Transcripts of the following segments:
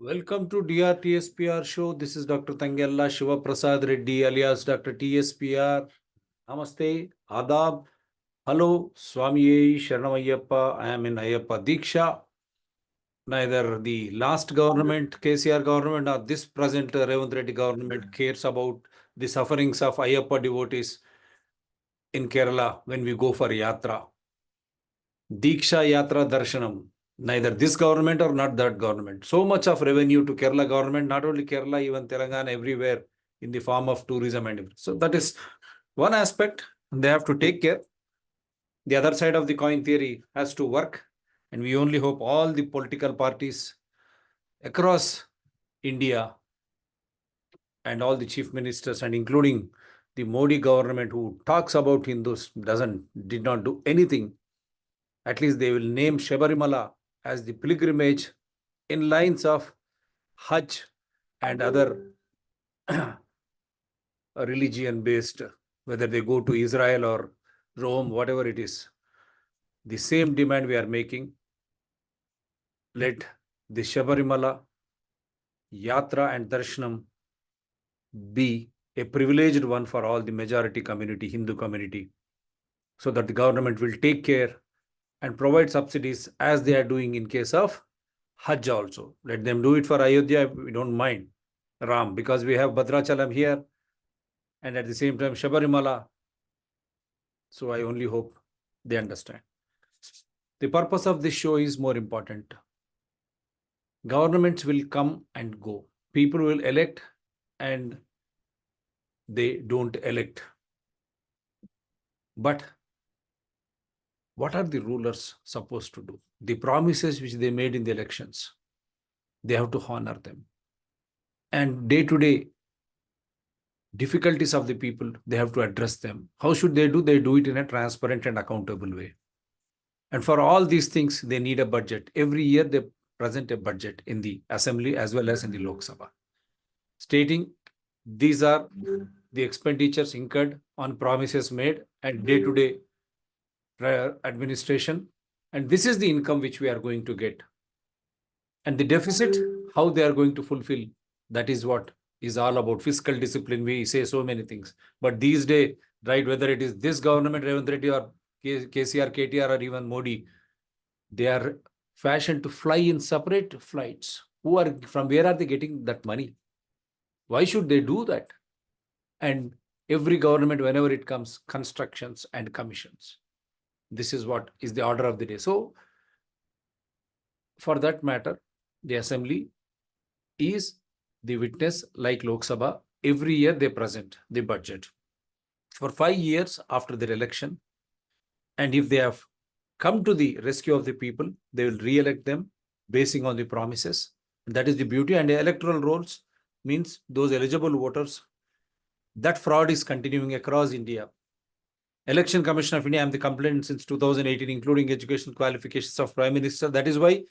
Welcome to DRTSPR show. This is Dr. Tangella Shiva Prasad Reddy alias Dr. TSPR. Namaste, Adab. Hello, Swami Sharanamayappa. I am in Ayappa Diksha. Neither the last government, KCR government, or this present Revant Reddy government cares about the sufferings of Ayappa devotees in Kerala when we go for Yatra. Diksha Yatra Darshanam. Neither this government or not that government. So much of revenue to Kerala government, not only Kerala, even Telangana, everywhere in the form of tourism and everything. So that is one aspect they have to take care. The other side of the coin theory has to work. And we only hope all the political parties across India and all the chief ministers and including the Modi government who talks about Hindus did not do anything. At least they will name Shabarimala as the pilgrimage in lines of Hajj and other religion-based, whether they go to Israel or Rome, whatever it is. The same demand we are making. Let the Shabarimala, Yatra and Darshanam be a privileged one for all the majority community, Hindu community, so that the government will take care and provide subsidies as they are doing in case of Hajj also. Let them do it for Ayodhya, we don't mind. Ram, because we have Bhadrachalam here and at the same time Shabarimala. So I only hope they understand. The purpose of this show is more important. Governments will come and go. People will elect and they don't elect. But what are the rulers supposed to do? The promises which they made in the elections, they have to honor them. And day-to-day difficulties of the people, they have to address them. How should they do? They do it in a transparent and accountable way. And for all these things, they need a budget. Every year, they present a budget in the assembly as well as in the Lok Sabha, stating these are the expenditures incurred on promises made and day-to-day administration. And this is the income which we are going to get. And the deficit, how they are going to fulfill, that is what is all about. Fiscal discipline, we say so many things. But these days, right, whether it is this government, Revant Reddy or KCR, KTR or even Modi, they are fashioned to fly in separate flights. From where are they getting that money? Why should they do that? And every government, whenever it comes, constructions and commissions. This is what is the order of the day. So, for that matter, the assembly is the witness like Lok Sabha. Every year they present the budget for 5 years after their election. And if they have come to the rescue of the people, they will re-elect them basing on the promises. And that is the beauty. And the electoral rolls means those eligible voters. That fraud is continuing across India. Election Commission of India, I am the complainant since 2018, including educational qualifications of Prime Minister. That is why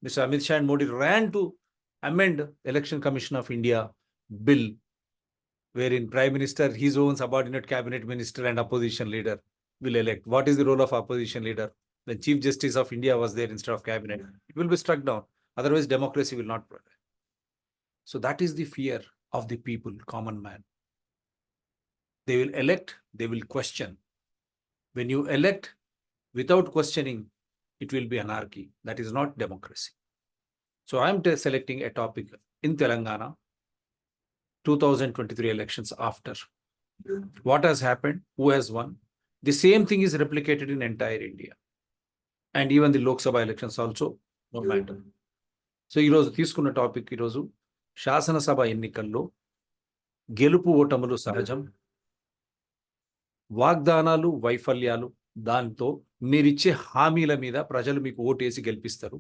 Mr. Amit Shah and Modi ran to amend Election Commission of India bill, wherein Prime Minister, his own subordinate cabinet minister and opposition leader will elect. What is the role of opposition leader? When Chief Justice of India was there instead of cabinet, it will be struck down. Otherwise, democracy will not prevail. So that is the fear of the people, common man. They will elect, they will question. When you elect without questioning, it will be anarchy. That is not democracy. So I am selecting a topic in Telangana, 2023 elections after. What has happened? Who has won? The same thing is replicated in entire India. And even the Lok Sabha elections also, no matter. So ఈరోజు తీసుకున్న topic ఈరోజు శాసనసభ ఎన్నికల్లో గెలుపు ఓటములు సహజం, వాగ్దానాలు వైఫల్యాలు, దాంతో మీరిచ్చే హామీల మీద ప్రజలు మీకు ఓటేసి గెలిపిస్తారు.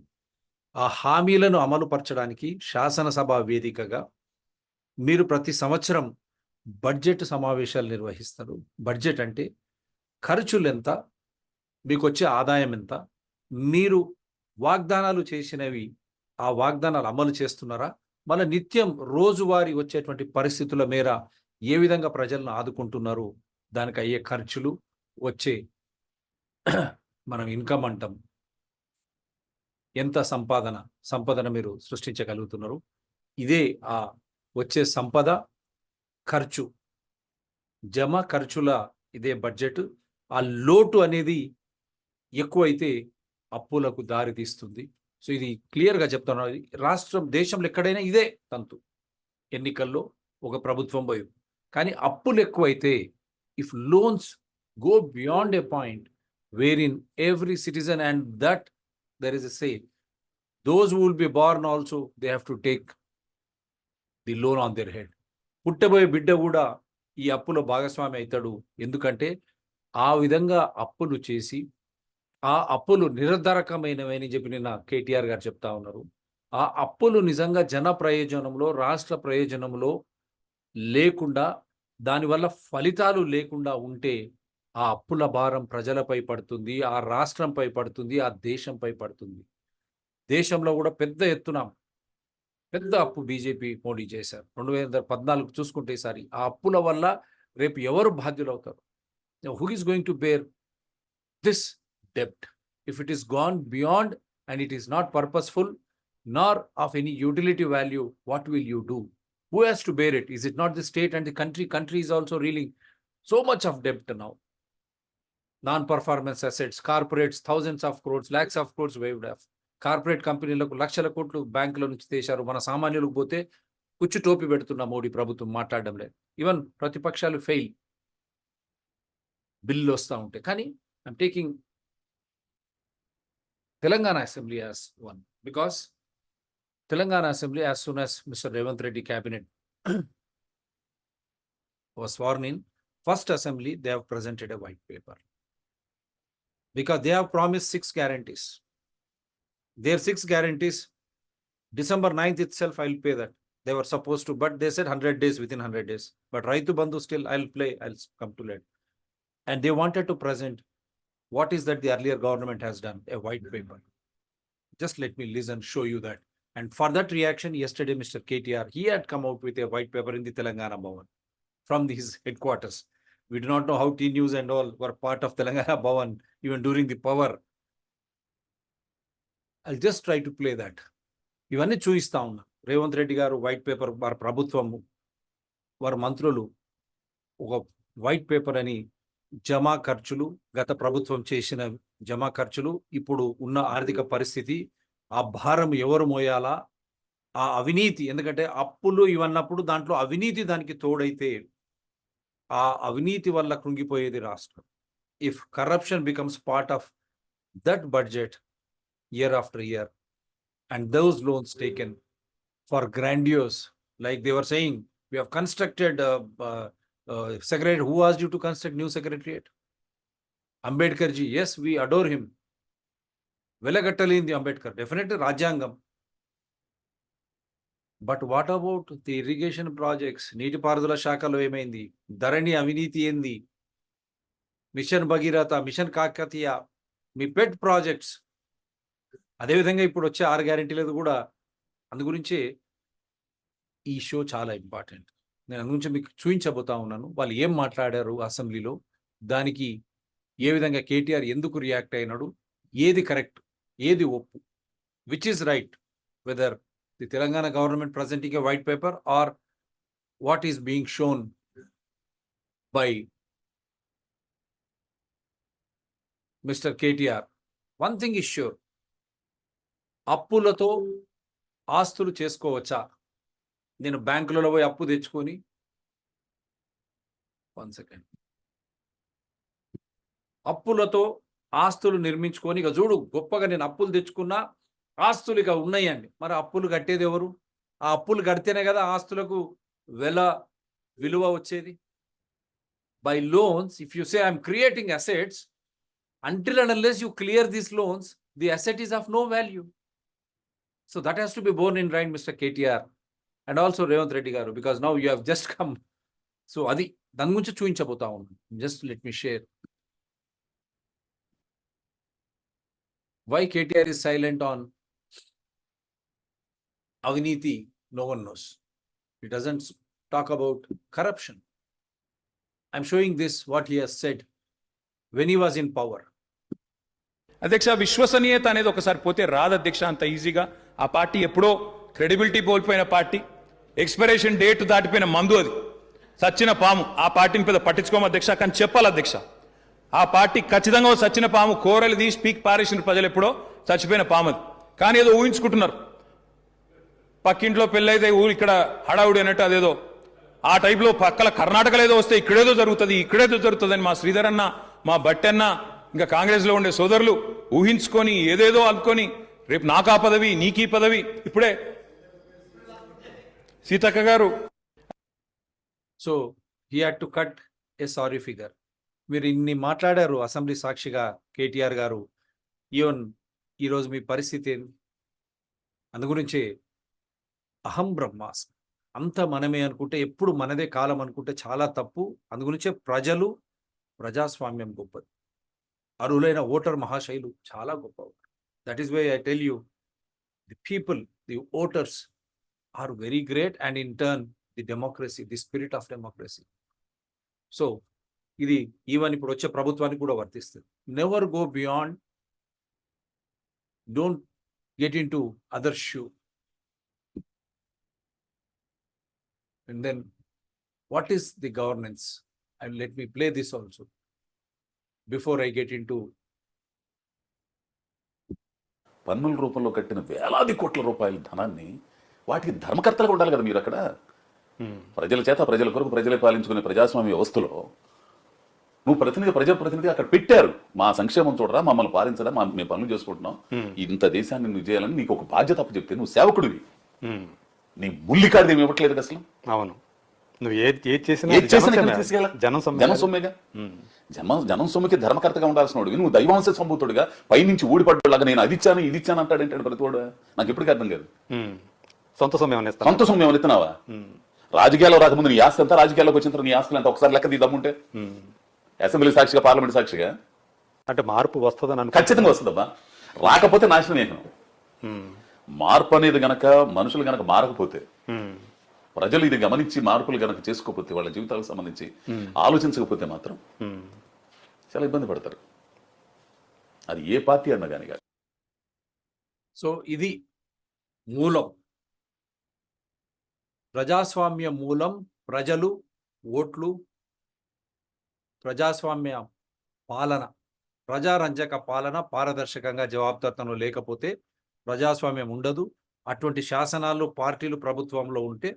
ఆ హామీలను అమలు పరచడానికి శాసనసభ వేదికగా మీరు ప్రతి సంవత్సరం బడ్జెట్ సమావేశాలు నిర్వహిస్తారు. బడ్జెట్ అంటే ఖర్చులు ఎంత, మీకు వచ్చే ఆదాయం ఎంత, మీరు వాగ్దానాలు చేసినవి ఆ వాగ్దానాలు అమలు చేస్తున్నారా, మళ్ళీ నిత్యం రోజువారీ వచ్చేటువంటి పరిస్థితుల మేర ఏ విధంగా ప్రజలను ఆదుకుంటున్నారు, దానికి అయ్యే ఖర్చులు, వచ్చే మనం ఇన్కమ్ అంటాం, ఎంత సంపదన మీరు సృష్టించగలుగుతున్నారు. ఇదే ఆ వచ్చే సంపద, ఖర్చు, జమ ఖర్చుల ఇదే బడ్జెట్. ఆ లోటు అనేది ఎక్కువైతే అప్పులకు దారి తీస్తుంది. సో ఇది క్లియర్గా చెప్తాను. దేశంలో ఎక్కడైనా ఇదే తంతు. ఎన్నికల్లో ఒక ప్రభుత్వం పోయి, కానీ అప్పులు ఎక్కువైతే, if loans go beyond a point where in every citizen and that there is a say, those who will be born also, they have to take the loan on their head. పుట్టబోయే బిడ్డ కూడా ఈ అప్పులో భాగస్వామి అవుతాడు. ఎందుకంటే ఆ విధంగా అప్పులు చేసి, ఆ అప్పులు నిరర్ధరకమైనవని చెప్పి నిన్న కేటీఆర్ గారు చెప్తా ఉన్నారు. ఆ అప్పులు నిజంగా జన ప్రయోజనంలో, రాష్ట్ర ప్రయోజనంలో లేకుండా, దానివల్ల ఫలితాలు లేకుండా ఉంటే ఆ అప్పుల భారం ప్రజలపై పడుతుంది, ఆ రాష్ట్రంపై పడుతుంది, ఆ దేశంపై పడుతుంది. దేశంలో కూడా పెద్ద అప్పు బీజేపీ మోడీ చేశారు. 2014 చూసుకుంటే ఈసారి ఆ అప్పుల వల్ల రేపు ఎవరు బాధ్యులవుతారు? Who is going to bear this డెప్ట్? If it is gone beyond and it is not purposeful nor of any utility value, what will you do? Who has to bear it? Is it not the state and the country? Country is also reeling so much of debt now. Non-performance assets, corporates, thousands of crores, lakhs of crores waived off. Corporate కంపెనీలకు లక్షల కోట్లు బ్యాంకుల నుంచి తీశారు. మన సామాన్యులకు పోతే కుచ్చు టోపీ పెడుతున్న మోడీ ప్రభుత్వం మాట్లాడడం లేదు. ఈవెన్ ప్రతిపక్షాలు ఫెయిల్, బిల్లు వస్తూ ఉంటాయి. కానీ I'm taking Telangana assembly as one, because Telangana Assembly, as soon as Mr. Revant Reddy cabinet was sworn in, first assembly, they have presented a white paper. Because they have promised 6 guarantees. Their 6 guarantees, December 9th itself, I'll pay that. They were supposed to, but they said 100 days, within 100 days. But Raitu Bandhu still, I'll come to late. And they wanted to present what is that the earlier government has done, a white paper. Just let me listen, show you that. And for that reaction, yesterday, Mr. KTR, he had come out with a white paper in the Telangana Bhavan from his headquarters. We do not know how T News and all were part of Telangana Bhavan even during the power. I'll just try to play that. ఇవన్నీ చూయిస్తా ఉన్నా. రేవంత్ రెడ్డి గారు white paper, వారి ప్రభుత్వము, వారి మంత్రులు ఒక white paper అని జమా ఖర్చులు, గత ప్రభుత్వం చేసిన జమా ఖర్చులు, ఇప్పుడు ఉన్న ఆర్థిక పరిస్థితి, ఆ భారం ఎవరు మోయాలా, ఆ అవినీతి, ఎందుకంటే అప్పులు ఇవన్నప్పుడు దాంట్లో అవినీతి దానికి తోడైతే ఆ అవినీతి వల్ల కృంగిపోయేది రాష్ట్రం. If corruption becomes part of that budget year after year, and those loans taken for grandiose, like they were saying, we have constructed secretariat. Who asked you to construct new secretariat? Ambedkar ji, yes, we adore him. వెలగట్టలేంది Ambedkar, definitely రాజ్యాంగం. But what about the irrigation projects? నీటిపారుదల శాఖలో ఏమైంది? ధరణి అవినీతి ఏంది? Mission Bhagiratha, mission Kakatiya, మీ pet projects. అదేవిధంగా ఇప్పుడు వచ్చే 6 గ్యారెంటీలేదు కూడా. అందు గురించే ఈ షో చాలా ఇంపార్టెంట్. నేను అందు గురించి మీకు చూపించబోతా ఉన్నాను వాళ్ళు ఏం మాట్లాడారు అసెంబ్లీలో, దానికి ఏ విధంగా కేటీఆర్ ఎందుకు రియాక్ట్ అయినాడు, ఏది కరెక్ట్, ఏది ఒప్పు, which is right, whether the Telangana government presenting a white paper or what is being shown by Mr. KTR. One thing is sure, అప్పులతో ఆస్తులు చేసుకోవచ్చా? నేను బ్యాంకులలో పోయి అప్పు తెచ్చుకొని, 1 సెకండ్, అప్పులతో ఆస్తులు నిర్మించుకొని, ఇక చూడు గొప్పగా నేను అప్పులు తెచ్చుకున్నా, ఆస్తులు ఇక ఉన్నాయండి. మరి అప్పులు కట్టేది ఎవరు? ఆ అప్పులు కడితేనే కదా ఆస్తులకు విలువ వచ్చేది. By loans, if you say I'm creating assets, until and unless you clear these loans, the asset is of no value. So that has to be borne in mind, Mr. KTR and also Revant Reddy garu, because now you have just come. So adi dan gurinchi చూయించబోతా ఉన్నాను. Just let me share why KTR is silent on aviniti. No one knows. He doesn't talk about corruption. I'm showing this what he has said when he was in power. అధ్యక్ష, విశ్వసనీయత అనేది ఒకసారి పోతే రాదు అధ్యక్ష అంత ఈజీగా. ఆ పార్టీ ఎప్పుడో క్రెడిబిలిటీ కోల్పోయిన పార్టీ, ఎక్స్పైరేషన్ డేట్ దాటిపోయిన మందు, అది సచ్చిన పాము. ఆ పార్టీని పెద్ద పట్టించుకోము అధ్యక్ష. కానీ చెప్పాలి అధ్యక్ష, ఆ పార్టీ ఖచ్చితంగా సచ్చిన పాము, కోరలు తీసి పీక్ పారేసిన ప్రజలు ఎప్పుడో చచ్చిపోయిన పాము అది. కానీ ఏదో ఊహించుకుంటున్నారు, పక్కింట్లో పెళ్ళైతే ఇక్కడ హడావుడి అన్నట్టు అదేదో ఆ టైప్లో పక్కల కర్ణాటకలో ఏదో వస్తే ఇక్కడేదో జరుగుతుంది, ఇక్కడేదో జరుగుతుందని మా శ్రీధర్ అన్న, మా బట్టన్న, ఇంకా కాంగ్రెస్లో ఉండే సోదరులు ఊహించుకొని ఏదేదో అనుకొని రేపు నాకా పదవి నీకీ పదవి. ఇప్పుడే సీతక్క గారు, so he had to cut A sorry figure. మీరు ఇన్ని మాట్లాడారు అసెంబ్లీ సాక్షిగా కేటీఆర్ గారు, ఈవెన్ ఈరోజు మీ పరిస్థితి ఏంది? అందు గురించి అహం బ్రహ్మాస్మి, అంత మనమే అనుకుంటే, ఎప్పుడు మనదే కాలం అనుకుంటే చాలా తప్పు. అందుగురించే ప్రజలు, ప్రజాస్వామ్యం గొప్పది, అర్హులైన ఓటర్ మహాశైలు చాలా గొప్పవారు. That is why I tell you, the people, the voters are very great, and in turn the democracy, the spirit of democracy. So ఇది ఈవెన్ ఇప్పుడు వచ్చే ప్రభుత్వానికి కూడా వర్తిస్తుంది. Never go beyond, don't get into other shoe. And then, what is the governance? And let me play this also before I get into. పన్నుల రూపంలో కట్టిన వేలాది కోట్ల రూపాయల ధనాన్ని వాటికి ధర్మకర్తలుగా ఉండాలి కదా మీరు అక్కడ. ప్రజల చేత, ప్రజల కొరకు ప్రజలే పాలించుకునే ప్రజాస్వామ్య వ్యవస్థలో నువ్వు ప్రజాప్రతినిధి అక్కడ పెట్టారు. మా సంక్షేమం చూడరా, మమ్మల్ని పాలించరా, మేము పనులు చేసుకుంటున్నాం, ఇంత దేశాన్ని నువ్వు చేయాలని నీకు ఒక బాధ్యత అప్పు చెప్తే నువ్వు సేవకుడివి. నీ ముల్లికాడు ఏమి ఇవ్వట్లేదు అసలు. అవును, నువ్వు ఏది చేసినా జనం సొమ్మేగా. జనం సొమ్ముకి ధర్మకర్తగా ఉండాల్సిన వాడు నువ్వు దైవాంశ సంభూతుడుగా పైనుంచి ఊడిపడ్డలాగా నేను అది ఇచ్చాను ఇది ఇచ్చాను అంటాడంటాడు ప్రతివాడు. నాకు ఎప్పటికీ అర్థం కాదు. సొంత సొమ్ము ఎత్తున్నావా? రాజకీయాల్లో రాకముందు నీ ఆస్తి అంతా, రాజకీయాల్లోకి వచ్చిన తర్వాత నీ ఆస్తులు అంతా ఒకసారి లెక్క తీద్దాముంటే అసెంబ్లీ సాక్షిగా, పార్లమెంట్ సాక్షిగా అంటే మార్పు వస్తుందని ఖచ్చితంగా వస్తుందబ్బా. రాకపోతే నాశనం. మార్పు అనేది గనక మనుషులు గనక మారకపోతే, ప్రజలు ఇది గమనించి మార్పులు గనక చేసుకోకపోతే, వాళ్ళ జీవితాలకు సంబంధించి ఆలోచించకపోతే మాత్రం చాలా ఇబ్బంది పడతారు. అది ఏ పార్టీ అన్నా కానీ. సో ఇది మూలం, ప్రజాస్వామ్య మూలం. ప్రజలు, ఓట్లు, ప్రజాస్వామ్య పాలన, ప్రజారంజక పాలన, పారదర్శకంగా జవాబుదారితనం లేకపోతే ప్రజాస్వామ్యం ఉండదు. అటువంటి శాసనాలు, పార్టీలు ప్రభుత్వంలో ఉంటే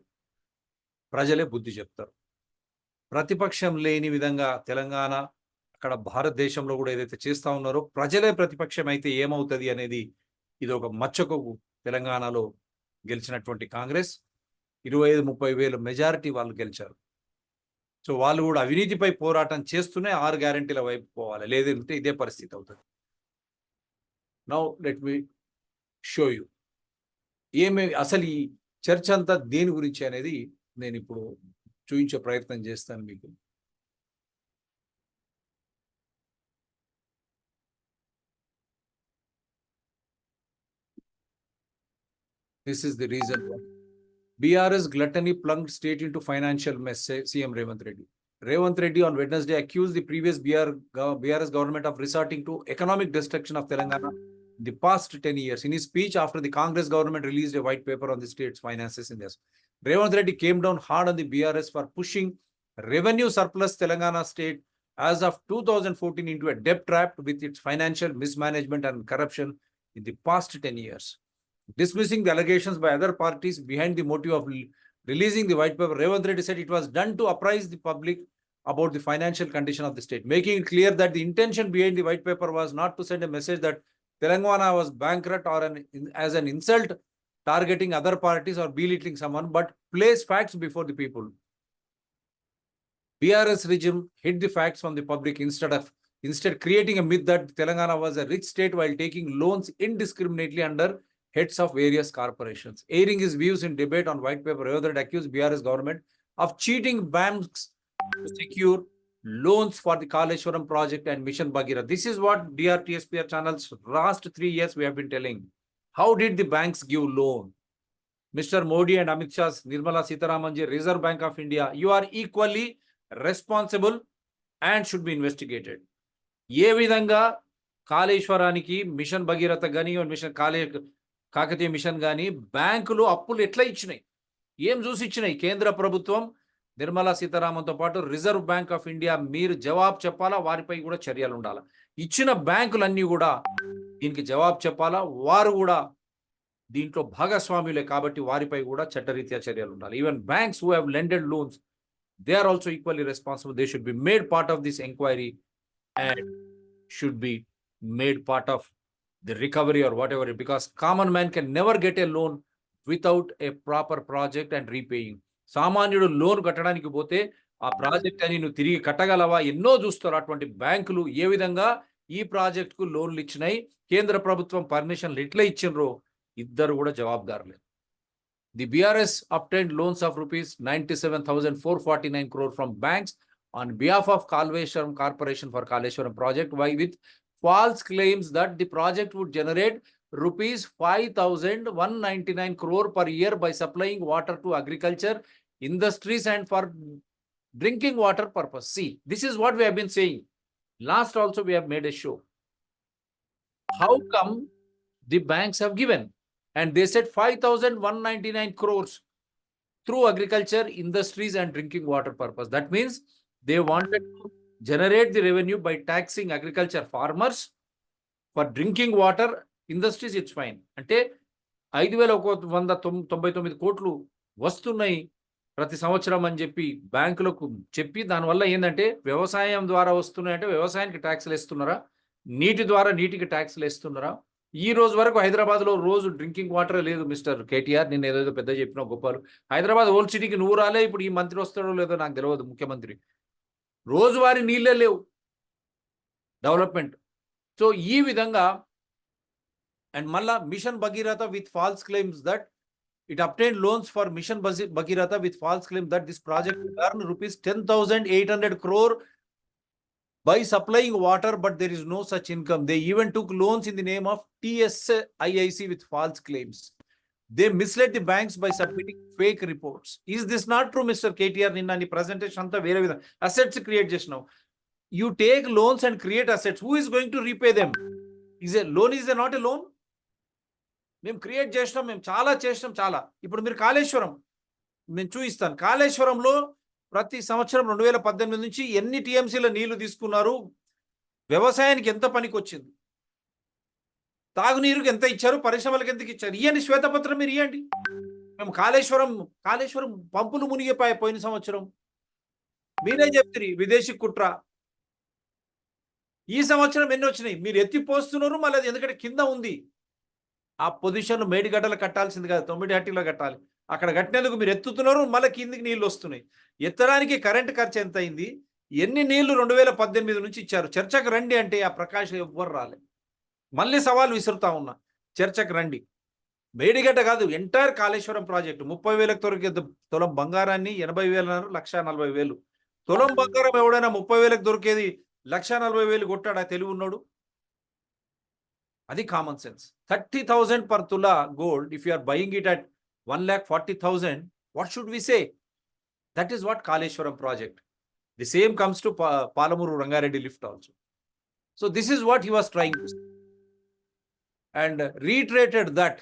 ప్రజలే బుద్ధి చెప్తారు. ప్రతిపక్షం లేని విధంగా తెలంగాణ, అక్కడ భారతదేశంలో కూడా ఏదైతే చేస్తూ ఉన్నారో, ప్రజలే ప్రతిపక్షం అయితే ఏమవుతుంది అనేది ఇది ఒక మచ్చకు. తెలంగాణలో గెలిచినటువంటి కాంగ్రెస్ 25-30 వేల మెజారిటీ వాళ్ళు గెలిచారు. సో వాళ్ళు కూడా అవినీతిపై పోరాటం చేస్తూనే 6 గ్యారెంటీల వైపు పోవాలి, లేదంటే ఇదే పరిస్థితి అవుతుంది. Now let me show you అసలు ఈ చర్చ అంతా దేని గురించి అనేది నేను ఇప్పుడు చూపించే ప్రయత్నం చేస్తాను మీకు. This is the reason why BRS gluttony plunged state into financial mess, CM Revant Reddy. Revant Reddy on Wednesday accused the previous BRS government of resorting to economic destruction of Telangana in the past 10 years. In his speech after the Congress government released a white paper on the state's finances in this, Revant Reddy came down hard on the BRS for pushing revenue surplus Telangana state as of 2014 into a debt trap with its financial mismanagement and corruption in the past 10 years. Dismissing the allegations by other parties behind the motive of releasing the white paper, Revant Reddy said it was done to apprise the public about the financial condition of the state, making it clear that the intention behind the white paper was not to send a message that Telangana was bankrupt or as an insult targeting other parties or belittling someone, but place facts before the people. BRS regime hid the facts from the public instead creating a myth that Telangana was a rich state while taking loans indiscriminately under heads of various corporations. Airing his views in debate on white paper, Revant Reddy accused BRS government of cheating banks to secure loans for the Kaleshwaram project and Mission Bhagirath. This is what DRTSPR channels last 3 years we have been telling. How did the banks give loan? Mr. Modi and Amit Shah's Nirmala Sitharamanji, Reserve Bank of India, you are equally responsible and should be investigated. ఏ విధంగా కాళేశ్వరానికి machine Bhagiratha కానీ machine Kakatiya machine కానీ బ్యాంకులు అప్పులు ఎట్లా ఇచ్చినాయి, ఏం చూసి ఇచ్చినాయి? కేంద్ర ప్రభుత్వం నిర్మలా సీతారామన్తో పాటు రిజర్వ్ బ్యాంక్ ఆఫ్ ఇండియా మీరు జవాబు చెప్పాలా, వారిపై కూడా చర్యలు ఉండాలా. ఇచ్చిన బ్యాంకులన్నీ కూడా దీనికి జవాబు చెప్పాలా, వారు కూడా దీంట్లో భాగస్వాములే కాబట్టి వారిపై కూడా చట్టరీత్యా చర్యలు ఉండాలి. Even banks who have lended loans, they are also equally responsible. They should be made part of this inquiry and should be made part of the recovery or whatever, because common man can never get a loan without a proper project and repaying. సామాన్యుడు loan కట్టడానికి పోతే ఆ project అని నువ్వు తిరిగి కట్టగలవా, ఎన్నో చూస్తారు. అటువంటి బ్యాంకులు ఏ విధంగా ఈ ప్రాజెక్ట్ కు లోన్లు ఇచ్చినాయి, కేంద్ర ప్రభుత్వం పర్మిషన్లు ఎట్లా ఇచ్చినరో ఇద్దరు కూడా జవాబుదారులే. The BRS obtained loans of rupees 97,449 crore from banks on behalf of Kaleshwaram Corporation for Kaleshwaram project, with false claims that the project would generate rupees 5,199 crore per year by supplying water to agriculture, industries and for drinking water purpose. See, this is what we have been saying. Last also we have made a show. How come the banks have given? And they said 5,199 crores through agriculture, industries and drinking water purpose. That means they wanted to generate the revenue by taxing agriculture farmers. For drinking water, industries, it's fine. అంటే 5,199 కోట్లు వస్తున్నాయి ప్రతి సంవత్సరం అని చెప్పి బ్యాంకులకు చెప్పి, దానివల్ల ఏంటంటే వ్యవసాయం ద్వారా వస్తున్నాయంటే వ్యవసాయానికి ట్యాక్స్లు వేస్తున్నారా, నీటి ద్వారా నీటికి ట్యాక్స్లు వేస్తున్నారా? ఈ రోజు వరకు హైదరాబాద్లో రోజు డ్రింకింగ్ వాటర్ లేదు మిస్టర్ కేటీఆర్. నేను ఏదో పెద్ద చెప్పిన గొప్పలు. హైదరాబాద్ ఓల్డ్ సిటీకి నువ్వు రాలే, ఇప్పుడు ఈ మంత్రి వస్తాడో లేదో నాకు తెలియదు, ముఖ్యమంత్రి. రోజువారీ నీళ్ళే లేవు డెవలప్మెంట్. సో ఈ విధంగా అండ్ మళ్ళా mission Bhagiratha with false claims that it obtained loans for mission Bhagirath with false claim that this project will earn rupees 10,800 crore by supplying water, but there is no such income. They even took loans in the name of TSIIC with false claims. They misled the banks by submitting fake reports. Is this not true, Mr. KTR? Ninna presentation anta vere vida assets create just now. You take loans and create assets. Who is going to repay them? Is a loan, is a not a loan? మేము create చేసినాం, మేము చాలా చేసినాం, చాలా. ఇప్పుడు మీరు కాళేశ్వరం నేను చూపిస్తాను. కాళేశ్వరంలో ప్రతి సంవత్సరం 2018 నుంచి ఎన్ని టీఎంసీల నీళ్లు తీసుకున్నారు, వ్యవసాయానికి ఎంత పనికి వచ్చింది, తాగునీరుకి ఎంత ఇచ్చారు, పరిశ్రమలకు ఎంతకి ఇచ్చారు, ఇవ్వండి శ్వేతపత్రం, మీరు ఇవ్వండి. మేము కాళేశ్వరం పంపులు మునిగిపోయాయి పోయిన సంవత్సరం. మీరే చెప్తారు విదేశీ కుట్ర. ఈ సంవత్సరం ఎన్ని వచ్చినాయి? మీరు ఎత్తిపోస్తున్నారు, మళ్ళీ అది ఎందుకంటే కింద ఉంది. ఆ పొజిషన్ మేడిగడ్డలు కట్టాల్సింది కాదు, 9 కట్టాలి. అక్కడ కట్టినందుకు మీరు ఎత్తుతున్నారు, మళ్ళీ కిందికి నీళ్లు వస్తున్నాయి. ఎత్తడానికి కరెంట్ ఖర్చు ఎంత అయింది, ఎన్ని నీళ్లు 2018 నుంచి ఇచ్చారు, చర్చకు రండి అంటే ఆ ప్రకాష్ ఎవ్వరు రాలేదు. మళ్ళీ సవాల్ విసురుతా ఉన్నా, చర్చకు రండి. మేడిగడ్డ కాదు, ఎంటైర్ కాళేశ్వరం ప్రాజెక్టు 30,000 దొరికే తులం బంగారాన్ని 80,000 అన్నారు, 1,40,000. తులం బంగారం ఎవడైనా 30,000 దొరికేది 1,40,000 కొట్టాడా తెలివి ఉన్నాడు? అది కామన్ సెన్స్. 30,000 per తులా gold, if you are buying it at 1,40,000, what should we say? That is what Kaleshwaram project. The same comes to Palamuru Rangareddy lift also. So this is what he was trying to say. And reiterated that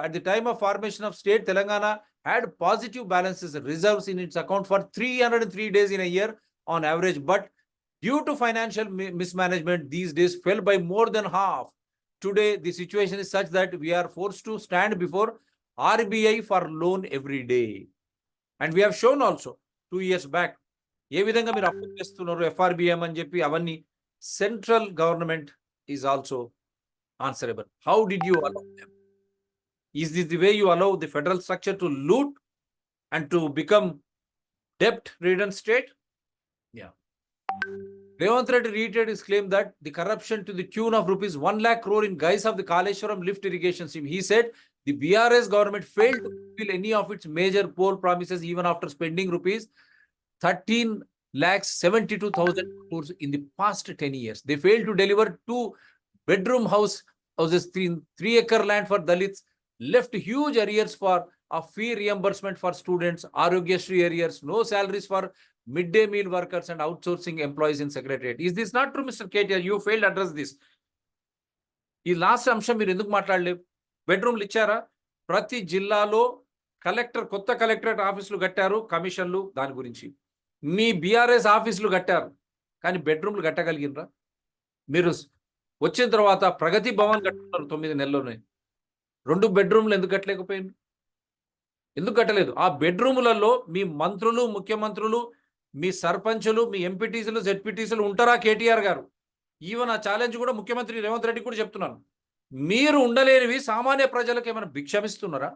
at the time of formation of state, Telangana had positive balances, reserves in its account for 303 days in a year on average, but due to financial mismanagement, these days fell by more than half. Today, the situation is such that we are forced to stand before RBI for loan every day. And we have shown also 2 years back, ఏ విధంగా మీరు అప్పు చేస్తున్నారు FRBM అని చెప్పి, అవన్నీ central government is also answerable. How did you allow them? Is this the way you allow the federal structure to loot and to become debt-ridden state? Yeah. Revant reiterated his claim that the corruption to the tune of rupees 1 lakh crore in guise of the Kaleshwaram lift irrigation scheme. He said the BRS government failed to fulfill any of its major poll promises even after spending rupees 13,72,000 crores in the past 10 years. They failed to deliver 2-bedroom houses, 3-acre land for Dalits, left huge arrears for a fee reimbursement for students, Arogyashree arrears, no salaries for midday meal workers and outsourcing employees in secretariat. Is this not true, Mr. KTR? You failed to address this. ఈ last అంశం మీరు ఎందుకు మాట్లాడలేవు? బెడ్రూమ్లు ఇచ్చారా? ప్రతి జిల్లాలో కొత్త collectorate ఆఫీసులు కట్టారు, కమిషన్లు దాని గురించి. మీ బీఆర్ఎస్ ఆఫీసులు కట్టారు, కానీ బెడ్రూమ్లు కట్టగలిగినరా? మీరు వచ్చిన తర్వాత ప్రగతి భవన్ కట్టుకున్నారు 9 నెలల్లోనే. 2 బెడ్రూమ్లు ఎందుకు కట్టలేకపోయింది? ఎందుకు కట్టలేదు? ఆ బెడ్రూములలో మీ మంత్రులు, ముఖ్యమంత్రులు, మీ సర్పంచులు, మీ ఎంపీటీసీలు, జెడ్పీటీసీలు ఉంటారా కేటీఆర్ గారు? ఈవెన్ ఆ ఛాలెంజ్ కూడా ముఖ్యమంత్రి రేవంత్ రెడ్డి కూడా చెప్తున్నాను. మీరు ఉండలేనివి సామాన్య ప్రజలకు ఏమైనా భిక్షమిస్తున్నారా?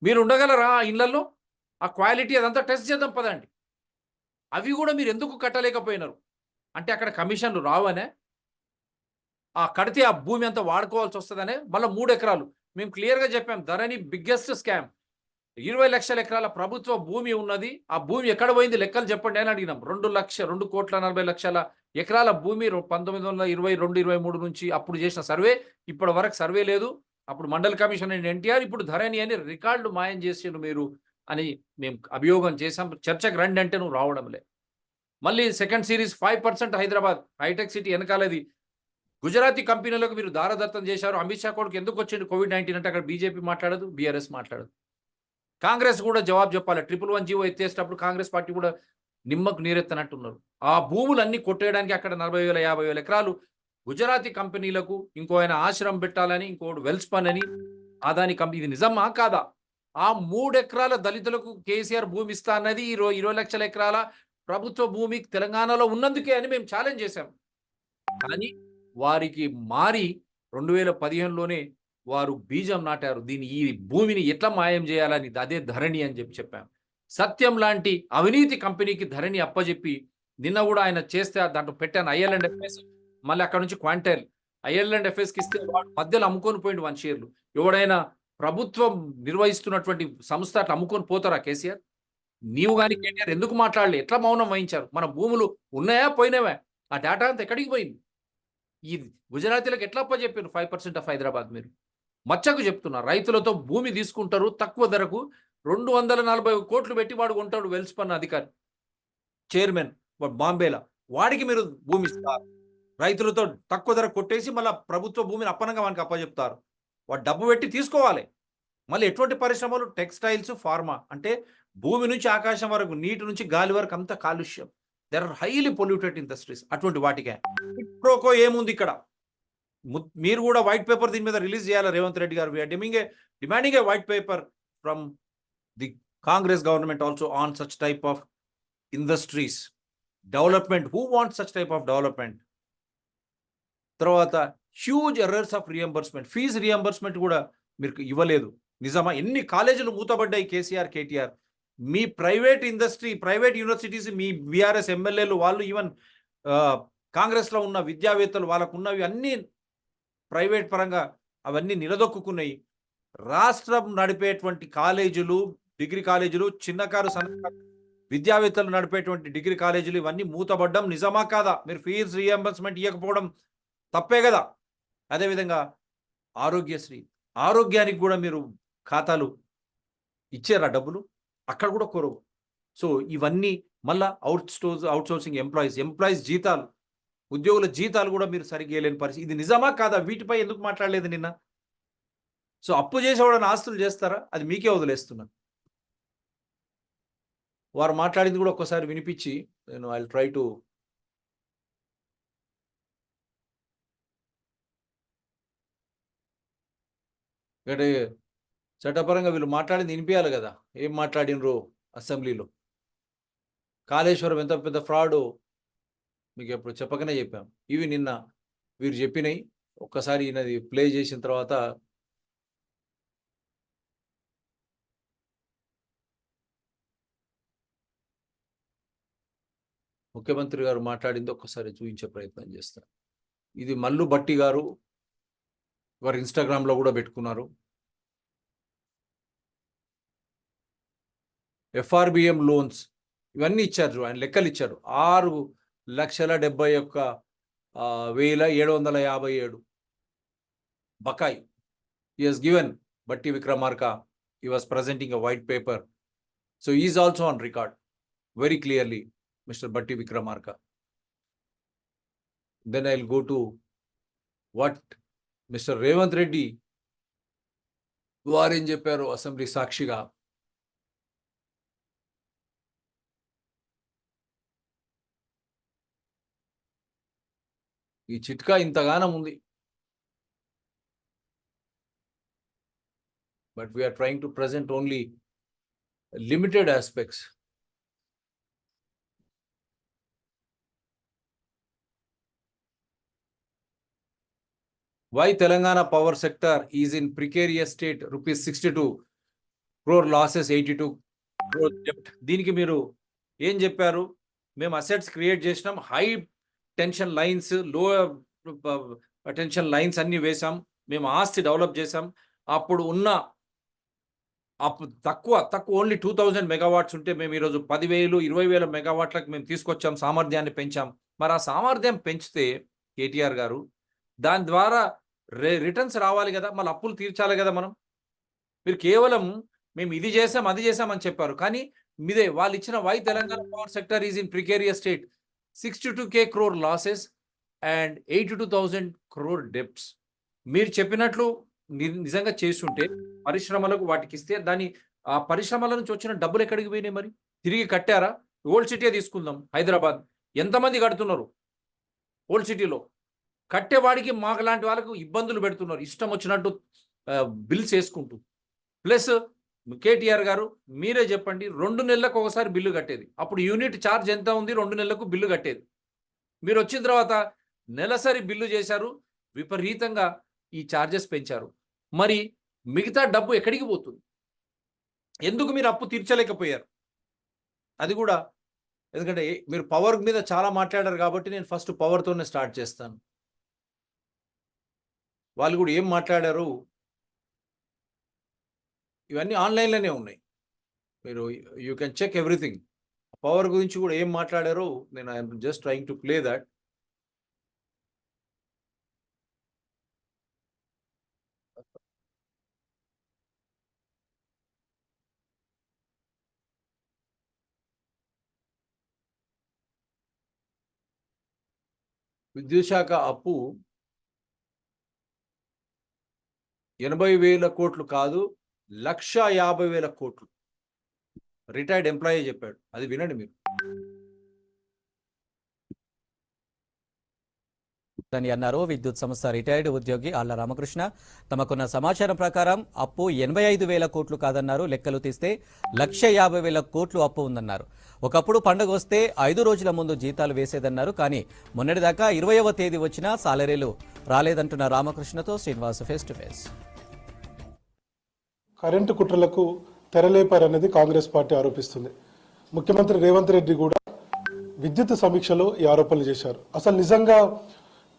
మీరు ఉండగలరా ఆ ఇళ్లలో? ఆ క్వాలిటీ అదంతా టెస్ట్ చేద్దాం పదండి. అవి కూడా మీరు ఎందుకు కట్టలేకపోయినారు? అంటే అక్కడ కమిషన్లు రావనే? ఆ కడితే ఆ భూమి అంతా వాడుకోవాల్సి వస్తుందనే? మళ్ళీ 3 ఎకరాలు మేము క్లియర్గా చెప్పాం. ధరణి బిగ్గెస్ట్ స్కామ్. 20 లక్షల ఎకరాల ప్రభుత్వ భూమి ఉన్నది. ఆ భూమి ఎక్కడ పోయింది లెక్కలు చెప్పండి అని అడిగినాం. 2,40,00,000 ఎకరాల భూమి 1922-23 నుంచి అప్పుడు చేసిన సర్వే, ఇప్పటి వరకు సర్వే లేదు. అప్పుడు మండల కమిషన్ అండ్ ఎన్టీఆర్, ఇప్పుడు ధరణి అని రికార్డులు మాయం చేసిండు మీరు అని మేము అభియోగం చేశాం. చర్చకు రండి అంటే నువ్వు రావడంలే. మళ్ళీ second series 5% Hyderabad hitech city వెనకాలది గుజరాతీ కంపెనీలకు మీరు దారదత్తం చేశారు. అమిత్ షా కొడుకు ఎందుకు వచ్చిండు COVID-19 అంటే అక్కడ బీజేపీ మాట్లాడదు, బీఆర్ఎస్ మాట్లాడదు. కాంగ్రెస్ కూడా జవాబు చెప్పాలి. 111 జీవో ఎత్తేసేటప్పుడు కాంగ్రెస్ పార్టీ కూడా నిమ్మకు నీరెత్తనట్టున్నారు. ఆ భూములన్నీ కొట్టేయడానికి అక్కడ 40,000, 50,000 ఎకరాలు గుజరాతీ కంపెనీలకు, ఇంకో ఆయన ఆశ్రమం పెట్టాలని, ఇంకోటి వెల్స్పన్ అని, అదాని కంపెనీ. ఇది నిజమా కాదా? ఆ 3 ఎకరాల దళితులకు కేసీఆర్ భూమి ఇస్తా అన్నది 20 లక్షల ఎకరాల ప్రభుత్వ భూమి తెలంగాణలో ఉన్నందుకే అని మేము ఛాలెంజ్ చేశాం. కానీ వారికి మారి 2015లోనే వారు బీజం నాటారు. ఈ భూమిని ఎట్లా మాయం చేయాలని, అదే ధరణి అని చెప్పాం. సత్యం లాంటి అవినీతి కంపెనీకి ధరణి అప్పజెప్పి నిన్న కూడా ఆయన చేస్తే దాంట్లో పెట్టాను IL&FS. మళ్ళీ అక్కడ నుంచి క్వాంటైల్ IL&FSకి ఇస్తే వాడు మధ్యలో అమ్ముకొని పోయిండు 1 షేర్లు. ఎవడైనా ప్రభుత్వం నిర్వహిస్తున్నటువంటి సంస్థ అట్లా అమ్ముకొని పోతారా కేసీఆర్? నీవు కానీ కేటీఆర్ ఎందుకు మాట్లాడలే? ఎట్లా మౌనం వహించారు? మన భూములు ఉన్నాయా పోయినావా? ఆ డేటా అంతా ఎక్కడికి పోయింది? ఈ గుజరాతీలకు ఎట్లా అప్పచెప్పారు 5% ఆఫ్ హైదరాబాద్? మీరు మచ్చకు చెప్తున్నారు. రైతులతో భూమి తీసుకుంటారు తక్కువ ధరకు, 240 కోట్లు పెట్టి వాడు కొంటాడు. వెల్స్పన్ అధికారి, చైర్మన్, వాడు బాంబేలా. వాడికి మీరు భూమి ఇస్తారు. రైతులతో తక్కువ ధర కొట్టేసి మళ్ళీ ప్రభుత్వ భూమిని అప్పనంగా వానికి అప్పచెప్తారు. వాడు డబ్బు పెట్టి తీసుకోవాలి. మళ్ళీ ఎటువంటి పరిశ్రమలు? Textiles, pharma. అంటే భూమి నుంచి ఆకాశం వరకు, నీటి నుంచి గాలి వరకు అంత కాలుష్యం. There are highly polluted industries. అటువంటి వాటికే ప్రోకో ఏముంది ఇక్కడ? మీరు కూడా వైట్ పేపర్ దీని మీద రిలీజ్ చేయాలి రేవంత్ రెడ్డి గారు. We're demanding a white paper from the Congress government also on such type of industries development. Who want such type of development? తర్వాత huge errors of reimbursement. Fee reimbursement కూడా మీరు ఇవ్వలేదు. నిజమా? ఎన్ని కాలేజీలు మూతబడ్డాయి కేసీఆర్, కేటీఆర్. మీ ప్రైవేట్ ఇండస్ట్రీ, ప్రైవేట్ యూనివర్సిటీస్, మీ బీఆర్ఎస్ ఎమ్మెల్యేలు, వాళ్ళు ఈవెన్ కాంగ్రెస్లో ఉన్న విద్యావేత్తలు, వాళ్ళకు ఉన్నవి అన్నీ ప్రైవేట్ పరంగా అవన్నీ నిలదొక్కున్నాయి. రాష్ట్రం నడిపేటువంటి కాలేజీలు, డిగ్రీ కాలేజీలు, చిన్నకారు సన్నకారు విద్యావేత్తలు నడిపేటువంటి డిగ్రీ కాలేజీలు ఇవన్నీ మూతబడ్డం నిజమా కాదా? మీరు ఫీజు రియంబర్స్మెంట్ ఇవ్వకపోవడం తప్పే కదా. అదేవిధంగా ఆరోగ్యానికి కూడా మీరు ఖాతాలు ఇచ్చారా డబ్బులు? అక్కడ కూడా కొరవు. సో ఇవన్నీ మళ్ళా అవుట్సోర్సింగ్ ఎంప్లాయీస్ జీతాలు, ఉద్యోగుల జీతాలు కూడా మీరు సరిగ్గా లేని పరిస్థితి. ఇది నిజమా కాదా? వీటిపై ఎందుకు మాట్లాడలేదు నిన్న? సో అప్పు చేసేవాడని ఆస్తులు చేస్తారా? అది మీకే వదిలేస్తున్నాను. వారు మాట్లాడింది కూడా ఒక్కసారి వినిపించి నేను ఐ ట్రై టు అంటే చట్టపరంగా వీళ్ళు మాట్లాడింది వినిపించాలి కదా. ఏం మాట్లాడినరు అసెంబ్లీలో? కాళేశ్వరం ఎంత పెద్ద ఫ్రాడ్ మీకు ఎప్పుడు చెప్పకనే చెప్పాం. ఇవి నిన్న వీరు చెప్పినాయి. ఒక్కసారి ఈయనది ప్లే చేసిన తర్వాత ముఖ్యమంత్రి గారు మాట్లాడింది ఒక్కసారి చూపించే ప్రయత్నం చేస్తాను. ఇది మల్లు భట్టి గారు వారు ఇన్స్టాగ్రామ్లో కూడా పెట్టుకున్నారు. FRBM లోన్స్ ఇవన్నీ ఇచ్చారు. ఆయన లెక్కలు ఇచ్చాడు. 6,71,757 బకాయి. He has given Batti Vikramarka. He was presenting a white paper. So he is also on record very clearly, Mr. Batti Vikramarka. Then I'll go to what mister Revanth Reddy వారేం చెప్పారు అసెంబ్లీ సాక్షిగా, ఈ చిట్కా ఇంతగానం ఉంది. But we're trying to present only limited aspects. Why Telangana power sector is in precarious state, rupees 62 crore losses, 82 crore debt. దీనికి మీరు ఏం చెప్పారు? మేము అసెట్స్ క్రియేట్ చేసినాం, హై టెన్షన్ లైన్స్, లో టెన్షన్ లైన్స్ అన్ని వేసాం, మేము ఆస్తి డెవలప్ చేసాం. అప్పుడు తక్కువ ఓన్లీ 2000 మెగావాట్స్ ఉంటే మేము ఈరోజు 10,000 20,000 మెగావాట్లకు మేము తీసుకొచ్చాం, సామర్థ్యాన్ని పెంచాం. మరి ఆ సామర్థ్యం పెంచితే కేటీఆర్ గారు దాని ద్వారా రిటర్న్స్ రావాలి కదా, మళ్ళీ అప్పులు తీర్చాలి కదా. మీరు కేవలం మేము ఇది చేసాం అది చేసాం అని చెప్పారు, కానీ మీదే వాళ్ళు ఇచ్చిన why Telangana power sector is in precarious state, 62K crore losses and 82,000 crore debts. మీరు చెప్పినట్లు నిజంగా చేస్తుంటే పరిశ్రమలకు వాటికి ఇస్తే ఆ పరిశ్రమల నుంచి వచ్చిన డబ్బులు ఎక్కడికి పోయినాయి? మరి తిరిగి కట్టారా? ఓల్డ్ సిటీ తీసుకుందాం, హైదరాబాద్ ఎంతమంది కడుతున్నారు? ఓల్డ్ సిటీలో కట్టేవాడికి మాకు లాంటి వాళ్ళకు ఇబ్బందులు పెడుతున్నారు, ఇష్టం వచ్చినట్టు బిల్స్ వేసుకుంటూ. ప్లస్ కేటీఆర్ గారు మీరే చెప్పండి, 2 నెలలకు ఒకసారి బిల్లు కట్టేది, అప్పుడు యూనిట్ ఛార్జ్ ఎంత ఉంది? 2 నెలలకు బిల్లు కట్టేది. మీరు వచ్చిన తర్వాత నెలసరి బిల్లు చేశారు, విపరీతంగా ఈ ఛార్జెస్ పెంచారు. మరి మిగతా డబ్బు ఎక్కడికి పోతుంది? ఎందుకు మీరు అప్పు తీర్చలేకపోయారు? అది కూడా ఎందుకంటే మీరు పవర్ మీద చాలా మాట్లాడారు కాబట్టి నేను ఫస్ట్ పవర్తోనే స్టార్ట్ చేస్తాను. వాళ్ళు కూడా ఏం మాట్లాడారు ఇవన్నీ ఆన్లైన్లోనే ఉన్నాయి, మీరు you can check everything. Power గురించి కూడా ఏం మాట్లాడారో నేను I'm just trying to play that. విద్యుత్ శాఖ అప్పు 80,000 కోట్లు కాదు, 150,000 కోట్లు. రిటైర్డ్ ఎంప్లాయీ చెప్పాడు, అది వినండి మీరు. అని అన్నారు విద్యుత్ సంస్థ రిటైర్డ్ ఉద్యోగి ఆళ్ల రామకృష్ణ. తమకున్న సమాచారం ప్రకారం అప్పు 85,000 కోట్లు కాదన్నారు. లెక్కలు తీస్తే 150,000 కోట్లు అప్పు ఉందన్నారు. ఒకప్పుడు పండుగ వస్తే 5 రోజుల ముందు జీతాలు వేసేదన్నారు. కానీ మొన్నటిదాకా 20వ తేదీ వచ్చినా సాలరీలు రాలేదంటున్న రామకృష్ణతో Srinivas face to face. Current కుట్రలకు తెరలేపారనేది కాంగ్రెస్ పార్టీ ఆరోపిస్తుంది. ముఖ్యమంత్రి రేవంత్ రెడ్డి కూడా విద్యుత్ సమీక్షలో ఈ ఆరోపణలు చేశారు. అసలు నిజంగా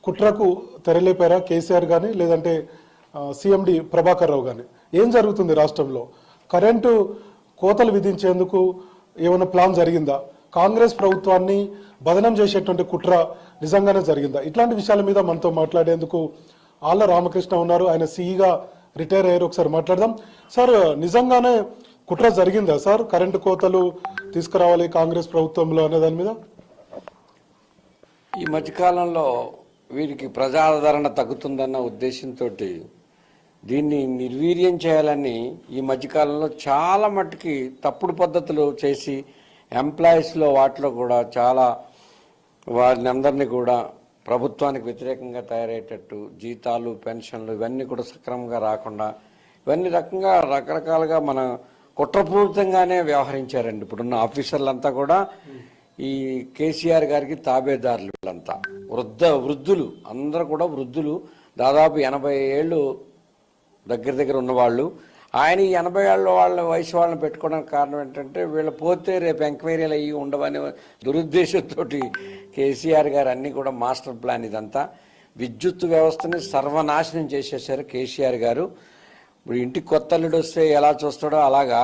కుట్రకు తెరలేపారా కేసీఆర్ కానీ లేదంటే సీఎండి ప్రభాకర్ రావు కానీ? ఏం జరుగుతుంది రాష్ట్రంలో? కరెంటు కోతలు విధించేందుకు ఏమైనా ప్లాన్ జరిగిందా? కాంగ్రెస్ ప్రభుత్వాన్ని బదనం చేసేటువంటి కుట్ర నిజంగానే జరిగిందా? ఇట్లాంటి విషయాల మీద మనతో మాట్లాడేందుకు ఆళ్ల రామకృష్ణ ఉన్నారు. ఆయన సీఈగా రిటైర్ అయ్యారు. ఒకసారి మాట్లాడదాం. సార్, నిజంగానే కుట్ర జరిగిందా సార్? కరెంటు కోతలు తీసుకురావాలి కాంగ్రెస్ ప్రభుత్వంలో అనే దాని మీద ఈ మధ్యకాలంలో వీరికి ప్రజాదరణ తగ్గుతుందన్న ఉద్దేశంతో దీన్ని నిర్వీర్యం చేయాలని ఈ మధ్యకాలంలో చాలా మట్టుకి తప్పుడు పద్ధతులు చేసి ఎంప్లాయీస్లో వాటిలో కూడా చాలా వారిని అందరినీ కూడా ప్రభుత్వానికి వ్యతిరేకంగా తయారయ్యేటట్టు జీతాలు పెన్షన్లు ఇవన్నీ కూడా సక్రమంగా రాకుండా ఇవన్నీ రకరకాలుగా మన కుట్రపూరితంగానే వ్యవహరించారండి. ఇప్పుడున్న ఆఫీసర్లంతా కూడా ఈ కేసీఆర్ గారికి తాబేదారులు. వీళ్ళంతా వృద్ధులు, అందరూ కూడా వృద్ధులు, దాదాపు 80 ఏళ్ళు దగ్గర ఉన్నవాళ్ళు. ఆయన ఈ 80 ఏళ్ళ వయసు వాళ్ళని పెట్టుకోవడానికి కారణం ఏంటంటే వీళ్ళు పోతే రేపు ఎంక్వైరీలు అయ్యి ఉండవనే దురుద్దేశంతో కేసీఆర్ గారు అన్నీ కూడా మాస్టర్ ప్లాన్ ఇదంతా విద్యుత్ వ్యవస్థని సర్వనాశనం చేసేసారు కేసీఆర్ గారు. ఇప్పుడు ఇంటికి కొత్త అల్లుడు వస్తే ఎలా చూస్తాడో అలాగా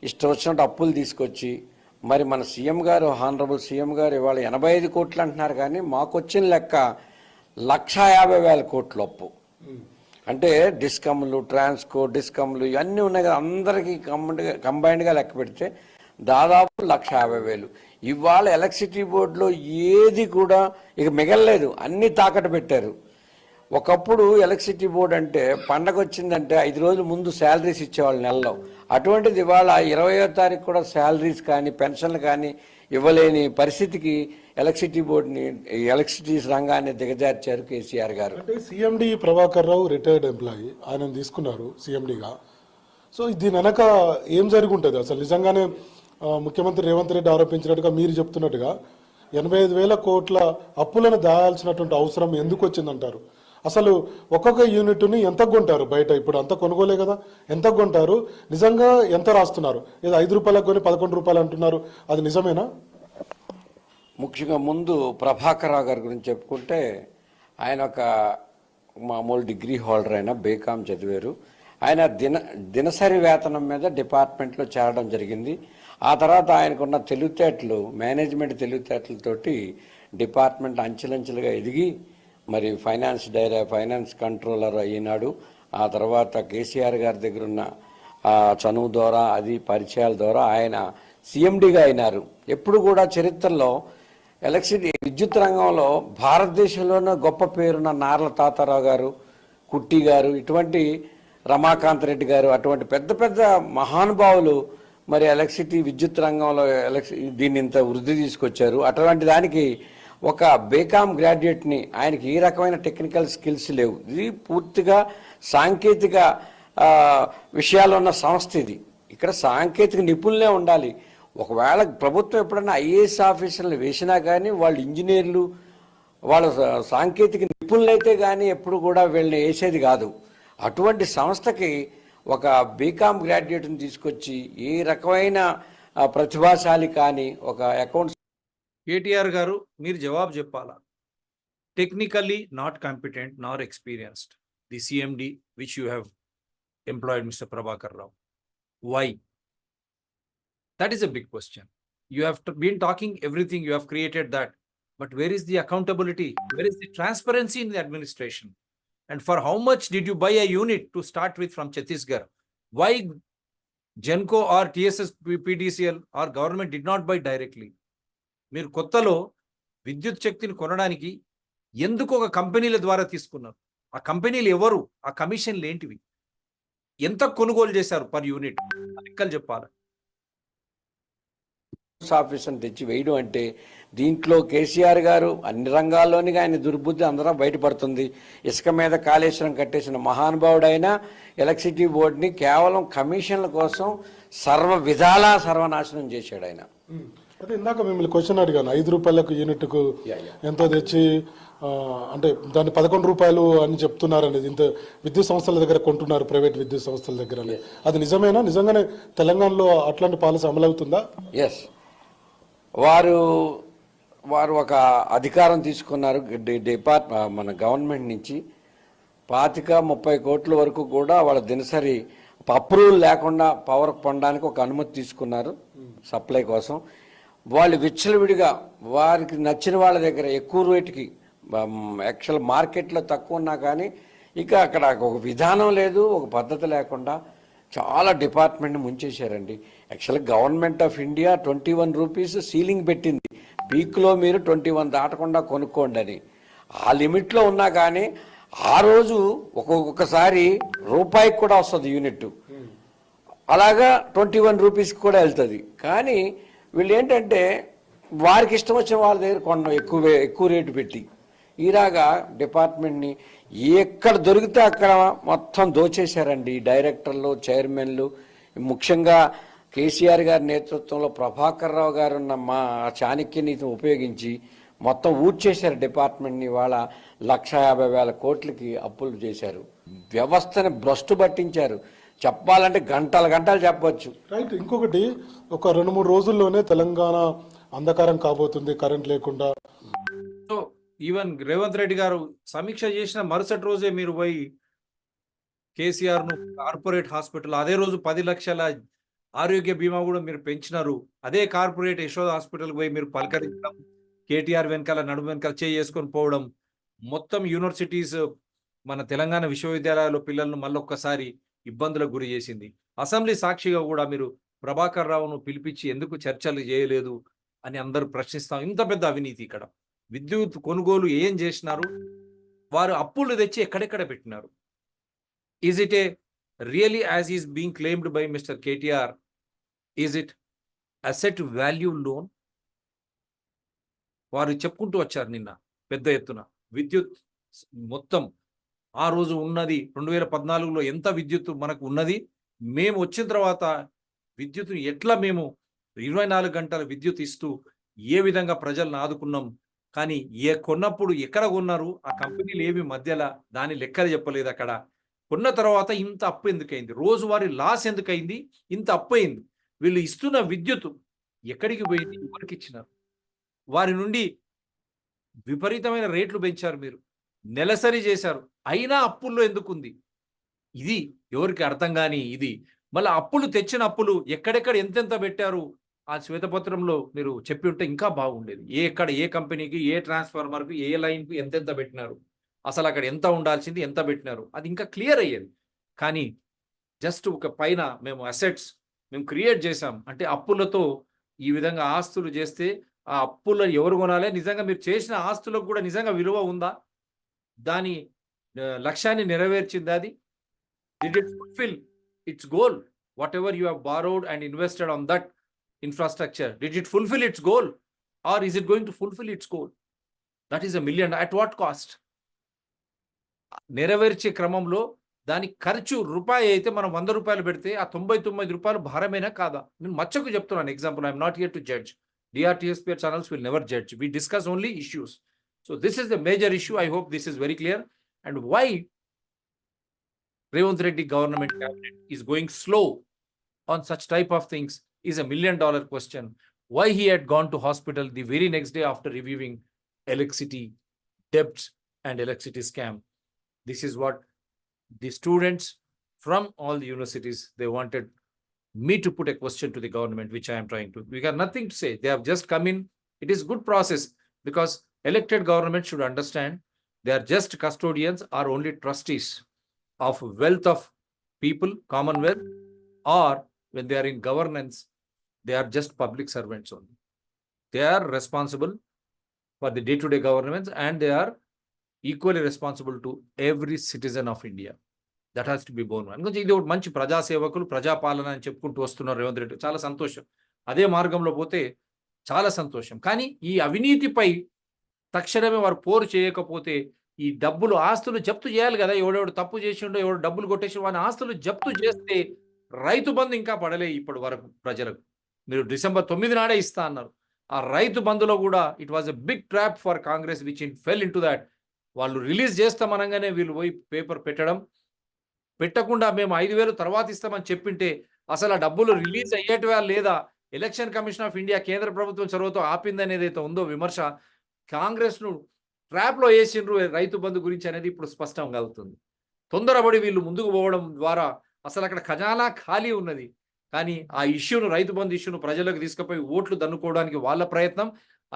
ఇష్టం వచ్చినట్టు అప్పులు తీసుకొచ్చి మరి మన సీఎం గారు, హానరబుల్ సీఎం గారు ఇవాళ 85 కోట్లు అంటున్నారు, కానీ మాకు వచ్చిన లెక్క 150,000 కోట్లు అప్పు. అంటే డిస్కమ్లు, ట్రాన్స్కో డిస్కమ్లు ఇవన్నీ ఉన్నాయి కదా, అందరికీ కంబైన్డ్గా లెక్క పెడితే దాదాపు 150,000. ఇవాళ ఎలక్ట్రిసిటీ బోర్డులో ఏది కూడా ఇక మిగలలేదు, అన్నీ తాకట్టు పెట్టారు. ఒకప్పుడు ఎలక్ట్రిసిటీ బోర్డు అంటే పండగ వచ్చిందంటే 5 రోజుల ముందు శాలరీస్ ఇచ్చేవాళ్ళు నెలలో. అటువంటిది ఇవాళ 20వ తారీఖు కూడా శాలరీస్ కానీ పెన్షన్లు కానీ ఇవ్వలేని పరిస్థితికి ఎలక్ట్రిసిటీ బోర్డుని, ఎలక్ట్రిసిటీ రంగాన్ని దిగజార్చారు కేసీఆర్ గారు. అంటే CMD Prabhakar Rao retired employee, ఆయన తీసుకున్నారు సిఎండిగా. సో దీని వెనక ఏం జరిగి ఉంటుంది అసలు? నిజంగానే ముఖ్యమంత్రి రేవంత్ రెడ్డి ఆరోపించినట్టుగా మీరు చెప్తున్నట్టుగా 85,000 కోట్ల అప్పులను దాయాల్సినటువంటి అవసరం ఎందుకు వచ్చిందంటారు? అసలు ఒక్కొక్క యూనిట్ని ఎంత కొంటారు బయట? ఇప్పుడు అంత కొనుగోలే కదా, ఎంత కొంటారు? నిజంగా ఎంత రాస్తున్నారు? ఏదో 5 రూపాయలకు కొని 11 రూపాయలు అంటున్నారు, అది నిజమేనా? ముఖ్యంగా ముందు ప్రభాకర్ రావు గారి గురించి చెప్పుకుంటే, ఆయన ఒక మామూలు డిగ్రీ హోల్డర్, అయినా బీకామ్ చదివారు. ఆయన దినసరి వేతనం మీద డిపార్ట్మెంట్లో చేరడం జరిగింది. ఆ తర్వాత ఆయనకున్న తెలివితేటలు, మేనేజ్మెంట్ తెలివితేటలతోటి డిపార్ట్మెంట్ అంచెలంచెలుగా ఎదిగి మరి ఫైనాన్స్ కంట్రోలర్ అయినాడు. ఆ తర్వాత కేసీఆర్ గారి దగ్గర ఉన్న చనువు ద్వారా, అది పరిచయాల ద్వారా ఆయన సీఎండీగా అయినారు. ఎప్పుడు కూడా చరిత్రలో ఎలక్ట్రిసిటీ విద్యుత్ రంగంలో భారతదేశంలోనే గొప్ప పేరున్న నార్ల తాతారావు గారు, కుట్టి గారు, ఇటువంటి రమాకాంత్ రెడ్డి గారు, అటువంటి పెద్ద పెద్ద మహానుభావులు మరి ఎలక్ట్రిసిటీ విద్యుత్ రంగంలో దీన్ని ఇంత వృద్ధి తీసుకొచ్చారు. అటువంటి దానికి ఒక బీకామ్ గ్రాడ్యుయేట్ని, ఆయనకి ఏ రకమైన టెక్నికల్ స్కిల్స్ లేవు. ఇది పూర్తిగా సాంకేతిక విషయాలు ఉన్న సంస్థ ఇది. ఇక్కడ సాంకేతిక నిపుణులే ఉండాలి. ఒకవేళ ప్రభుత్వం ఎప్పుడైనా ఐఏఎస్ ఆఫీసర్లు వేసినా కానీ వాళ్ళు ఇంజనీర్లు, వాళ్ళ సాంకేతిక నిపుణులైతే కానీ ఎప్పుడు కూడా వీళ్ళని వేసేది కాదు. అటువంటి సంస్థకి ఒక బీకామ్ గ్రాడ్యుయేట్ని తీసుకొచ్చి ఏ రకమైన ప్రతిభాశాలి కానీ ఒక అకౌంట్స్. కేటీఆర్ గారు మీరు జవాబు చెప్పాలా. Technically not competent nor experienced the CMD which you have employed mister Prabhakar Rao. Why? That is a big question. You have been talking everything, you have created that. But where is the accountability? Where is the transparency in the administration? And for how much did you buy a unit to start with from Chhattisgarh? Why Genco or TSSPDCL or government did not buy directly? మీరు కొత్తలో విద్యుత్ శక్తిని కొనడానికి ఎందుకు ఒక కంపెనీల ద్వారా తీసుకున్నారు? ఆ కంపెనీలు ఎవరు? ఆ కమిషన్లు ఏంటివి? ఎంత కొనుగోలు చేశారు పర్ యూనిట్? లెక్కలు చెప్పాలి. ఆఫీసర్ని తెచ్చి వేయడం అంటే దీంట్లో కేసీఆర్ గారు అన్ని రంగాల్లోని ఆయన దుర్బుద్ధి అందరూ బయటపడుతుంది. ఇసుక మీద కాళేశ్వరం కట్టేసిన మహానుభావుడైన ఎలక్ట్రిసిటీ బోర్డుని కేవలం కమిషన్ల కోసం సర్వ విధాలా సర్వనాశనం చేశాడు ఆయన. అదే ఇందాక మిమ్మల్ని క్వశ్చన్ అడిగాను, 5 రూపాయలకు యూనిట్కు ఎంతో తెచ్చి అంటే దాన్ని 11 రూపాయలు అని చెప్తున్నారు అనేది, ఇంత విద్యుత్ సంస్థల దగ్గర కొంటున్నారు, ప్రైవేట్ విద్యుత్ సంస్థల దగ్గర. అది నిజమేనా? నిజంగానే తెలంగాణలో అట్లాంటి పాలసీ అమలవుతుందా? ఎస్, వారు ఒక అధికారం తీసుకున్నారు మన గవర్నమెంట్ నుంచి. 25-30 కోట్ల వరకు కూడా వాళ్ళ దినసరి అప్రూవల్ లేకుండా పవర్ పొందడానికి ఒక అనుమతి తీసుకున్నారు సప్లై కోసం. వాళ్ళు విచ్చలవిడిగా వారికి నచ్చిన వాళ్ళ దగ్గర ఎక్కువ రేటుకి, యాక్చువల్ మార్కెట్లో తక్కువ ఉన్నా కానీ ఇక అక్కడ ఒక విధానం లేదు, ఒక పద్ధతి లేకుండా చాలా డిపార్ట్మెంట్ని ముంచేశారండి. యాక్చువల్గా government of India 21 rupees ceiling పెట్టింది, పీక్లో మీరు 21 దాటకుండా కొనుక్కోండి అని. ఆ లిమిట్లో ఉన్నా కానీ ఆ రోజు ఒక్కొక్కసారి రూపాయికి కూడా వస్తుంది యూనిట్, అలాగా 21 రూపీస్కి కూడా వెళ్తుంది. కానీ వీళ్ళు ఏంటంటే వారికి ఇష్టం వచ్చిన వాళ్ళ దగ్గర కొనడం, ఎక్కువ రేటు పెట్టి ఈలాగా డిపార్ట్మెంట్ని ఎక్కడ దొరికితే అక్కడ మొత్తం దోచేశారండి. డైరెక్టర్లు, చైర్మన్లు, ముఖ్యంగా కేసీఆర్ గారి నేతృత్వంలో ప్రభాకర్ రావు గారు ఉన్న మా చాణక్య నీతిని ఉపయోగించి మొత్తం ఊడ్చేశారు డిపార్ట్మెంట్ని. వాళ్ళ 1,50,000 కోట్లకి అప్పులు చేశారు, వ్యవస్థని భ్రష్టు పట్టించారు. చెప్పాలంటే గంటలు చెప్పవచ్చు. రైట్. ఇంకొకటి, ఒక 2-3 రోజుల్లోనే తెలంగాణ అంధకారం కాబోతుంది కరెంట్ లేకుండా. సో ఈవెన్ రేవంత్ రెడ్డి గారు సమీక్ష చేసిన మరుసటి రోజే మీరు పోయి కేసీఆర్ ను కార్పొరేట్ హాస్పిటల్, అదే రోజు 10 లక్షల ఆరోగ్య బీమా కూడా మీరు పెంచినారు. అదే కార్పొరేట్ యశోద హాస్పిటల్ పోయి మీరు పలకరించడం, కేటీఆర్ వెనకాల నడుము వెనకాల చేసుకొని పోవడం, మొత్తం యూనివర్సిటీస్ మన తెలంగాణ విశ్వవిద్యాలయాల్లో పిల్లలను మళ్ళొక్కసారి ఇబ్బందులకు గురి చేసింది. అసెంబ్లీ సాక్షిగా కూడా మీరు ప్రభాకర్ రావును పిలిపించి ఎందుకు చర్చలు చేయలేదు అని అందరూ ప్రశ్నిస్తాం. ఇంత పెద్ద అవినీతి ఇక్కడ. విద్యుత్ కొనుగోలు ఏం చేసినారు? వారు అప్పులు తెచ్చి ఎక్కడెక్కడ పెట్టినారు? Is it A really as is being claimed by mister KTR? Is it asset value loan? వారు చెప్పుకుంటూ వచ్చారు నిన్న పెద్ద ఎత్తున విద్యుత్ మొత్తం ఆ రోజు ఉన్నది 2014లో ఎంత విద్యుత్ మనకు ఉన్నది, మేము వచ్చిన తర్వాత విద్యుత్తుని ఎట్లా మేము 24 గంటల విద్యుత్ ఇస్తూ ఏ విధంగా ప్రజలను ఆదుకున్నాం. కానీ కొన్నప్పుడు ఎక్కడ కొన్నారు, ఆ కంపెనీలు ఏమి మధ్యలో దాని లెక్కలు చెప్పలేదు. అక్కడ కొన్న తర్వాత ఇంత అప్పు ఎందుకైంది, రోజువారీ లాస్ ఎందుకైంది, ఇంత అప్పు అయింది. వీళ్ళు ఇస్తున్న విద్యుత్ ఎక్కడికి పోయింది, ఎవరికి ఇచ్చినారు? వారి నుండి విపరీతమైన రేట్లు పెంచారు, మీరు నెలసరి చేశారు, అయినా అప్పుల్లో ఎందుకుంది? ఇది ఎవరికి అర్థం కాని ఇది. మళ్ళీ అప్పులు తెచ్చిన అప్పులు ఎక్కడెక్కడ ఎంతెంత పెట్టారు ఆ శ్వేతపత్రంలో మీరు చెప్పి ఉంటే ఇంకా బాగుండేది. ఎక్కడ ఏ కంపెనీకి, ఏ ట్రాన్స్ఫార్మర్కి, ఏ లైన్కి ఎంతెంత పెట్టినారు, అసలు అక్కడ ఎంత ఉండాల్సింది ఎంత పెట్టినారు, అది ఇంకా క్లియర్ అయ్యేది. కానీ జస్ట్ ఒక పైన మేము అసెట్స్ మేము క్రియేట్ చేశాం అంటే అప్పులతో ఈ విధంగా ఆస్తులు చేస్తే ఆ అప్పుల్లో ఎవరు కొనాలి? నిజంగా మీరు చేసిన ఆస్తులకు కూడా నిజంగా విలువ ఉందా? దాని లక్ష్యాన్ని నెరవేర్చింది అది? Did it fulfill its goal? Whatever you have borrowed and invested on that infrastructure, did it fulfill its goal? Or is it going to fulfill its goal? That is $1 million. At what cost? నెరవేర్చే క్రమంలో దాని ఖర్చు రూపాయి అయితే మనం 100 రూపాయలు పెడితే ఆ 99 రూపాయలు భారమేనా కాదా? నేను మచ్చకు చెప్తున్నాను example. I'm not here to judge. DRTSPR channels will never judge. We discuss only issues. So this is the major issue. I hope this is very clear. And why Revant Reddy government cabinet is going slow on such type of things is $1 million question. Why he had gone to hospital the very next day after reviewing electricity debts and electricity scam. This is what the students from all the universities, they wanted me to put a question to the government, which I am trying to. We got nothing to say. They have just come in. It is good process because elected government should understand they are just custodians or only trustees of wealth of people, commonwealth, or when they are in governance, they are just public servants only. They are responsible for the day-to-day governance and they are equally responsible to every citizen of India. That has to be born. అందుకని ఇది ఒకటి మంచి ప్రజాసేవకులు, ప్రజాపాలన అని చెప్పుకుంటూ వస్తున్నారు రేవంత్ రెడ్డి. చాలా సంతోషం. అదే మార్గంలో పోతే చాలా సంతోషం. కానీ ఈ అవినీతిపై తక్షణమే వారు పోరు చేయకపోతే ఈ డబ్బులు ఆస్తులు జప్తు చేయాలి కదా. ఎవడెవడు తప్పు చేసిండో, ఎవడు డబ్బులు కొట్టేసి వాని ఆస్తులు జప్తు చేస్తే రైతు బంధు ఇంకా పడలే ఇప్పటి వరకు ప్రజలకు. మీరు December 9 నాడే ఇస్తా అన్నారు. ఆ రైతు బంధులో కూడా it was a big trap for Congress which fell into that. వాళ్ళు రిలీజ్ చేస్తామనగానే వీళ్ళు పోయి పేపర్ పెట్టకుండా మేము 5,000 తర్వాత ఇస్తామని చెప్పింటే అసలు ఆ డబ్బులు రిలీజ్ అయ్యేటివా లేదా? ఎలక్షన్ కమిషన్ ఆఫ్ ఇండియా కేంద్ర ప్రభుత్వం చొరవతో ఆపింది ఏదైతే ఉందో విమర్శ, కాంగ్రెస్ను ట్రాప్లో వేసిండ్రు రైతు బంధు గురించి అనేది ఇప్పుడు స్పష్టంగా అవుతుంది. తొందరపడి వీళ్ళు ముందుకు పోవడం ద్వారా అసలు అక్కడ ఖజానా ఖాళీ ఉన్నది. కానీ ఆ ఇష్యూను, రైతు బంధు ఇష్యూను ప్రజలకు తీసుకుపోయి ఓట్లు దన్నుకోవడానికి వాళ్ళ ప్రయత్నం.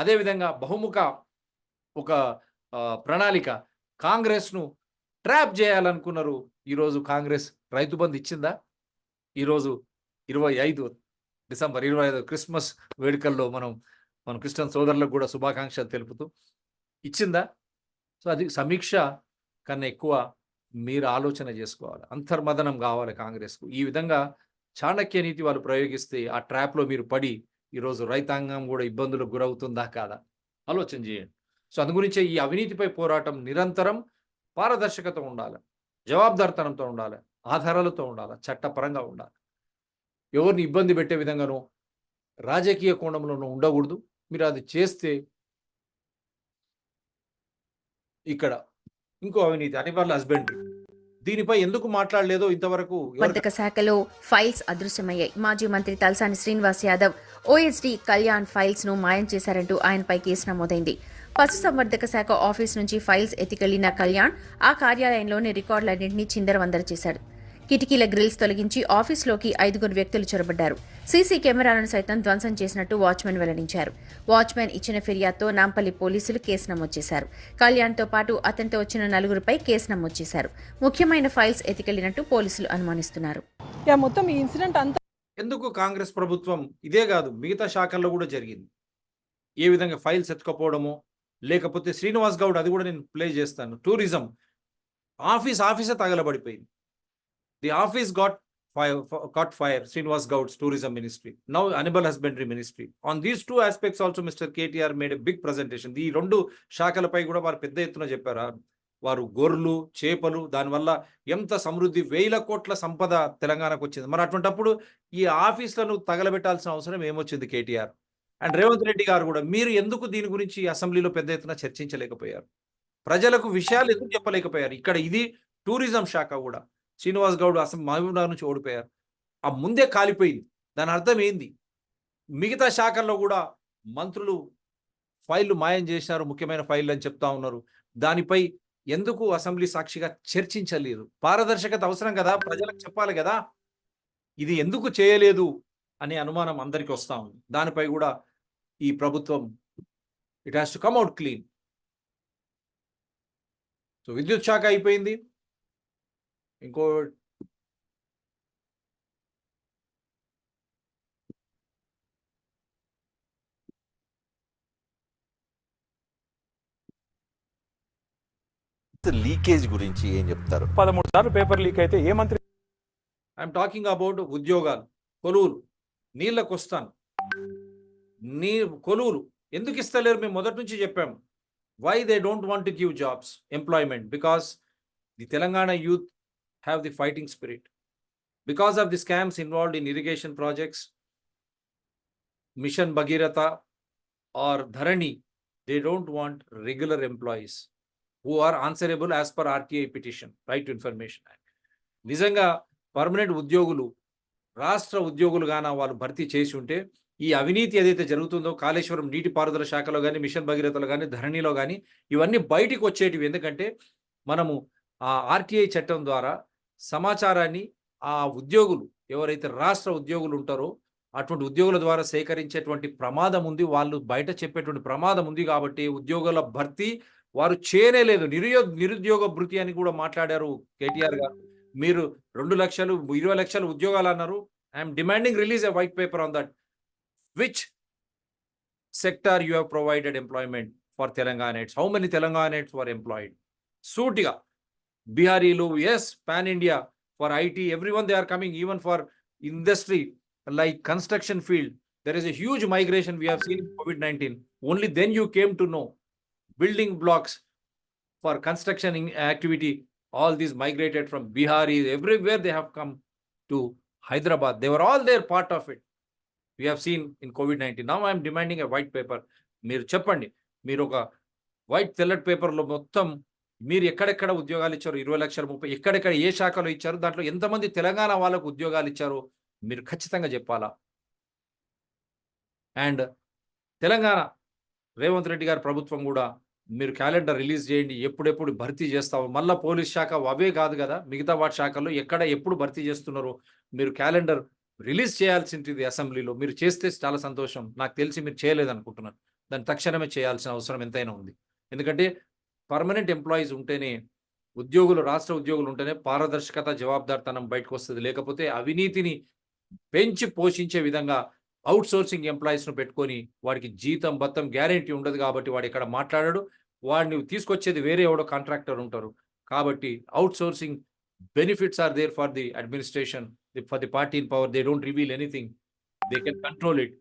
అదేవిధంగా బహుముఖ ఒక ప్రణాళిక కాంగ్రెస్ను ట్రాప్ చేయాలనుకున్నారు. ఈరోజు కాంగ్రెస్ రైతు బంధు ఇచ్చిందా? ఈరోజు 25 డిసెంబర్ 25 క్రిస్మస్ వేడుకల్లో మన క్రిస్టియన్ సోదరులకు కూడా శుభాకాంక్షలు తెలుపుతూ ఇచ్చిందా? సో అది సమీక్ష కన్నా ఎక్కువ మీరు ఆలోచన చేసుకోవాలి. అంతర్మదనం కావాలి కాంగ్రెస్కు. ఈ విధంగా చాణక్య నీతి వాళ్ళు ప్రయోగిస్తే ఆ ట్రాప్లో మీరు పడి ఈరోజు రైతాంగం కూడా ఇబ్బందులకు గురవుతుందా కాదా ఆలోచన చేయండి. సో అందుగురించే ఈ అవినీతిపై పోరాటం నిరంతరం పారదర్శకత ఉండాలి, జవాబుదారితనంతో ఉండాలి, ఆధారాలతో ఉండాలి, చట్టపరంగా ఉండాలి. ఎవరిని ఇబ్బంది పెట్టే విధంగానో రాజకీయ కోణంలోనూ ఉండకూడదు. మీరు అది చేస్తే ఇక్కడ ఇంకో అవినీతి అనివార్య హస్బెండరీ. దీనిపై ఎందుకు మాట్లాడలేదో ఇంతవరకు వర్తక శాఖలో ఫైల్స్ అదృశ్యమయ్యాయి. మాజీ మంత్రి తలసాని శ్రీనివాస్ యాదవ్ ఓఎస్డీ కళ్యాణ్ ఫైల్స్ ను మాయం చేశారంటూ ఆయనపై కేసు నమోదైంది. పశుసంవర్ధక శాఖ ఆఫీస్ నుంచి ఫైల్స్ ఎత్తికెళ్లిన కళ్యాణ్ ఆ కార్యాలయంలోని రికార్డులన్నింటినీ చిందరవందర చేశాడు. కిటికీల గ్రిల్స్ తొలగించి ఆఫీసులోకి 5 వ్యక్తులు చొరబడ్డారు. సీసీ కెమెరాలను సైతం ధ్వంసం చేసినట్టు వాచ్మెన్ వెల్లడించారు. వాచ్మెన్ ఇచ్చిన ఫిర్యాదుతో నాంపల్లి పోలీసులు కేసు నమోదు చేశారు. కళ్యాణ్తో పాటు అతనితో వచ్చిన 4 కేసు నమోదు చేశారు. ముఖ్యమైన ఫైల్స్ ఎత్తికెళ్లినట్టు పోలీసులు అనుమానిస్తున్నారు. మొత్తం ఈ ఇన్సిడెంట్ అంతా ఎందుకు కాంగ్రెస్ ప్రభుత్వం ఇదే కాదు మిగతా శాఖల్లో కూడా జరిగింది. ఏ విధంగా ఫైల్స్ ఎత్తుకపోవడమో, లేకపోతే శ్రీనివాస్ గౌడ్, అది కూడా నేను ప్లే చేస్తాను. టూరిజం ఆఫీసే తగలబడిపోయింది. The office got fire, Srinivas Gaud's tourism ministry. Now Animal Husbandry ministry. On these two aspects also Mr. KTR made a big presentation. ఈ 2 శాఖలపై కూడా వారు పెద్ద ఎత్తున చెప్పారు. వారు గొర్రెలు, చేపలు, దానివల్ల ఎంత సమృద్ధి, 1000 కోట్ల సంపద తెలంగాణకు వచ్చింది. మరి అటువంటప్పుడు ఈ ఆఫీసులను తగలబెట్టాల్సిన అవసరం ఏమొచ్చింది కేటీఆర్? అండ్ రేవంత్ రెడ్డి గారు కూడా మీరు ఎందుకు దీని గురించి అసెంబ్లీలో పెద్ద ఎత్తున చర్చించలేకపోయారు? ప్రజలకు విషయాలు ఎందుకు చెప్పలేకపోయారు? ఇక్కడ ఇది టూరిజం శాఖ కూడా. శ్రీనివాస్ గౌడ్ అసలు మహబూబ్నగర్ నుంచి ఓడిపోయారు. ఆ ముందే కాలిపోయింది. దాని అర్థం ఏంది? మిగతా శాఖల్లో కూడా మంత్రులు ఫైళ్లు మాయం చేశారు, ముఖ్యమైన ఫైళ్లు అని చెప్తా ఉన్నారు. దానిపై ఎందుకు అసెంబ్లీ సాక్షిగా చర్చించలేరు? పారదర్శకత అవసరం కదా, ప్రజలకు చెప్పాలి కదా. ఇది ఎందుకు చేయలేదు అనే అనుమానం అందరికీ వస్తా ఉంది. దానిపై కూడా ఈ ప్రభుత్వం it has to come out clean. So విద్యుత్ శాఖ అయిపోయింది. ఇంకో లీకేజ్ గురించి ఏం చెప్తారు? 13 సార్లు పేపర్ లీక్ అయితే ఏ మంత్రి? ఐఎమ్ టాకింగ్ అబౌట్ ఉద్యోగాలు. కొలువులు, నీళ్ళకు వస్తాను. కొలువులు ఎందుకు ఇస్తలేరు? మేము మొదటి నుంచి చెప్పాము. Why they don't want to give jobs, employment? Because the Telangana youth have the fighting spirit. Because of the scams involved in irrigation projects, Mission Bhagirath or Dharani, they don't want regular employees who are answerable as per RTI petition, Right to Information Act. నిజంగా permanent ఉద్యోగులు, రాష్ట్ర ఉద్యోగులుగాన వాళ్ళు భర్తీ చేసి ఉంటే ఈ అవినీతి ఏదైతే జరుగుతుందో కాళేశ్వరం నీటిపారుదల శాఖలో కానీ, మిషన్ భగీరథలో కానీ, ధరణిలో కానీ ఇవన్నీ బయటికి వచ్చేటివి. ఎందుకంటే మనము ఆ ఆర్టీఐ చట్టం ద్వారా సమాచారాన్ని ఆ ఉద్యోగులు, ఎవరైతే రాష్ట్ర ఉద్యోగులు ఉంటారో అటువంటి ఉద్యోగుల ద్వారా సేకరించేటువంటి ప్రమాదం ఉంది, వాళ్ళు బయట చెప్పేటువంటి ప్రమాదం ఉంది. కాబట్టి ఉద్యోగుల భర్తీ వారు చేయలేదు. నిరుద్యోగ భృతి అని కూడా మాట్లాడారు కేటీఆర్ గారు. మీరు 2 లక్షలు 20 లక్షల ఉద్యోగాలు అన్నారు. I'm demanding release a white paper on that. Which sector you have provided employment for Telanganites? How many Telanganites were employed? సూటిగా Biharilo, yes, pan India, for IT, everyone they are coming, even for industry like construction field. There is a huge migration we have seen in COVID-19. Only then you came to know building blocks for construction activity. All these migrated from Bihar, everywhere they have come to Hyderabad. They were all there, part of it. We have seen in COVID-19. Now I am demanding a white paper. Meer cheppandi, meer oka white తెల్లటి పేపర్లో మొత్తం మీరు ఎక్కడెక్కడ ఉద్యోగాలు ఇచ్చారు, 20 లక్షల 30, ఎక్కడెక్కడ ఏ శాఖలో ఇచ్చారు, దాంట్లో ఎంతమంది తెలంగాణ వాళ్ళకు ఉద్యోగాలు ఇచ్చారో మీరు ఖచ్చితంగా చెప్పాలా. అండ్ తెలంగాణ రేవంత్ రెడ్డి గారి ప్రభుత్వం కూడా మీరు క్యాలెండర్ రిలీజ్ చేయండి, ఎప్పుడెప్పుడు భర్తీ చేస్తావు. మళ్ళీ పోలీస్ శాఖ అవే కాదు కదా, మిగతా వాటి శాఖల్లో ఎప్పుడు భర్తీ చేస్తున్నారో మీరు క్యాలెండర్ రిలీజ్ చేయాల్సింది అసెంబ్లీలో. మీరు చేస్తే చాలా సంతోషం. నాకు తెలిసి మీరు చేయలేదనుకుంటున్నాను. దాన్ని తక్షణమే చేయాల్సిన అవసరం ఎంతైనా ఉంది. ఎందుకంటే పర్మనెంట్ ఎంప్లాయీస్ ఉంటేనే, ఉద్యోగులు, రాష్ట్ర ఉద్యోగులు ఉంటేనే పారదర్శకత, జవాబుదారితనం బయటకు వస్తుంది. లేకపోతే అవినీతిని పెంచి పోషించే విధంగా అవుట్ సోర్సింగ్ ఎంప్లాయీస్ను పెట్టుకొని వాడికి జీతం బత్తం గ్యారెంటీ ఉండదు. కాబట్టి వాడు ఇక్కడ మాట్లాడాడు, వాడిని తీసుకొచ్చేది వేరే ఎవడో కాంట్రాక్టర్ ఉంటారు. కాబట్టి outsourcing benefits are there for the administration, for the party in power. They don't reveal anything, they can control it.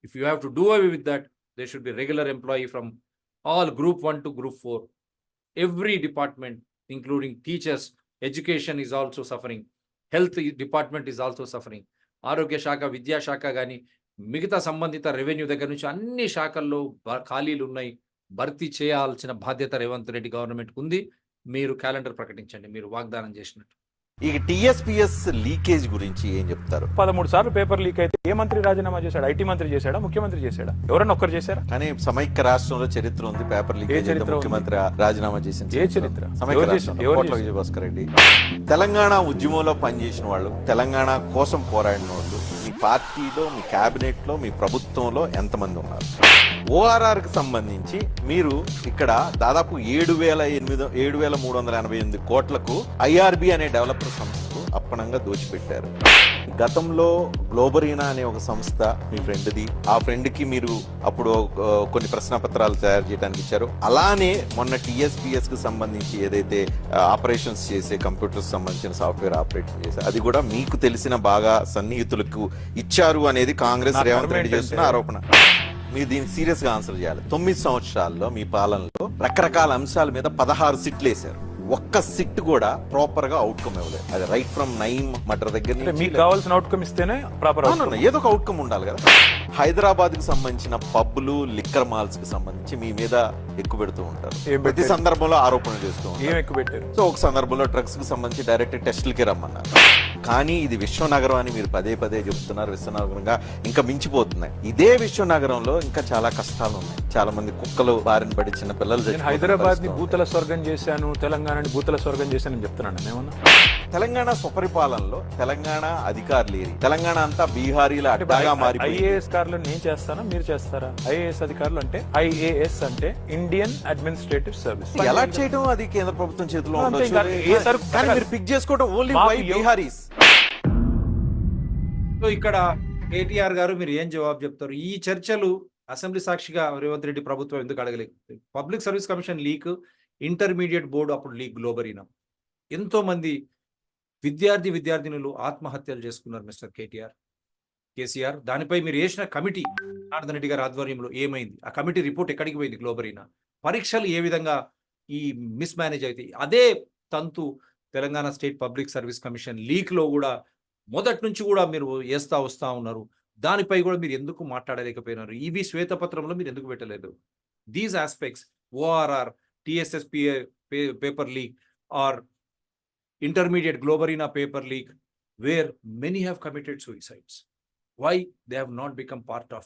If you have to do away with that, they should be regular employee from all group 1 to group 4. Every department, including teachers, education is also suffering. Health department is also suffering. ఆరోగ్య శాఖ, విద్యా శాఖ కానీ మిగతా సంబంధిత revenue దగ్గర నుంచి అన్ని శాఖల్లో ఖాళీలు ఉన్నాయి. భర్తీ చేయాల్సిన బాధ్యత రేవంత్ రెడ్డి గవర్నమెంట్కి ఉంది. మీరు క్యాలెండర్ ప్రకటించండి, మీరు వాగ్దానం చేసినట్టు. ఇక టీఎస్పీఎస్ లీకేజ్ గురించి ఏం చెప్తారు? 13 సార్లు పేపర్ లీక్ అయితే ఏ మంత్రి రాజీనామా చేశాడు? ఐటీ మంత్రి చేశాడా, ముఖ్యమంత్రి చేశాడా? ఎవరన్నా ఒక్కరు చేశారా? కానీ సమైక్య రాష్ట్రంలో చరిత్ర ఉంది, పేపర్ లీకేజ్ ముఖ్యమంత్రి రాజీనామా చేసింది. ఏ చరిత్ర? సమైక్య రాష్ట్రంలో కోట్ల విజయభాస్కర్ రెడ్డి. తెలంగాణ ఉద్యమంలో పనిచేసిన వాళ్ళు, తెలంగాణ కోసం పోరాడిన వాళ్ళు మీ పార్టీలో, మీ కేబినెట్ లో, మీ ప్రభుత్వంలో ఎంతమంది ఉన్నారు? ఓఆర్ఆర్ కి సంబంధించి మీరు ఇక్కడ దాదాపు 7,388 కోట్లకు ఐఆర్బి అనే డెవలపర్ సంస్థకు అప్పనంగా దోచిపెట్టారు. గతంలో గ్లోబరీనా అనే ఒక సంస్థ మీ ఫ్రెండ్ది, ఆ ఫ్రెండ్కి మీరు అప్పుడు కొన్ని ప్రశ్నపత్రాలు తయారు చేయడానికి ఇచ్చారు. అలానే మొన్న టీఎస్పీఎస్ కి సంబంధించి ఏదైతే ఆపరేషన్స్ చేసే కంప్యూటర్స్ సంబంధించిన సాఫ్ట్వేర్ ఆపరేట్ చేసే అది కూడా మీకు తెలిసిన బాగా సన్నిహితులకు ఇచ్చారు అనేది కాంగ్రెస్ రేవంత్ రెడ్డి చేస్తున్న ఆరోపణ. మీరు దీనికి సీరియస్ గా ఆన్సర్ చేయాలి. 9 సంవత్సరాల్లో మీ పాలనలో రకరకాల అంశాల మీద 16 సిట్లు వేశారు. ఒక్క సిట్ కూడా ప్రాపర్ గా అవుట్కమ్ ఇవ్వలేదు. అది రైట్ ఫ్రమ్ నైమ్ మర్డర్ దగ్గర నుంచి మీకు కావాల్సిన అవుట్కమ్ ఇస్తేనే ప్రాపర్ ఏదో ఒక అవుట్కమ్ ఉండాలి కదా. హైదరాబాద్ కి సంబంధించిన పబ్బులు, లిక్కర్ మాల్స్ కి సంబంధించి మీ మీద ఎక్కువ పెడుతూ ఉంటారు. ప్రతి సందర్భంలో ఆరోపణలు చేస్తూ ఉంటారు. ఎక్కువ పెట్టారు. సో ఒక సందర్భంలో డ్రగ్స్ కి సంబంధించి డైరెక్ట్ టెస్టులకి రమ్మన్నారు. కానీ ఇది విశ్వనగరం అని మీరు పదే పదే చెప్తున్నారు. విశ్వనగరంగా ఇంకా మించిపోతున్నాయి. ఇదే విశ్వనగరంలో ఇంకా చాలా కష్టాలు ఉన్నాయి. చాలా మంది కుక్కలు బారిన పడి చిన్న పిల్లలు హైదరాబాద్ ని భూతల స్వర్గం చేశాను, తెలంగాణని భూతల స్వర్గం చేశానని చెప్తున్నాను ఏమన్నా. తెలంగాణ స్వపరిపాలనలో తెలంగాణ అధికారులు తెలంగాణ అంతా బీహారీల అడ్డాగా మారిపోయింది. ఐఏఎస్ కార్లు నేను చేస్తానా, మీరు చేస్తారా? ఐఏఎస్ అధికారులు అంటే ఐఏఎస్ అంటే ఇండియన్ అడ్మినిస్ట్రేటివ్ సర్వీస్. ఎలా చేయడం అది కేంద్ర ప్రభుత్వం చేతిలో ఉండొచ్చు. కానీ మీరు పిక్ చేసుకోవడం ఓన్లీ బీహారీస్. సో ఇక్కడ కేటీఆర్ గారు మీరు ఏం జవాబు చెప్తారు? ఈ చర్చలు అసెంబ్లీ సాక్షిగా రేవంత్ రెడ్డి ప్రభుత్వం ఎందుకు అడగలేదు? Public service commission leak, intermediate board అప్పుడు లీక్, గ్లోబరీనా, ఎంతో మంది విద్యార్థినులు ఆత్మహత్యలు చేసుకున్నారు. మిస్టర్ కేసీఆర్ దానిపై మీరు వేసిన కమిటీ జనార్దన్ రెడ్డి గారి ఆధ్వర్యంలో ఏమైంది? ఆ కమిటీ రిపోర్ట్ ఎక్కడికి పోయింది? గ్లోబరీనా పరీక్షలు ఏ విధంగా ఈ మిస్ మేనేజ్ అవుతాయి? అదే తంతు Telangana state public service commission leak లో కూడా మొదటి నుంచి కూడా మీరు వస్తా ఉన్నారు. దానిపై కూడా మీరు ఎందుకు మాట్లాడలేకపోయినారు? ఈవీ శ్వేతపత్రంలో మీరు ఎందుకు పెట్టలేదు? These aspects, ORR, TSSPR paper leak or intermediate Globarina paper leak, where many have committed suicides. Why they have not become part of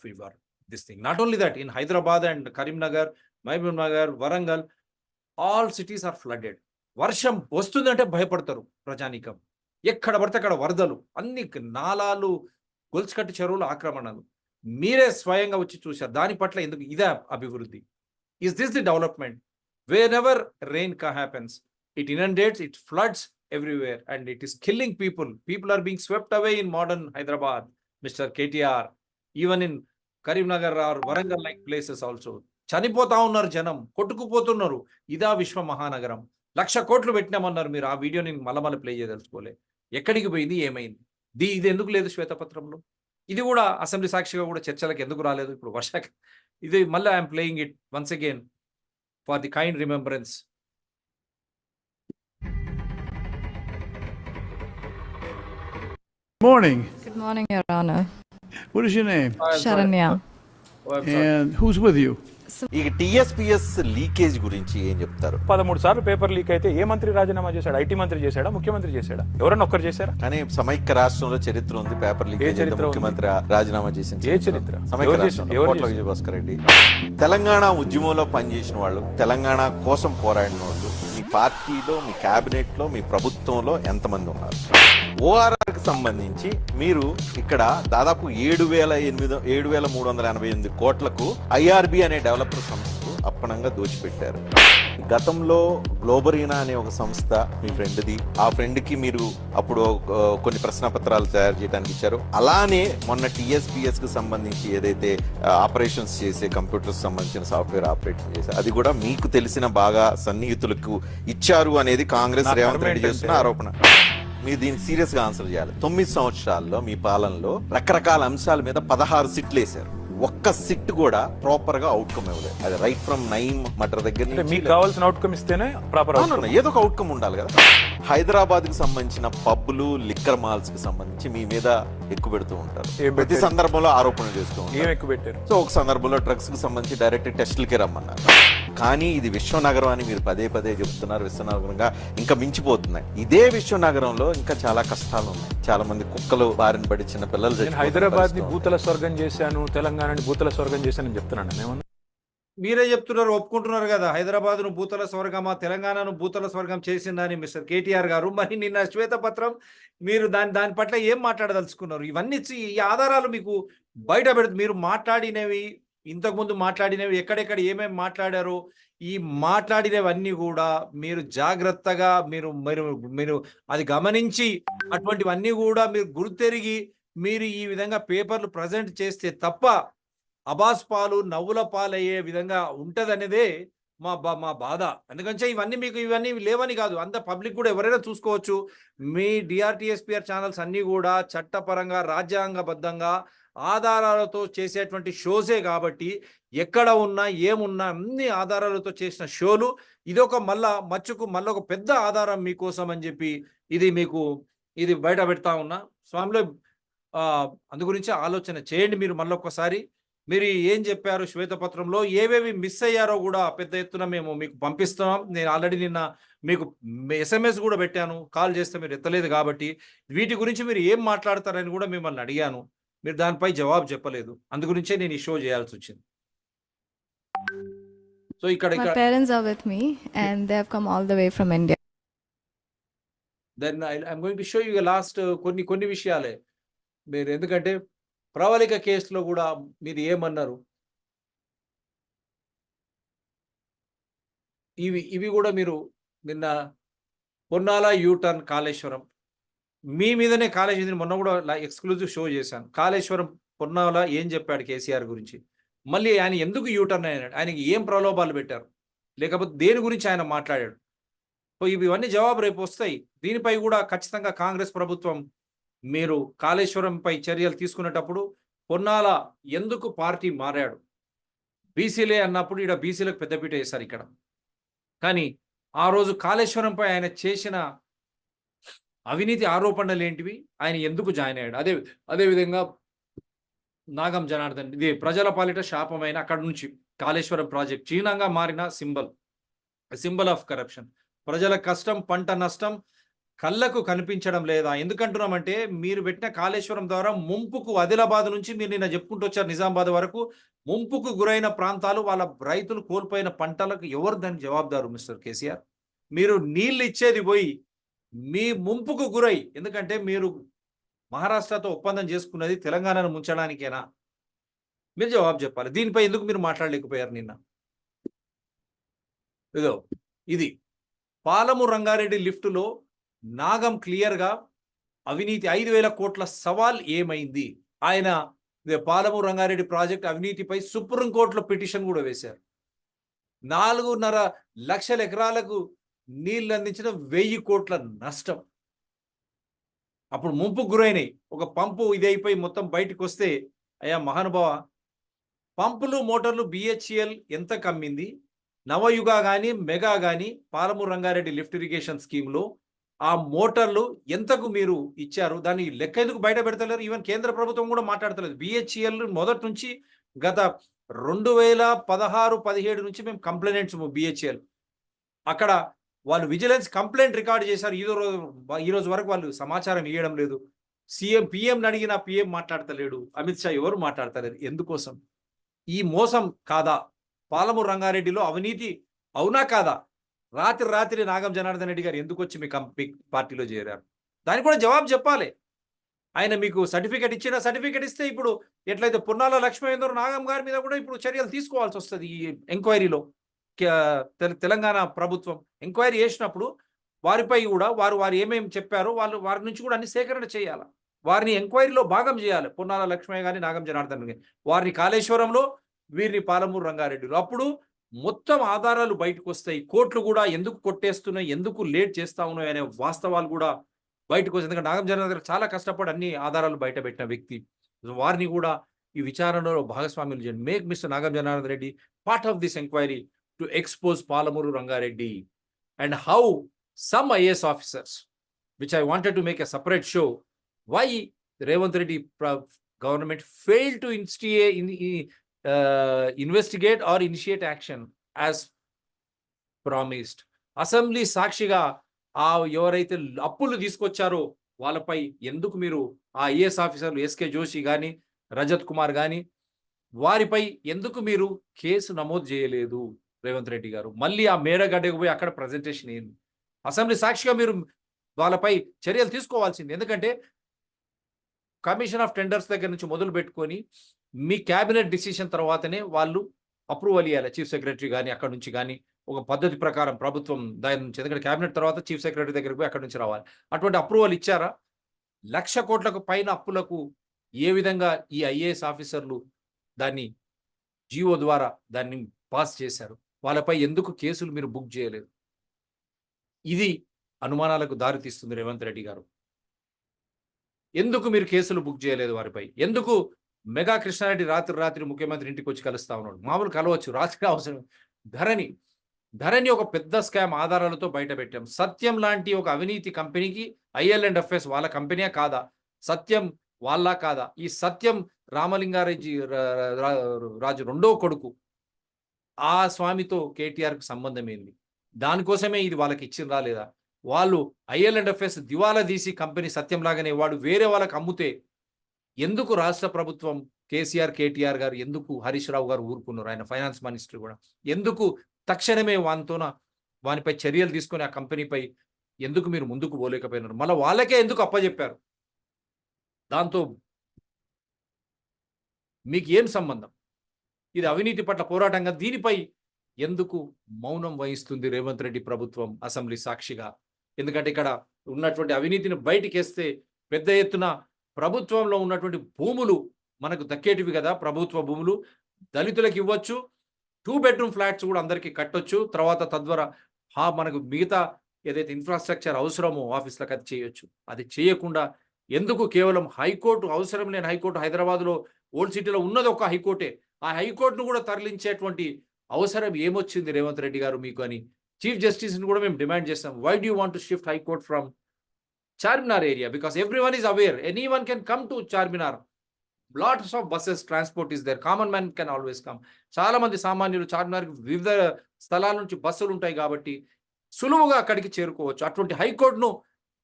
this thing? Not only that, in Hyderabad and Karimnagar, Mahbubnagar, Warangal, all cities are flooded. వర్షం వస్తుందంటే భయపడతారు ప్రజానికం. ఎక్కడ పడితే అక్కడ వరదలు, అన్ని నాలాలు, గొలుసుకట్టి చెరువులు, ఆక్రమణలు మీరే స్వయంగా వచ్చి చూశారు. దాని పట్ల ఎందుకు? ఇదే అభివృద్ధి? Is this the development? whenever rain happens, it inundates, it floods everywhere, and it is killing people. People are being swept away in modern Hyderabad, Mr. KTR, even in Karimnagar or Warangal like places also. చనిపోతా ఉన్నారు జనం, కొట్టుకుపోతున్నారు. ఇదా విశ్వ మహానగరం. 1,00,000 కోట్లు పెట్టినామన్నారు మీరు. ఆ video నేను మళ్ళీ ప్లే చేయదలుచుకోలే. ఎక్కడికి పోయింది? ఏమైంది? ఇది ఎందుకు లేదు శ్వేతపత్రంలో? ఇది కూడా అసెంబ్లీ సాక్షిగా కూడా చర్చలకు ఎందుకు రాలేదు? ఇప్పుడు ఇది మళ్ళీ I'm playing it once again for the kind remembrance. Morning. Good morning, Your Honor. What is your name? Sharanya. And who's with you? ఈ టీఎస్పీఎస్ లీకేజ్ గురించి ఏం చెప్తారు? 13 సార్లు పేపర్ లీక్ అయితే ఏ మంత్రి రాజీనామా చేశాడు? ఐటీ మంత్రి చేశాడా, ముఖ్యమంత్రి చేశాడా? ఎవరన్నా ఒక్కరు చేశారా? కానీ సమైక్య రాష్ట్రంలో చరిత్ర ఉంది. పేపర్ లీక్ ముఖ్యమంత్రి రాజీనామా చేసిన ఏ చరిత్ర? సమైక్య రాష్ట్రంలో కోట్ల విజయభాస్కర్ రెడ్డి. తెలంగాణ ఉద్యమంలో పనిచేసిన వాళ్ళు, తెలంగాణ కోసం పోరాడిన వాళ్ళు మీ పార్టీలో, మీ క్యాబినెట్ లో, మీ ప్రభుత్వంలో ఎంతమంది ఉన్నారు? ఓఆర్ఆర్ కి సంబంధించి మీరు ఇక్కడ దాదాపు 7,388 కోట్లకు ఐఆర్బి అనే డెవలపర్ సంస్థకు అప్పనంగా దోచిపెట్టారు. గతంలో గ్లోబరీనా అనే ఒక సంస్థ మీ ఫ్రెండ్ది, ఆ ఫ్రెండ్కి మీరు అప్పుడు కొన్ని ప్రశ్నపత్రాలు తయారు చేయడానికి ఇచ్చారు. అలానే మొన్న టీఎస్పీఎస్ కి సంబంధించి ఏదైతే ఆపరేషన్స్ చేసే కంప్యూటర్స్ సంబంధించిన సాఫ్ట్వేర్ ఆపరేట్ చేసే అది కూడా మీకు తెలిసిన బాగా సన్నిహితులకు ఇచ్చారు అనేది కాంగ్రెస్ రేవంత్ రెడ్డి చేస్తున్న ఆరోపణ. మీరు దీనికి సీరియస్ గా ఆన్సర్ చేయాలి. 9 సంవత్సరాల్లో మీ పాలనలో రకరకాల అంశాల మీద 16 సిట్లు వేశారు. ఒక్క సిట్ కూడా ప్రాపర్ గా అవుట్కమ్ ఇవ్వలేదు. అది రైట్ ఫ్రమ్ నైమ్ మర్డర్ దగ్గర నుంచి మీకు కావాల్సిన అవుట్కమ్ ఇస్తేనే ప్రాపర్ ఏదో ఒక అవుట్కమ్ ఉండాలి కదా. హైదరాబాద్ కి సంబంధించిన పబ్బులు, లిక్కర్ మాల్స్ కి సంబంధించి మీ మీద ఎక్కువ పెడుతూ ఉంటారు. ప్రతి సందర్భంలో ఆరోపణలు చేస్తూ ఉంటారు. ఎక్కువ పెట్టారు. సో ఒక సందర్భంలో డ్రగ్స్ కి సంబంధించి డైరెక్ట్ టెస్టులకి రమ్మన్నారు. కానీ ఇది విశ్వనగరం అని మీరు పదే పదే చెప్తున్నారు. విశ్వనగరంగా ఇంకా మించిపోతున్నాయి. ఇదే విశ్వనగరంలో ఇంకా చాలా కష్టాలు ఉన్నాయి. చాలా మంది కుక్కలు బారిన పడి చిన్న పిల్లలు. హైదరాబాద్ ని భూతల స్వర్గం చేశాను, తెలంగాణని భూతల స్వర్గం చేశానని చెప్తున్నాను ఏమన్నా. మీరే చెప్తున్నారు, ఒప్పుకుంటున్నారు కదా, హైదరాబాద్ను భూతల స్వర్గమా, తెలంగాణను భూతల స్వర్గం చేసిందని మిస్టర్ కేటీఆర్ గారు. మరి నిన్న శ్వేతపత్రం మీరు దాని పట్ల ఏం మాట్లాడదలుచుకున్నారు? ఇవన్నీ ఈ ఆధారాలు మీకు బయట పెడుతుంది. మీరు మాట్లాడినవి ఇంతకుముందు మాట్లాడినవి ఎక్కడెక్కడ ఏమేమి మాట్లాడారో ఈ మాట్లాడినవన్నీ కూడా మీరు జాగ్రత్తగా మీరు మీరు మీరు అది గమనించి అటువంటివన్నీ కూడా మీరు గుర్తెరిగి మీరు ఈ విధంగా పేపర్లు ప్రజెంట్ చేస్తే తప్ప అబాస్ పాలు నవ్వుల పాలయ్యే విధంగా ఉంటదనేదే మా బాధ. ఎందుకంటే ఇవన్నీ లేవని కాదు, అంత పబ్లిక్ కూడా ఎవరైనా చూసుకోవచ్చు. మీ DRTSPR ఛానల్స్ అన్నీ కూడా చట్టపరంగా రాజ్యాంగబద్ధంగా ఆధారాలతో చేసేటువంటి షోసే కాబట్టి ఎక్కడ ఉన్నా ఏమున్నా అన్ని ఆధారాలతో చేసిన షోలు. ఇదొక మళ్ళీ ఒక పెద్ద ఆధారం మీకోసం అని చెప్పి ఇది బయట పెడతా ఉన్నా. స్వామిలో అందు గురించి ఆలోచన చేయండి మీరు మళ్ళొక్కసారి. మీరు ఏం చెప్పారు శ్వేతపత్రంలో, ఏవేవి మిస్ అయ్యారో కూడా పెద్ద ఎత్తున మేము మీకు పంపిస్తున్నాం. నేను ఆల్రెడీ నిన్న మీకు SMS కూడా పెట్టాను, కాల్ చేస్తే మీరు ఎత్తలేదు కాబట్టి. వీటి గురించి మీరు ఏం మాట్లాడతారని కూడా మిమ్మల్ని అడిగాను, మీరు దానిపై జవాబు చెప్పలేదు. అందు గురించే నేను ఈ షో చేయాల్సి వచ్చింది. So My parents are with me and they have come all the way from India. Then I'm going to show you last కొన్ని విషయాలే. మీరు ఎందుకంటే ప్రవళిక కేసులో కూడా మీరు ఏమన్నారు, ఇవి కూడా మీరు నిన్న పొన్నాల యూటర్న్ కాళేశ్వరం మీ మీదనే కాళేశ్వరం మొన్న కూడా ఎక్స్క్లూజివ్ షో చేశాను. కాళేశ్వరం పొన్నాల ఏం చెప్పాడు కేసీఆర్ గురించి, మళ్ళీ ఆయన ఎందుకు యూటర్న్ అయినాడు, ఆయనకి ఏం ప్రలోభాలు పెట్టారు, లేకపోతే దేని గురించి ఆయన మాట్లాడాడు. సో ఇవన్నీ జవాబు రేపు వస్తాయి. దీనిపై కూడా ఖచ్చితంగా కాంగ్రెస్ ప్రభుత్వం మీరు కాళేశ్వరంపై చర్యలు తీసుకునేటప్పుడు పొన్నాల ఎందుకు పార్టీ మారాడు, బీసీలే అన్నప్పుడు ఇక్కడ బీసీలకు పెద్దపీట వేశారు ఇక్కడ. కానీ ఆ రోజు కాళేశ్వరంపై ఆయన చేసిన అవినీతి ఆరోపణలు ఏంటివి, ఆయన ఎందుకు జాయిన్ అయ్యాడు. అదేవిధంగా నాగం జనార్దన్, ఇది ప్రజల పాలిట శాపమైన అక్కడ నుంచి కాళేశ్వరం ప్రాజెక్ట్ చీనంగా మారిన సింబల్ ఆఫ్ కరప్షన్. ప్రజల కష్టం పంట నష్టం కళ్ళకు కనిపించడం లేదా. ఎందుకంటున్నామంటే మీరు పెట్టిన కాళేశ్వరం ద్వారా ముంపుకు ఆదిలాబాద్ నుంచి మీరు నిన్న చెప్పుకుంటూ వచ్చారు నిజామాబాద్ వరకు ముంపుకు గురైన ప్రాంతాలు, వాళ్ళ రైతులు కోల్పోయిన పంటలకు ఎవరు దానికి జవాబుదారు మిస్టర్ కేసీఆర్? మీరు నీళ్ళు ఇచ్చేది పోయి మీ ముంపుకు గురై, ఎందుకంటే మీరు మహారాష్ట్రతో ఒప్పందం చేసుకున్నది తెలంగాణను ముంచడానికేనా? మీరు జవాబు చెప్పాలి. దీనిపై ఎందుకు మీరు మాట్లాడలేకపోయారు నిన్న? ఇది పాలమూరు రంగారెడ్డి లిఫ్టులో నాగం క్లియర్గా అవినీతి 5,000 కోట్ల సవాల్ ఏమైంది? ఆయన పాలమూరు రంగారెడ్డి ప్రాజెక్ట్ అవినీతిపై సుప్రీంకోర్టులో పిటిషన్ కూడా వేశారు. 4.5 లక్షల ఎకరాలకు నీళ్లు అందించిన 1,000 కోట్ల నష్టం. అప్పుడు ముంపుకు గురైనాయి. ఒక పంపు ఇదైపోయి మొత్తం బయటకు వస్తే, అయ్యా మహానుభావ, పంపులు మోటార్లు BHEL ఎంత కమ్మింది? నవయుగ కానీ మెగా కానీ పాలమూరు రంగారెడ్డి లిఫ్ట్ ఇరిగేషన్ స్కీమ్లో ఆ మోటార్లు ఎంతకు మీరు ఇచ్చారు? దాన్ని లెక్క ఎందుకు బయట పెడతలేరు? ఈవెన్ కేంద్ర ప్రభుత్వం కూడా మాట్లాడతలేదు. BHEL మొదటి నుంచి గత 2016-17 నుంచి మేము కంప్లైంట్స్ BHEL అక్కడ వాళ్ళు విజిలెన్స్ కంప్లైంట్ రికార్డు చేశారు. ఈ రోజు వరకు వాళ్ళు సమాచారం ఇవ్వడం లేదు. PM అడిగినా PM మాట్లాడతలేడు, అమిత్ షా ఎవరు మాట్లాడతలేరు. ఎందుకోసం? ఈ మోసం కాదా? పాలమూరు రంగారెడ్డిలో అవినీతి అవునా కాదా? రాత్రి నాగం జనార్దన్ రెడ్డి గారు ఎందుకు వచ్చి మీ పార్టీలో చేరారు? దానికి కూడా జవాబు చెప్పాలి. ఆయన మీకు సర్టిఫికేట్ ఇచ్చిన సర్టిఫికేట్ ఇస్తే ఇప్పుడు ఎట్లయితే పొన్నాల లక్ష్మేందర్ నాగం గారి మీద కూడా ఇప్పుడు చర్యలు తీసుకోవాల్సి వస్తుంది. ఈ ఎంక్వైరీలో తెలంగాణ ప్రభుత్వం ఎంక్వైరీ చేసినప్పుడు వారిపై కూడా వారు ఏమేమి చెప్పారో వారి నుంచి కూడా అన్ని సేకరణ చేయాలి. వారిని ఎంక్వైరీలో భాగం చేయాలి. పొన్నాల లక్ష్మయ్య గాని నాగం జనార్దన్ గాని, వారిని కాళేశ్వరంలో, వీరిని పాలమూరు రంగారెడ్డిలో. అప్పుడు మొత్తం ఆధారాలు బయటకు వస్తాయి. కోర్టులు కూడా ఎందుకు కొట్టేస్తున్నాయి, ఎందుకు లేట్ చేస్తా ఉన్నాయి అనే వాస్తవాలు కూడా బయటకు వస్తాయి. ఎందుకంటే నాగం జనార్దన్ చాలా కష్టపడి అన్ని ఆధారాలు బయట పెట్టిన వ్యక్తి. వారిని కూడా ఈ విచారణలో భాగస్వాములు చేయండి. Make mister Nagam Janardhan Reddy part of this enquiry to expose Palamuru Rangareddy and how some IAS officers, which I wanted to make a separate show, why Revant Reddy government failed to investigate or initiate action as promised. Assembly సాక్షిగా ఎవరైతే అప్పులు తీసుకొచ్చారో వాళ్ళపై ఎందుకు మీరు ఆ IAS ఆఫీసర్లు SK Joshi కానీ రజత్ కుమార్ కానీ వారిపై ఎందుకు మీరు కేసు నమోదు చేయలేదు? రేవంత్ రెడ్డి గారు మళ్ళీ ఆ మేడగడ్డకు పోయి అక్కడ ప్రజెంటేషన్ ఏంది? అసెంబ్లీ సాక్షిగా మీరు వాళ్ళపై చర్యలు తీసుకోవాల్సింది. ఎందుకంటే కమిషన్ ఆఫ్ టెండర్స్ దగ్గర నుంచి మొదలు పెట్టుకొని మీ క్యాబినెట్ డిసిషన్ తర్వాతనే వాళ్ళు అప్రూవల్ ఇవ్వాలి. చీఫ్ సెక్రటరీ కానీ అక్కడ నుంచి కానీ ఒక పద్ధతి ప్రకారం ప్రభుత్వం దాని నుంచి, ఎందుకంటే క్యాబినెట్ తర్వాత చీఫ్ సెక్రటరీ దగ్గరికి పోయి అక్కడ నుంచి రావాలి. అటువంటి అప్రూవల్ ఇచ్చారా? 1,00,000 కోట్లకు పైన అప్పులకు ఏ విధంగా ఈ ఐఏఎస్ ఆఫీసర్లు దాన్ని జీవో ద్వారా దాన్ని పాస్ చేశారు? వాళ్ళపై ఎందుకు కేసులు మీరు బుక్ చేయలేదు? ఇది అనుమానాలకు దారితీస్తుంది రేవంత్ రెడ్డి గారు. ఎందుకు మీరు కేసులు బుక్ చేయలేదు వారిపై? ఎందుకు మెగా కృష్ణారెడ్డి రాత్రి ముఖ్యమంత్రి ఇంటికి వచ్చి కలుస్తా ఉన్నాడు? మామూలు కలవచ్చు, రాత్రి అవసరం. ధరణి ఒక పెద్ద స్కామ్ ఆధారాలతో బయట పెట్టాం. సత్యం లాంటి ఒక అవినీతి కంపెనీకి IL&FS వాళ్ళ కంపెనీయా కాదా? సత్యం వాళ్ళ కాదా? ఈ సత్యం రామలింగారెడ్డి రాజు రెండో కొడుకు. ఆ స్వామితో కేటీఆర్కి సంబంధం ఏంది? దానికోసమే ఇది వాళ్ళకి ఇచ్చిందా లేదా? వాళ్ళు IL&FS దివాలా తీసి కంపెనీ సత్యం లాగానే వాడు వేరే వాళ్ళకి అమ్ముతే ఎందుకు రాష్ట్ర ప్రభుత్వం కేసీఆర్, కేటీఆర్ గారు, ఎందుకు హరీష్ రావు గారు ఊరుకున్నారు? ఆయన ఫైనాన్స్ మినిస్టర్ కూడా ఎందుకు తక్షణమే వానిపై చర్యలు తీసుకొని ఆ కంపెనీపై ఎందుకు మీరు ముందుకు పోలేకపోయినారు? మళ్ళీ వాళ్ళకే ఎందుకు అప్పచెప్పారు? దాంతో మీకు ఏం సంబంధం? ఇది అవినీతి పట్ల పోరాటంగా. దీనిపై ఎందుకు మౌనం వహిస్తుంది రేవంత్ రెడ్డి ప్రభుత్వం అసెంబ్లీ సాక్షిగా? ఎందుకంటే ఇక్కడ ఉన్నటువంటి అవినీతిని బయటికేస్తే పెద్ద ఎత్తున ప్రభుత్వంలో ఉన్నటువంటి భూములు మనకు దక్కేటివి కదా, ప్రభుత్వ భూములు దళితులకు ఇవ్వచ్చు, 2 బెడ్రూమ్ ఫ్లాట్స్ కూడా అందరికీ కట్టొచ్చు. తర్వాత తద్వారా మనకు మిగతా ఏదైతే ఇన్ఫ్రాస్ట్రక్చర్ అవసరమో ఆఫీస్లకు అది చేయొచ్చు. అది చేయకుండా ఎందుకు కేవలం హైకోర్టు, అవసరం లేని హైకోర్టు, హైదరాబాద్లో ఓల్డ్ సిటీలో ఉన్నది ఒక హైకోర్టే, ఆ హైకోర్టును కూడా తరలించేటువంటి అవసరం ఏమొచ్చింది రేవంత్ రెడ్డి గారు మీకు అని చీఫ్ జస్టిస్ని కూడా మేము డిమాండ్ చేస్తాం. Why do you want to shift high court from Charminar area? Because everyone is aware, anyone can come to Charminar. Lots of buses, transport is there. Common man can always come. చాలా మంది సామాన్యులు చార్మినార్ వివిధ స్థలాల నుంచి బస్సులు ఉంటాయి కాబట్టి సులువుగా అక్కడికి చేరుకోవచ్చు. అటువంటి హైకోర్టును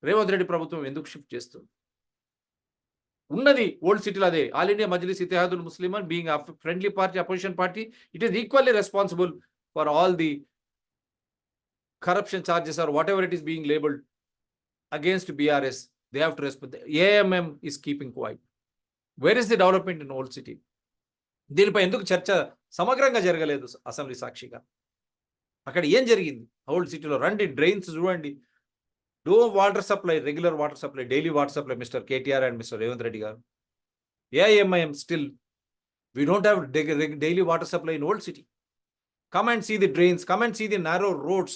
రేవంత్ రెడ్డి ప్రభుత్వం ఎందుకు షిఫ్ట్ చేస్తుంది? ఉన్నది ఓల్డ్ సిటీలో అదే. All India Majlis Ittehadul Muslimeen being a friendly party, opposition party, it is equally responsible for all the corruption charges or whatever it is being labeled against BRS. They have to respond. AMM is keeping quiet. Where is the development in old city? దీనిపై ఎందుకు చర్చ సమగ్రంగా జరగలేదు assembly సాక్షిగా? అక్కడ ఏం జరిగింది old సిటీలో? రండి, డ్రైన్స్ చూడండి. No water supply, regular water supply, daily water supply, Mr. KTR and Mr. Revant Reddy garu. AIMIM still, we don't have daily water supply in old city. Come and see the drains, come and see the narrow roads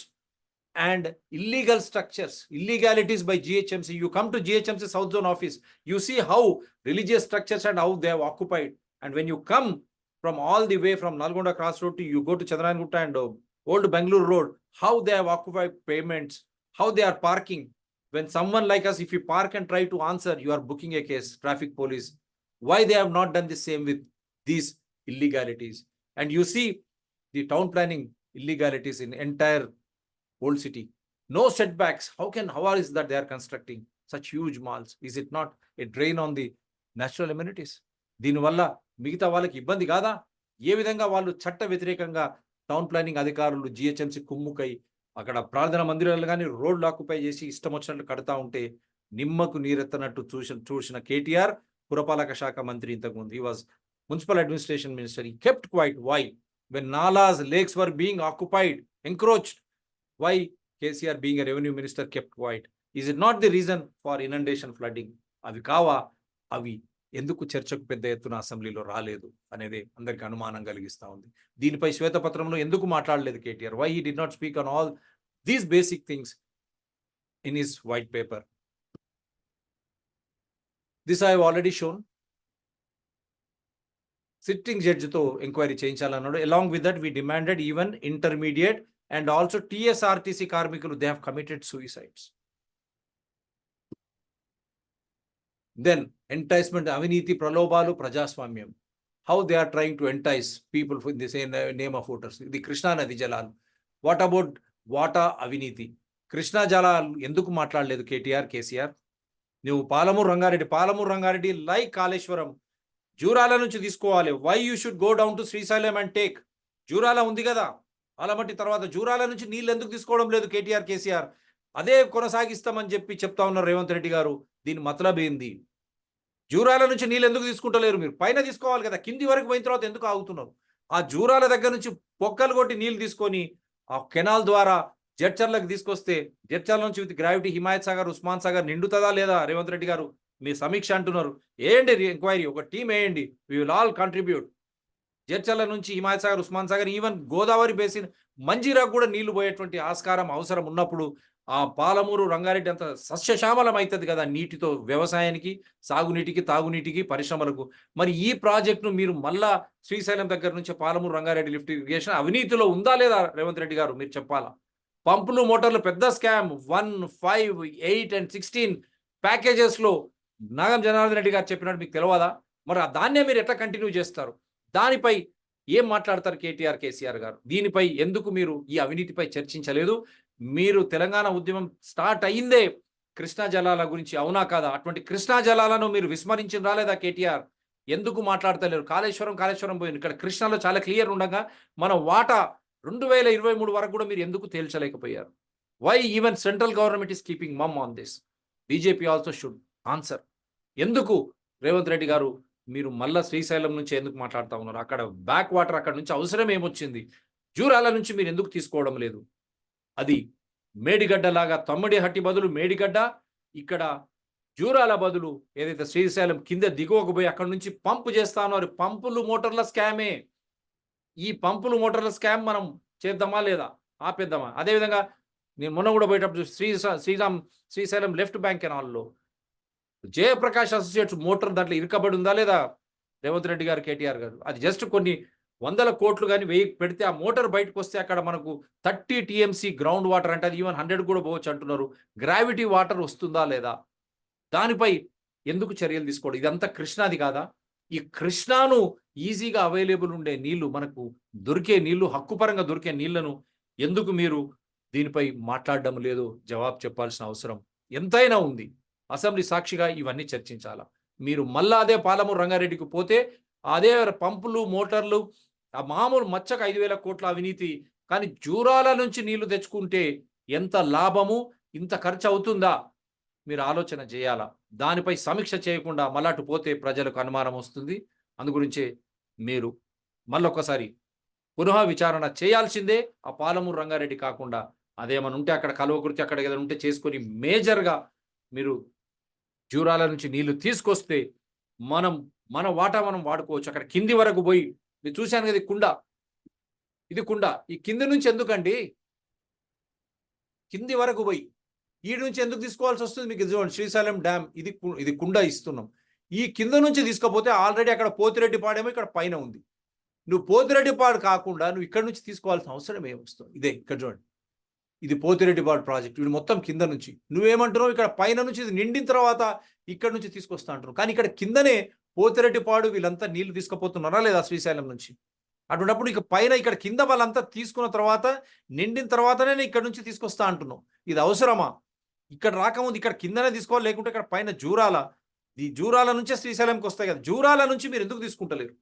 and illegal structures, illegalities by GHMC. You come to GHMC South Zone office, you see how religious structures and how they have occupied. And when you come from all the way from Nalgonda Cross Road to, you go to Chandrayana and Old Bangalore Road, how they have occupied pavements, how they are parking. When someone like us, if you park and try to answer, you are booking a case, traffic police. Why they have not done the same with these illegalities? And you see the town planning illegalities in entire old city. No setbacks. How is that they are constructing such huge malls? Is it not a drain on the natural amenities? దీనివల్ల మిగతా వాళ్ళకి ఇబ్బంది కాదా? ఏ విధంగా వాళ్ళు చట్ట వ్యతిరేకంగా town planning అధికారులు GHMC కుమ్ముకై అక్కడ ప్రార్థనా మందిరాలు కానీ రోడ్లు ఆక్యుపై చేసి ఇష్టం వచ్చినట్లు కడతా ఉంటే నిమ్మకు నీరెత్తనట్టు చూసిన KTR పురపాలక శాఖ మంత్రి ఇంతకుముందు. He was municipal administration minister. He kept quiet. Why? When nalas, lakes were being occupied, encroached, why KCR being a revenue minister kept quiet? Is it not the reason for inundation, flooding? అవి కావా? అవి ఎందుకు చర్చకు పెద్ద ఎత్తున అసెంబ్లీలో రాలేదు అనేది అందరికి అనుమానం కలిగిస్తా ఉంది. దీనిపై శ్వేతపత్రంలో ఎందుకు మాట్లాడలేదు KTR? Why he did not speak on all these basic things in his white paper? This I have already shown. Sitting judge తో enquiry చేయించాలన్నాడు. Along with that, we demanded even intermediate and also TSRTC కార్మికులు, they have committed suicides. Then enticement, అవినీతి, ప్రలోభాలు, ప్రజాస్వామ్యం. How they are trying to entice people in the same name of voters. ఇది కృష్ణా నది జలాలు. What about వాటా అవినీతి? కృష్ణా జలాలు ఎందుకు మాట్లాడలేదు KTR, KCR? నువ్వు పాలమూరు రంగారెడ్డి లైక్ కాళేశ్వరం జూరాల నుంచి తీసుకోవాలి. Why you should go down to Srisailam and take? Jurala ఉంది కదా, ఆలమట్టి తర్వాత జూరాల నుంచి నీళ్ళు ఎందుకు తీసుకోవడం లేదు KTR, KCR? అదే కొనసాగిస్తామని చెప్తా ఉన్నారు రేవంత్ రెడ్డి గారు. దీని మతలబ్ ఏంది? జూరాల నుంచి నీళ్ళు ఎందుకు తీసుకుంటలేరు? మీరు పైన తీసుకోవాలి కదా, కింది వరకు పోయిన తర్వాత ఎందుకు ఆగుతున్నారు? ఆ జూరాల దగ్గర నుంచి పొక్కలు కొట్టి నీళ్లు తీసుకొని ఆ కెనాల్ ద్వారా జడ్చర్లకు తీసుకొస్తే జడ్చర్ల నుంచి విత్ గ్రావిటీ హిమాయత్ సాగర్, ఉస్మాన్ సాగర్ నిండుతుందా లేదా? రేవంత్ రెడ్డి గారు మీ సమీక్ష అంటున్నారు, వేయండి ఎంక్వైరీ, ఒక టీం వేయండి, we will all contribute. Jadcherla నుంచి హిమాయత్ సాగర్, ఉస్మాన్ సాగర్, ఈవెన్ గోదావరి బేసిన్ మంజీరాకు కూడా నీళ్లు పోయేటువంటి ఆస్కారం అవసరం ఉన్నప్పుడు ఆ పాలమూరు రంగారెడ్డి అంత సస్యశ్యామలం అవుతుంది కదా నీటితో, వ్యవసాయానికి, సాగునీటికి, తాగునీటికి, పరిశ్రమలకు. మరి ఈ ప్రాజెక్టును మీరు మళ్ళా శ్రీశైలం దగ్గర నుంచి పాలమూరు రంగారెడ్డి లిఫ్ట్ ఇరిగేషన్ అవినీతిలో ఉందా లేదా రేవంత్ రెడ్డి గారు? మీరు చెప్పాలా. పంపులు మోటార్లు పెద్ద స్కామ్, 1, 5, 8 and 16 ప్యాకేజెస్లో నాగం జనార్దన్ రెడ్డి గారు చెప్పినట్టు మీకు తెలియదా? మరి దాన్నే మీరు ఎట్లా కంటిన్యూ చేస్తారు? దానిపై ఏం మాట్లాడతారు కేటీఆర్, కేసీఆర్ గారు? దీనిపై ఎందుకు మీరు ఈ అవినీతిపై చర్చించలేదు? మీరు తెలంగాణ ఉద్యమం స్టార్ట్ అయ్యిందే కృష్ణా జలాల గురించి, అవునా కాదా? అటువంటి కృష్ణా జలాలను మీరు విస్మరించి రాలేదా కేటీఆర్? ఎందుకు మాట్లాడతలేరు? కాళేశ్వరం పోయింది, ఇక్కడ కృష్ణాలో చాలా క్లియర్ ఉండగా మన వాటా 2023 వరకు కూడా మీరు ఎందుకు తేల్చలేకపోయారు? Why even central government is keeping mum on this? BJP also should answer. ఎందుకు రేవంత్ రెడ్డి గారు మీరు మళ్ళా శ్రీశైలం నుంచి ఎందుకు మాట్లాడుతూ ఉన్నారు? అక్కడ బ్యాక్ వాటర్, అక్కడ నుంచి అవసరం ఏమొచ్చింది? జూరాల నుంచి మీరు ఎందుకు తీసుకోవడం లేదు? అది మేడిగడ్డ లాగా, తమ్మిడి హట్టి బదులు మేడిగడ్డ, ఇక్కడ జూరాల బదులు ఏదైతే శ్రీశైలం కింద దిగువకు పోయి అక్కడ నుంచి పంపు చేస్తానో, అది పంపులు మోటార్ల స్కామే. ఈ పంపులు మోటార్ల స్కామ్ మనం చేద్దామా లేదా? ఆపేద్దామా? అదేవిధంగా నేను మొన్న కూడా పోయేటప్పుడు శ్రీశైలం లెఫ్ట్ బ్యాంక్ కెనాల్లో జయప్రకాష్ అసోసియేట్స్ మోటార్ దాంట్లో ఇరుకబడి ఉందా లేదా రేవంత్ రెడ్డి గారు, కేటీఆర్ గారు? అది జస్ట్ కొన్ని 100 కోట్లు కానీ 1000 పెడితే ఆ మోటార్ బయటకు వస్తే అక్కడ మనకు 30 టీఎంసీ గ్రౌండ్ వాటర్ అంటే అది ఈవెన్ 100 కూడా పోవచ్చు అంటున్నారు. గ్రావిటీ వాటర్ వస్తుందా లేదా? దానిపై ఎందుకు చర్యలు తీసుకోవడం? ఇదంతా కృష్ణాది కాదా? ఈ కృష్ణాను ఈజీగా అవైలబుల్ ఉండే నీళ్లు, మనకు దొరికే నీళ్లు, హక్కుపరంగా దొరికే నీళ్లను ఎందుకు మీరు దీనిపై మాట్లాడడం లేదు? జవాబు చెప్పాల్సిన అవసరం ఎంతైనా ఉంది. అసెంబ్లీ సాక్షిగా ఇవన్నీ చర్చించాలా. మీరు మళ్ళా అదే పాలమూరు రంగారెడ్డికి పోతే అదే పంపులు, మోటార్లు, ఆ మామూలు మచ్చకు 5,000 కోట్ల అవినీతి. కానీ జూరాల నుంచి నీళ్లు తెచ్చుకుంటే ఎంత లాభము, ఇంత ఖర్చు అవుతుందా? మీరు ఆలోచన చేయాలా. దానిపై సమీక్ష చేయకుండా మళ్ళాటు పోతే ప్రజలకు అనుమానం వస్తుంది. అందుగురించే మీరు మళ్ళొకసారి పునః విచారణ చేయాల్సిందే. ఆ పాలమూరు రంగారెడ్డి కాకుండా అదేమన్నా ఉంటే అక్కడ కల్వకుర్తి అక్కడ ఏదైనా ఉంటే చేసుకొని మేజర్గా మీరు జూరాల నుంచి నీళ్లు తీసుకొస్తే మన వాటా మనం వాడుకోవచ్చు. అక్కడ కింది వరకు పోయి మీరు చూశాను కదా, ఇది కుండ, ఈ కింది నుంచి ఎందుకండి? కింది వరకు పోయి ఈ నుంచి ఎందుకు తీసుకోవాల్సి వస్తుంది? మీకు చూడండి, శ్రీశైలం డ్యామ్ ఇది కుండ ఇస్తున్నాం. ఈ కింద నుంచి తీసుకపోతే ఆల్రెడీ అక్కడ పోతిరెడ్డిపాడేమో ఇక్కడ పైన ఉంది. నువ్వు పోతిరెడ్డిపాడు కాకుండా నువ్వు ఇక్కడ నుంచి తీసుకోవాల్సిన అవసరం ఏమొస్తుంది? ఇదే ఇక్కడ చూడండి, ఇది పోతిరెడ్డిపాడు ప్రాజెక్ట్, ఇది మొత్తం కింద నుంచి. నువ్వేమంటున్నావు? ఇక్కడ పైన నుంచి ఇది నిండిన తర్వాత ఇక్కడ నుంచి తీసుకొస్తా అంటున్నావు. కానీ ఇక్కడ కిందనే పోతిరెడ్డిపాడు వీళ్ళంతా నీళ్లు తీసుకుపోతున్నారా లేదా శ్రీశైలం నుంచి? అటువంటిప్పుడు ఇక పైన ఇక్కడ కింద వాళ్ళంతా తీసుకున్న తర్వాత నిండిన తర్వాతనే ఇక్కడ నుంచి తీసుకొస్తా అంటున్నావు. ఇది అవసరమా? ఇక్కడ రాకముందు ఇక్కడ కిందనే తీసుకోవాలి, లేకుంటే ఇక్కడ పైన ఈ జూరాల నుంచే శ్రీశైలంకి వస్తాయి కదా. జూరాల నుంచి మీరు ఎందుకు తీసుకుంటలేరు?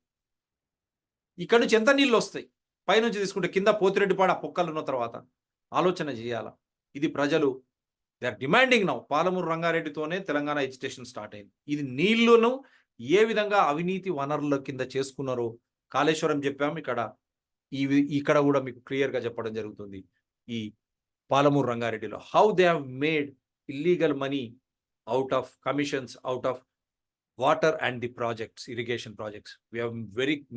ఇక్కడ నుంచి ఎంత నీళ్ళు వస్తాయి పైనుంచి తీసుకుంటే? కింద పోతిరెడ్డిపాడు ఆ పొక్కలు ఉన్న తర్వాత ఆలోచన చేయాలా. ఇది ప్రజలు they are demanding now. Palamuru రంగారెడ్డితోనే తెలంగాణ ఎజిటేషన్ స్టార్ట్ అయింది. ఇది నీళ్లను ఏ విధంగా అవినీతి వనరుల కింద చేసుకున్నారో కాళేశ్వరం చెప్పాము, ఇక్కడ కూడా మీకు క్లియర్గా చెప్పడం జరుగుతుంది. ఈ పాలమూరు రంగారెడ్డిలో how they have made illegal money out of commissions, out of water and the projects, irrigation projects. We have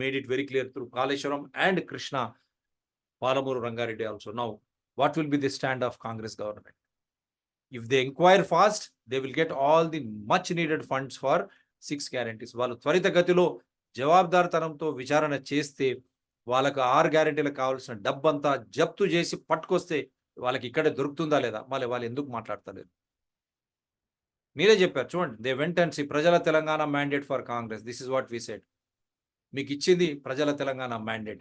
made it very clear through Kaleshwaram and Krishna, Palamuru Rangareddy also. Now, what will be the stand of Congress government? If they inquire fast, they will get all the much needed funds for 6 guarantees. వాళ్ళు త్వరితగతిలో జవాబుదారితనంతో విచారణ చేస్తే వాళ్ళకు 6 గ్యారెంటీలకు కావాల్సిన డబ్బంతా జప్తు చేసి పట్టుకొస్తే వాళ్ళకి ఇక్కడే దొరుకుతుందా లేదా? మళ్ళీ వాళ్ళు ఎందుకు మాట్లాడతలేరు? మీరే చెప్పారు చూడండి, దే వెంట్ అండ్ సీ ప్రజల Telangana mandate for Congress. This is what we said. మీకు ఇచ్చింది ప్రజల తెలంగాణ మ్యాండేట్.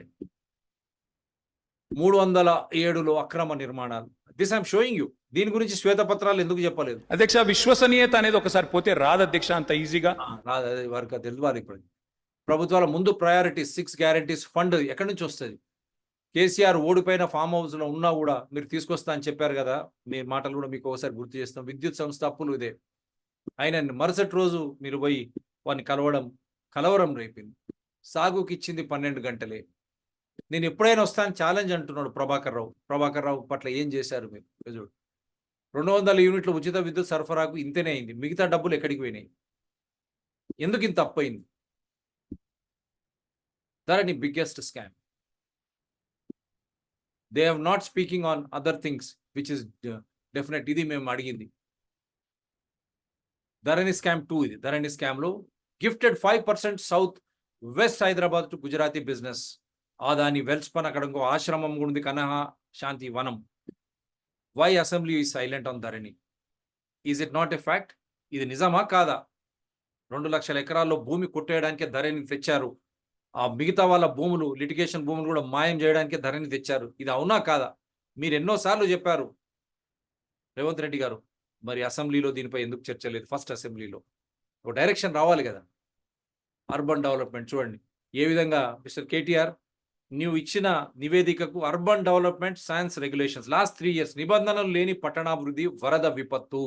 307లో అక్రమ నిర్మాణాలు. This I'm showing you. దీని గురించి శ్వేతపత్రాలు ఎందుకు చెప్పలేదు? అధ్యక్ష, విశ్వసనీయత అనేది ఒకసారి పోతే రాదు అధ్యక్ష అంత ఈజీగా. వారికి తెలియాలి. ఇప్పుడు ప్రభుత్వాల ముందు ప్రయారిటీ 6 గ్యారెంటీస్ ఫండ్ ఎక్కడి నుంచి వస్తుంది? కేసీఆర్ ఓడిపోయిన ఫామ్ హౌస్ లో ఉన్నా కూడా మీరు తీసుకొస్తా అని చెప్పారు కదా. మీ మాటలు కూడా మీకు ఒకసారి గుర్తు చేస్తాం. విద్యుత్ సంస్థ అప్పులు ఇదే. ఆయన మరుసటి రోజు మీరు పోయి వాడిని కలవరం రేపింది. సాగుకి ఇచ్చింది 12 గంటలే. నేను ఎప్పుడైనా వస్తాను ఛాలెంజ్ అంటున్నాడు ప్రభాకర్ రావు పట్ల ఏం చేశారు మీరు? చూడు, 200 యూనిట్ల ఉచిత విద్యుత్ సరఫరాకు ఇంతనే అయింది. మిగతా డబ్బులు ఎక్కడికి పోయినాయి? ఎందుకు ఇంత అప్పయింది? Dharani biggest scam. They have not speaking on other things which is definite. ఇది మేము అడిగింది. ధరణి స్కామ్ 2 ఇది. ధరణి స్కామ్ లో gifted 5% south west Hyderabad to Gujarati business. Adani Welspun అక్కడ ఇంకో ఆశ్రమం ఉంది, Kanha Shanti Vanam. Why assembly is silent on Dharani? Is it not a fact? ఇది నిజమా కాదా? 2 లక్షల ఎకరాల్లో భూమి కొట్టేయడానికే ధరణి తెచ్చారు. ఆ మిగతా వాళ్ళ భూములు, లిటిగేషన్ భూములు కూడా మాయం చేయడానికే ధరణి తెచ్చారు. ఇది అవునా కాదా? మీరు ఎన్నోసార్లు చెప్పారు రేవంత్ రెడ్డి గారు. మరి అసెంబ్లీలో దీనిపై ఎందుకు చర్చ లేదు? ఫస్ట్ అసెంబ్లీలో ఒక డైరెక్షన్ రావాలి కదా. అర్బన్ డెవలప్మెంట్ చూడండి ఏ విధంగా మిస్టర్ కేటీఆర్ నీవు ఇచ్చిన నివేదికకు urban development science regulations last 3 years నిబంధనలు లేని పట్టణాభివృద్ధి, వరద విపత్తు,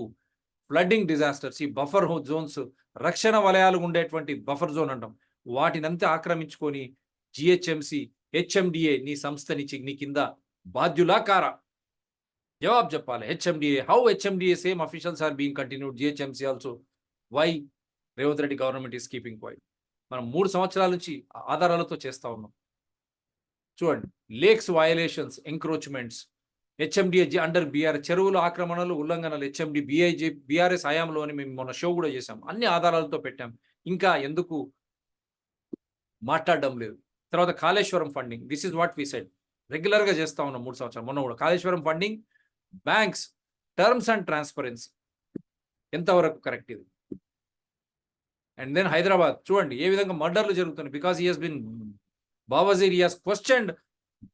ఫ్లడ్డింగ్ డిజాస్టర్స్, ఈ బఫర్ జోన్స్, రక్షణ వలయాలు ఉండేటువంటి బఫర్ జోన్ అంటాం, వాటినంతా ఆక్రమించుకొని జిహెచ్ఎంసి, హెచ్ఎండిఏ నీ సంస్థని నీ కింద బాధ్యులా కారా? జవాబు చెప్పాలి. HMDA, how HMDA same officials are being continued, GHMC also. Why Revanth Reddy government is keeping quiet? మనం 3 సంవత్సరాల నుంచి ఆధారాలతో చేస్తా ఉన్నాం. చూడండి, lakes violations, encroachments, HMDA under BR, చెరువుల ఆక్రమణలు, ఉల్లంఘనలు, హెచ్ఎండి బీఆర్ఎస్ హయాంలో అని మేము మొన్న షో కూడా చేశాం. అన్ని ఆధారాలతో పెట్టాం. ఇంకా ఎందుకు మాట్లాడడం లేదు? తర్వాత Kaleshwaram funding, this is what we said. రెగ్యులర్గా చేస్తా ఉన్నాం 3 సంవత్సరాలు. మొన్న కూడా Kaleshwaram funding, banks, terms and transparency ఎంతవరకు కరెక్ట్ ఇది? అండ్ దెన్ హైదరాబాద్ చూడండి ఏ విధంగా మర్డర్లు జరుగుతున్నాయి. Because he has been Bawazir, he has questioned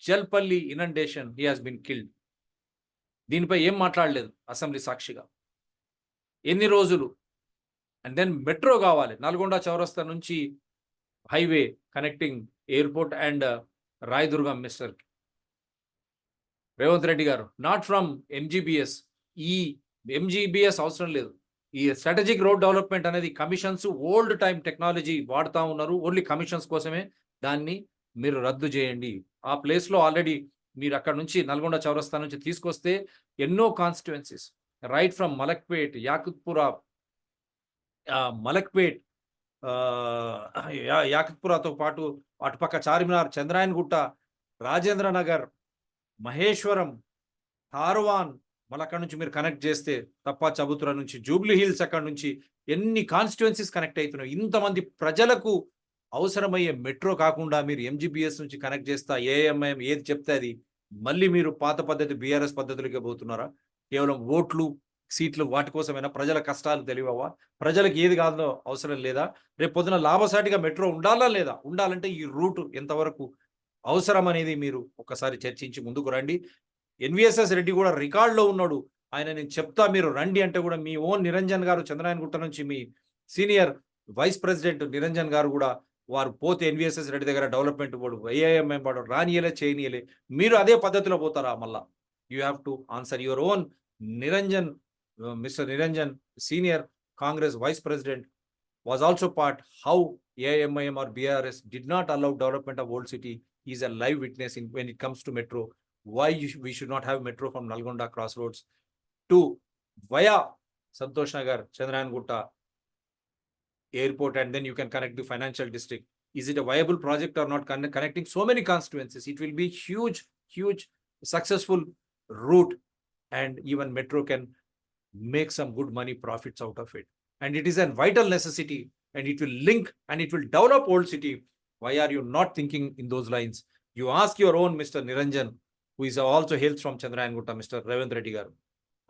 Jalpally inundation, he has been killed. దీనిపై ఏం మాట్లాడలేదు అసెంబ్లీ సాక్షిగా. ఎన్ని రోజులు? అండ్ దెన్ మెట్రో కావాలి, నల్గొండ చౌరస్తా నుంచి highway connecting airport and Rayadurgam. Mister Revanth Reddy గారు, నాట్ ఫ్రమ్ ఎంజీబీఎస్. ఈ ఎంజీబీఎస్ అవసరం లేదు. ఈ స్ట్రాటజిక్ రోడ్ డెవలప్మెంట్ అనేది కమిషన్స్, ఓల్డ్ టైమ్ టెక్నాలజీ వాడుతూ ఉన్నారు, ఓన్లీ కమిషన్స్ కోసమే. దాన్ని మీరు రద్దు చేయండి. ఆ ప్లేస్లో ఆల్రెడీ మీరు అక్కడ నుంచి నల్గొండ చౌరస్తా నుంచి తీసుకొస్తే ఎన్నో constituencies right from Malakpet, Yakutpura, Malakpet, యాకుత్పురాతో పాటు అటుపక్క చార్మినార్, చంద్రాయన్గుట్ట, రాజేంద్ర నగర్, మహేశ్వరం, హార్వాన్, మళ్ళీ అక్కడ నుంచి మీరు కనెక్ట్ చేస్తే తప్ప చబుతురా నుంచి జూబ్లీ హిల్స్, అక్కడ నుంచి ఎన్ని కాన్స్టిట్యుయెన్సీస్ కనెక్ట్ అవుతున్నాయి. ఇంతమంది ప్రజలకు అవసరమయ్యే మెట్రో కాకుండా మీరు ఎంజీబీఎస్ నుంచి కనెక్ట్ చేస్తా ఏఎంఐఎం ఏది చెప్తే అది మళ్ళీ మీరు పాత పద్ధతి బీఆర్ఎస్ పద్ధతులకే పోతున్నారా? కేవలం ఓట్లు, సీట్లు, వాటి కోసమైనా? ప్రజల కష్టాలు తెలియవా? ప్రజలకు ఏది కాదో అవసరం లేదా? రేపు పొద్దున లాభసాటిగా మెట్రో ఉండాలా లేదా? ఉండాలంటే ఈ రూట్ ఎంతవరకు అవసరం అనేది మీరు ఒకసారి చర్చించి ముందుకు రండి. ఎన్విఎస్ఎస్ రెడ్డి కూడా రికార్డులో ఉన్నాడు. ఆయన నేను చెప్తా మీరు రండి అంటే కూడా మీ ఓన్ నిరంజన్ గారు చంద్రనాయన్గుట్ట నుంచి మీ సీనియర్ వైస్ ప్రెసిడెంట్ నిరంజన్ గారు కూడా వారు పోతే ఎన్విఎస్ఎస్ రెడ్డి దగ్గర డెవలప్మెంట్ బోర్డు, ఏఐఎంఎం బోర్డు రానియలే, చేయనియలే. మీరు అదే పద్ధతిలో పోతారా? మళ్ళా you have to answer your own. Niranjan, mister Niranjan, senior Congress vice president, was also part how AIMIM or BRS did not allow development of Old City. He is a live witness in when it comes to metro. Why we should not have metro from Nalgonda Crossroads to via Santosh Nagar, Chandrayangutta airport, and then you can connect the financial district. Is it a viable project or not? Connecting so many constituencies, it will be huge successful route, and even metro can make some good money profits out of it. And it is a vital necessity, and it will link and it will develop Old City. Why are you not thinking in those lines? You ask your own Mr. Niranjan, who is also hails from Chandrayangutta, Mr. Revant Reddy garu.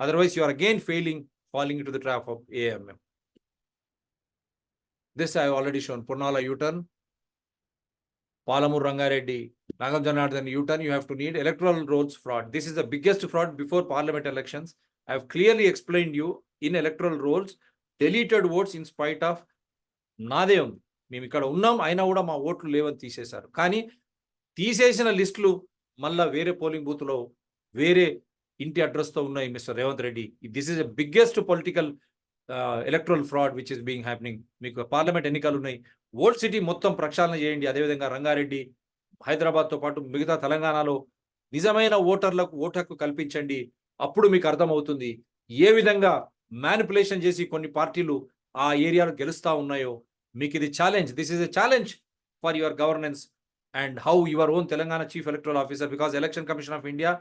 Otherwise, you are again falling into the trap of AMM. This I have already shown. Purnala U-turn, Palamur Rangareddy, Nagam Janardhan U-turn. You have to need electoral rolls fraud. This is the biggest fraud before parliament elections. I have clearly explained you in electoral rolls. Deleted votes in spite of నాదే ఉంది. మేము ఇక్కడ ఉన్నాం, అయినా కూడా మా ఓట్లు లేవని తీసేశారు. కానీ తీసేసిన లిస్టులు మళ్ళా వేరే పోలింగ్ బూత్లో వేరే ఇంటి అడ్రస్తో ఉన్నాయి. Mister Revanth Reddy, this is the biggest political electoral fraud which is being happening. మీకు పార్లమెంట్ ఎన్నికలు ఉన్నాయి, ఓల్డ్ సిటీ మొత్తం ప్రక్షాళన చేయండి. అదేవిధంగా రంగారెడ్డి, హైదరాబాద్తో పాటు మిగతా తెలంగాణలో నిజమైన ఓటర్లకు ఓటు హక్కు కల్పించండి. అప్పుడు మీకు అర్థమవుతుంది ఏ విధంగా మ్యానిపులేషన్ చేసి కొన్ని పార్టీలు ఆ ఏరియాలో గెలుస్తా ఉన్నాయో. మీకు ఇది challenge, this is a challenge for your governance and how your own Telangana chief electoral officer, because election commission of India,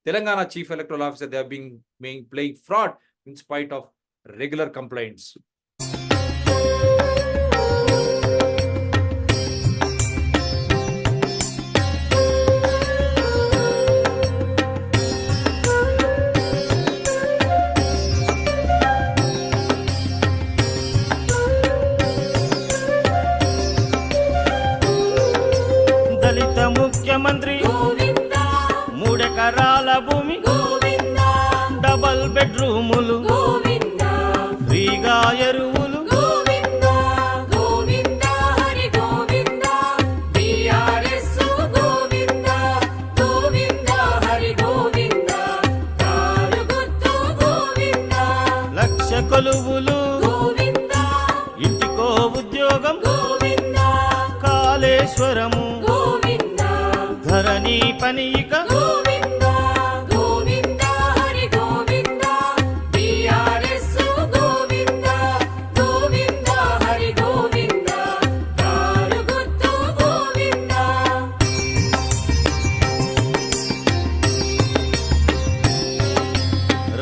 Telangana chief electoral officer, they are being playing fraud in spite of regular complaints. దళిత ముఖ్యమంత్రి మూడెకరాల భూమి, double బెడ్రూములు, ఫ్రీగా ఎరువులు, లక్ష కొలువులు, ఇంటికో ఉద్యోగం, కాళేశ్వరము, ధరణి పని ఇక,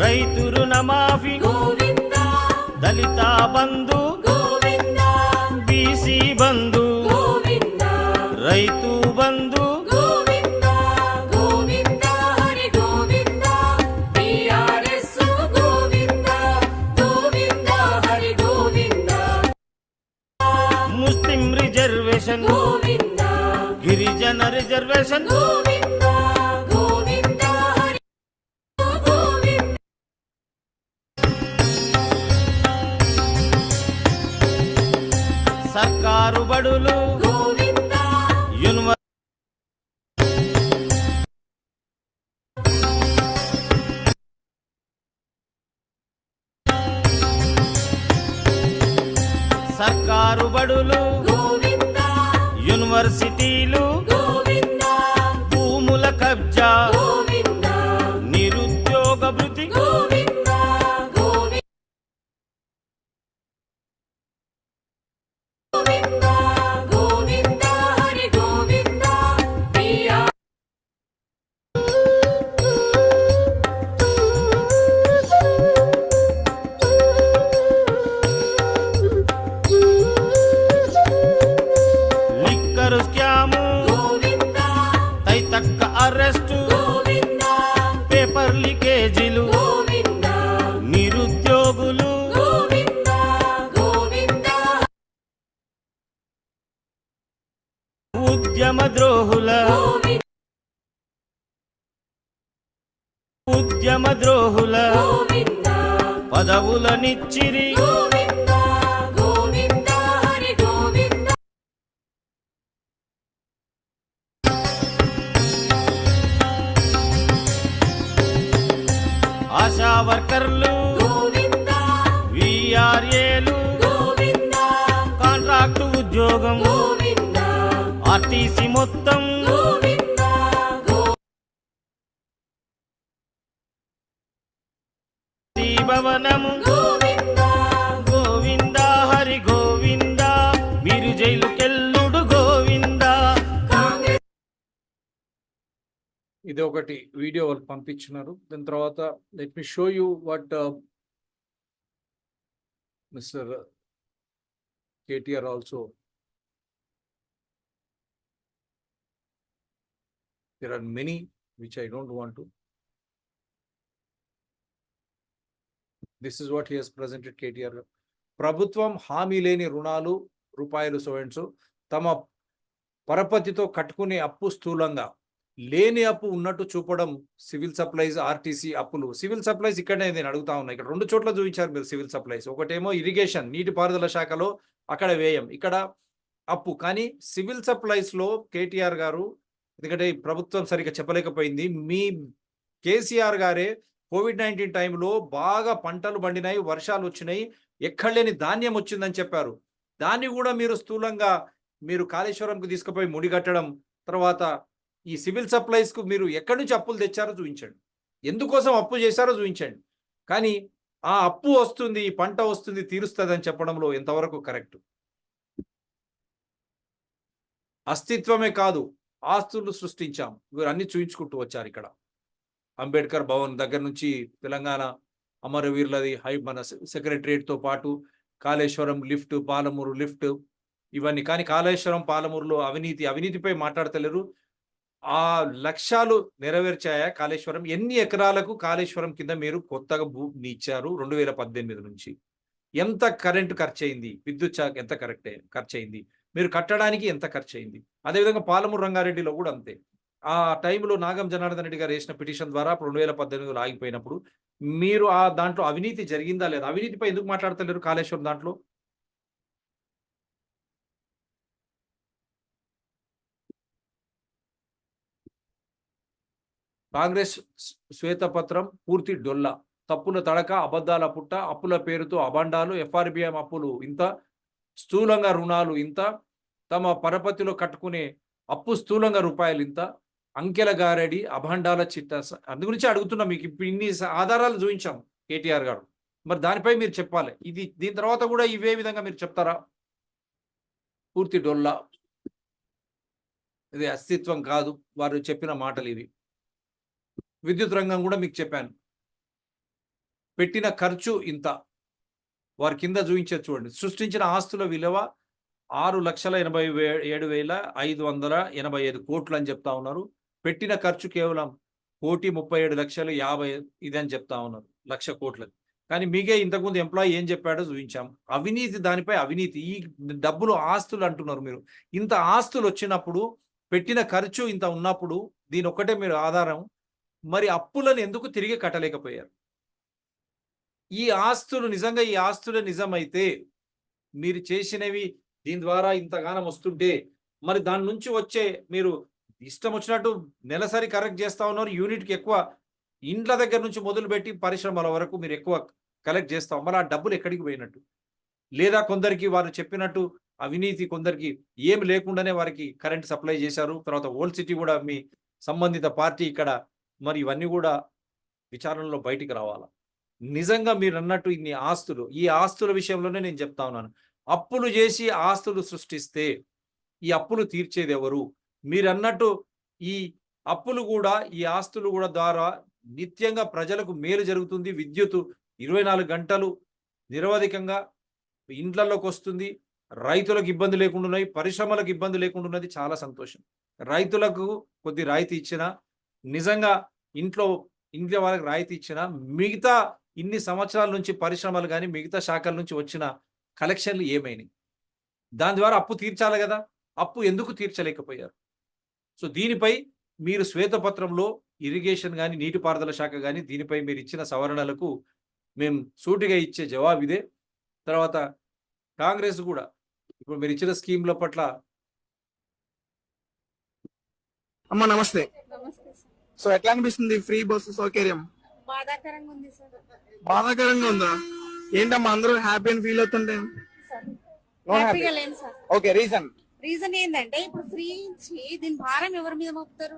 రైతు రుణమాఫీ, దళిత బంధు, బీసీ బంధు, రైతు బంధు, ముస్లిం రిజర్వేషన్, గిరిజన రిజర్వేషన్, సర్కారు బడులు, యూనివర్సిటీ, సర్కారు బడులు, యూనివర్సిటీలు, భూముల కబ్జా, నిరుద్యోగ భృతి, లిక్కరు స్కాము, తైతక్క అరెస్టు, పేపర్ లీకేజీలు, నిరుద్యోగులు, ఉద్యమ ద్రోహుల, పదవులనిచ్చిరి, ఆశా వర్కర్లు, విఆర్ఏలు, కాంట్రాక్టు ఉద్యోగం, ఆర్టీసీ మొత్తం, భవనము, గోవింద హరి గోవింద, మీరు జైలుకెల్లుడు గోవింద. ఇది ఒకటి వీడియో వాళ్ళు పంపించినారు. దాని తర్వాత let me show you what mister KTR also. There are many which I don't want to. This is what he has presented, KTR. ప్రభుత్వం హామీ లేని రుణాలు రూపాయలు సో అండ్ సో, తమ పరపతితో కట్టుకునే అప్పు స్థూలంగా, లేని అప్పు ఉన్నట్టు చూపడం. సివిల్ సప్లైస్, ఆర్టీసీ అప్పులు. సివిల్ సప్లైస్ ఇక్కడనే నేను అడుగుతా ఉన్నా, ఇక్కడ 2 చోట్ల చూపించారు మీరు సివిల్ సప్లైస్. ఒకటేమో ఇరిగేషన్, నీటిపారుదల శాఖలో అక్కడ వ్యయం, ఇక్కడ అప్పు. కానీ సివిల్ సప్లైస్ లో కేటీఆర్ గారు, ఎందుకంటే ప్రభుత్వం సరిగ్గా చెప్పలేకపోయింది, మీ కేసీఆర్ గారే కోవిడ్-19 టైంలో బాగా పంటలు పండినాయి, వర్షాలు వచ్చినాయి, ఎక్కడలేని ధాన్యం వచ్చిందని చెప్పారు. దాన్ని కూడా మీరు స్థూలంగా మీరు కాళేశ్వరంకు తీసుకుపోయి ముడిగట్టడం, తర్వాత ఈ సివిల్ సప్లైస్కు మీరు ఎక్కడి నుంచి అప్పులు తెచ్చారో చూపించండి, ఎందుకోసం అప్పు చేశారో చూపించండి. కానీ ఆ అప్పు వస్తుంది, ఈ పంట వస్తుంది, తీరుస్తుంది అని చెప్పడంలో ఎంతవరకు కరెక్ట్? అస్తిత్వమే కాదు, ఆస్తులు సృష్టించాం, వీరు అన్ని చూయించుకుంటూ వచ్చారు. ఇక్కడ అంబేద్కర్ భవన్ దగ్గర నుంచి తెలంగాణ అమరవీరులది మన సెక్రటరియట్తో పాటు కాళేశ్వరం లిఫ్ట్, పాలమూరు లిఫ్ట్, ఇవన్నీ. కానీ కాళేశ్వరం పాలమూరులో అవినీతిపై మాట్లాడతలేరు. ఆ లక్ష్యాలు నెరవేర్చాయా కాళేశ్వరం? ఎన్ని ఎకరాలకు కాళేశ్వరం కింద మీరు కొత్తగా భూమిని ఇచ్చారు 2018 నుంచి? ఎంత కరెంటు ఖర్చు అయింది? విద్యుత్ శాఖ ఎంత ఖర్చు అయింది? మీరు కట్టడానికి ఎంత ఖర్చు అయింది? అదేవిధంగా పాలమూరు రంగారెడ్డిలో కూడా అంతే. ఆ టైంలో నాగం జనార్దన్ రెడ్డి గారు వేసిన పిటిషన్ ద్వారా 2018లో ఆగిపోయినప్పుడు మీరు ఆ దాంట్లో అవినీతి జరిగిందా లేదా? అవినీతిపై ఎందుకు మాట్లాడతలేరు కాళేశ్వరం దాంట్లో? కాంగ్రెస్ శ్వేతపత్రం పూర్తి డొల్ల, తప్పుల తడక, అబద్ధాల పుట్ట, అప్పుల పేరుతో అబండాలు, FRBM అప్పులు ఇంత, స్థూలంగా రుణాలు ఇంత, తమ పరపతిలో కట్టుకునే అప్పు స్థూలంగా రూపాయలు ఇంత, అంకెల గారడి, అభండాల చిట్ట. అందు గురించి అడుగుతున్నా, మీకు ఇప్పుడు ఇన్ని ఆధారాలు చూపించాం కేటీఆర్ గారు, మరి దానిపై మీరు చెప్పాలి. దీని తర్వాత కూడా ఇవే విధంగా మీరు చెప్తారా? పూర్తి డొల్ల, ఇది అస్తిత్వం కాదు వారు చెప్పిన మాటలు ఇవి. విద్యుత్ రంగం కూడా మీకు చెప్పాను, పెట్టిన ఖర్చు ఇంత, వారి కింద చూపించేది చూడండి. సృష్టించిన ఆస్తుల విలువ 6,87,585 కోట్లు అని చెప్తా ఉన్నారు. పెట్టిన ఖర్చు కేవలం 1,37,50,000 ఇదని చెప్తా ఉన్నారు, 1,00,000 కోట్లు. కానీ మీకే ఇంతకుముందు ఎంప్లాయీ ఏం చెప్పాడో చూపించాం. అవినీతి, దానిపై అవినీతి. ఈ డబ్బులు ఆస్తులు అంటున్నారు మీరు. ఇంత ఆస్తులు వచ్చినప్పుడు, పెట్టిన ఖర్చు ఇంత ఉన్నప్పుడు, దీని ఒక్కటే మీరు ఆధారం. మరి అప్పులను ఎందుకు తిరిగి కట్టలేకపోయారు? ఈ ఆస్తులు నిజంగా, ఈ ఆస్తులు నిజమైతే, మీరు చేసినవి దీని ద్వారా ఇంతగానం వస్తుంటే, మరి దాని నుంచి వచ్చే మీరు ఇష్టం వచ్చినట్టు నెలసరి కరెక్ట్ చేస్తా ఉన్నారు. యూనిట్కి ఎక్కువ, ఇండ్ల దగ్గర నుంచి మొదలుపెట్టి పరిశ్రమల వరకు మీరు ఎక్కువ కలెక్ట్ చేస్తాం. మరి ఆ డబ్బులు ఎక్కడికి పోయినట్టు? లేదా కొందరికి వారు చెప్పినట్టు అవినీతి, కొందరికి ఏమి లేకుండానే వారికి కరెంట్ సప్లై చేశారు. తర్వాత ఓల్డ్ సిటీ కూడా మీ సంబంధిత పార్టీ ఇక్కడ. మరి ఇవన్నీ కూడా విచారణలో బయటికి రావాలా? నిజంగా మీరు అన్నట్టు ఇన్ని ఆస్తులు, ఈ ఆస్తుల విషయంలోనే నేను చెప్తా ఉన్నాను, అప్పులు చేసి ఆస్తులు సృష్టిస్తే ఈ అప్పులు తీర్చేది ఎవరు? మీరు అన్నట్టు ఈ అప్పులు కూడా, ఈ ఆస్తులు కూడా ద్వారా నిత్యంగా ప్రజలకు మేలు జరుగుతుంది. విద్యుత్ 24 గంటలు నిరవధికంగా ఇండ్లలోకి వస్తుంది. రైతులకు ఇబ్బంది లేకుండా ఉన్నాయి, పరిశ్రమలకు ఇబ్బంది లేకుండా ఉన్నది. చాలా సంతోషం. రైతులకు కొద్ది రాయితీ ఇచ్చినా, నిజంగా ఇంట్లో వాళ్ళకి రాయితీ ఇచ్చినా, మిగతా ఇన్ని సంవత్సరాల నుంచి పరిశ్రమలు కానీ మిగతా శాఖల నుంచి వచ్చిన కలెక్షన్లు ఏమైనాయి? దాని ద్వారా అప్పు తీర్చాలి కదా, అప్పు ఎందుకు తీర్చలేకపోయారు? సో దీనిపై మీరు శ్వేతపత్రంలో ఇరిగేషన్ కానీ, నీటిపారుదల శాఖ కానీ, దీనిపై మీరు ఇచ్చిన సవరణలకు మేము సూటిగా ఇచ్చే జవాబు ఇదే. తర్వాత కాంగ్రెస్ కూడా ఇప్పుడు మీరు ఇచ్చిన స్కీమ్ల పట్ల. అమ్మా నమస్తే. సో ఎట్లా అనిపిస్తుంది ఫ్రీ బస్సు సౌకర్యం? బాధాకరంగా ఉంది సార్. బాధాకరంగా ఉందా? ఏంటమ్మా అందరూ హ్యాపీ అని ఫీల్ అవుతుంటే? ఓకే, రీజన్ ఏంటంటే ఇప్పుడు ఫ్రీ ఇచ్చి దీని భారం ఎవరి మీద మోపుతారు?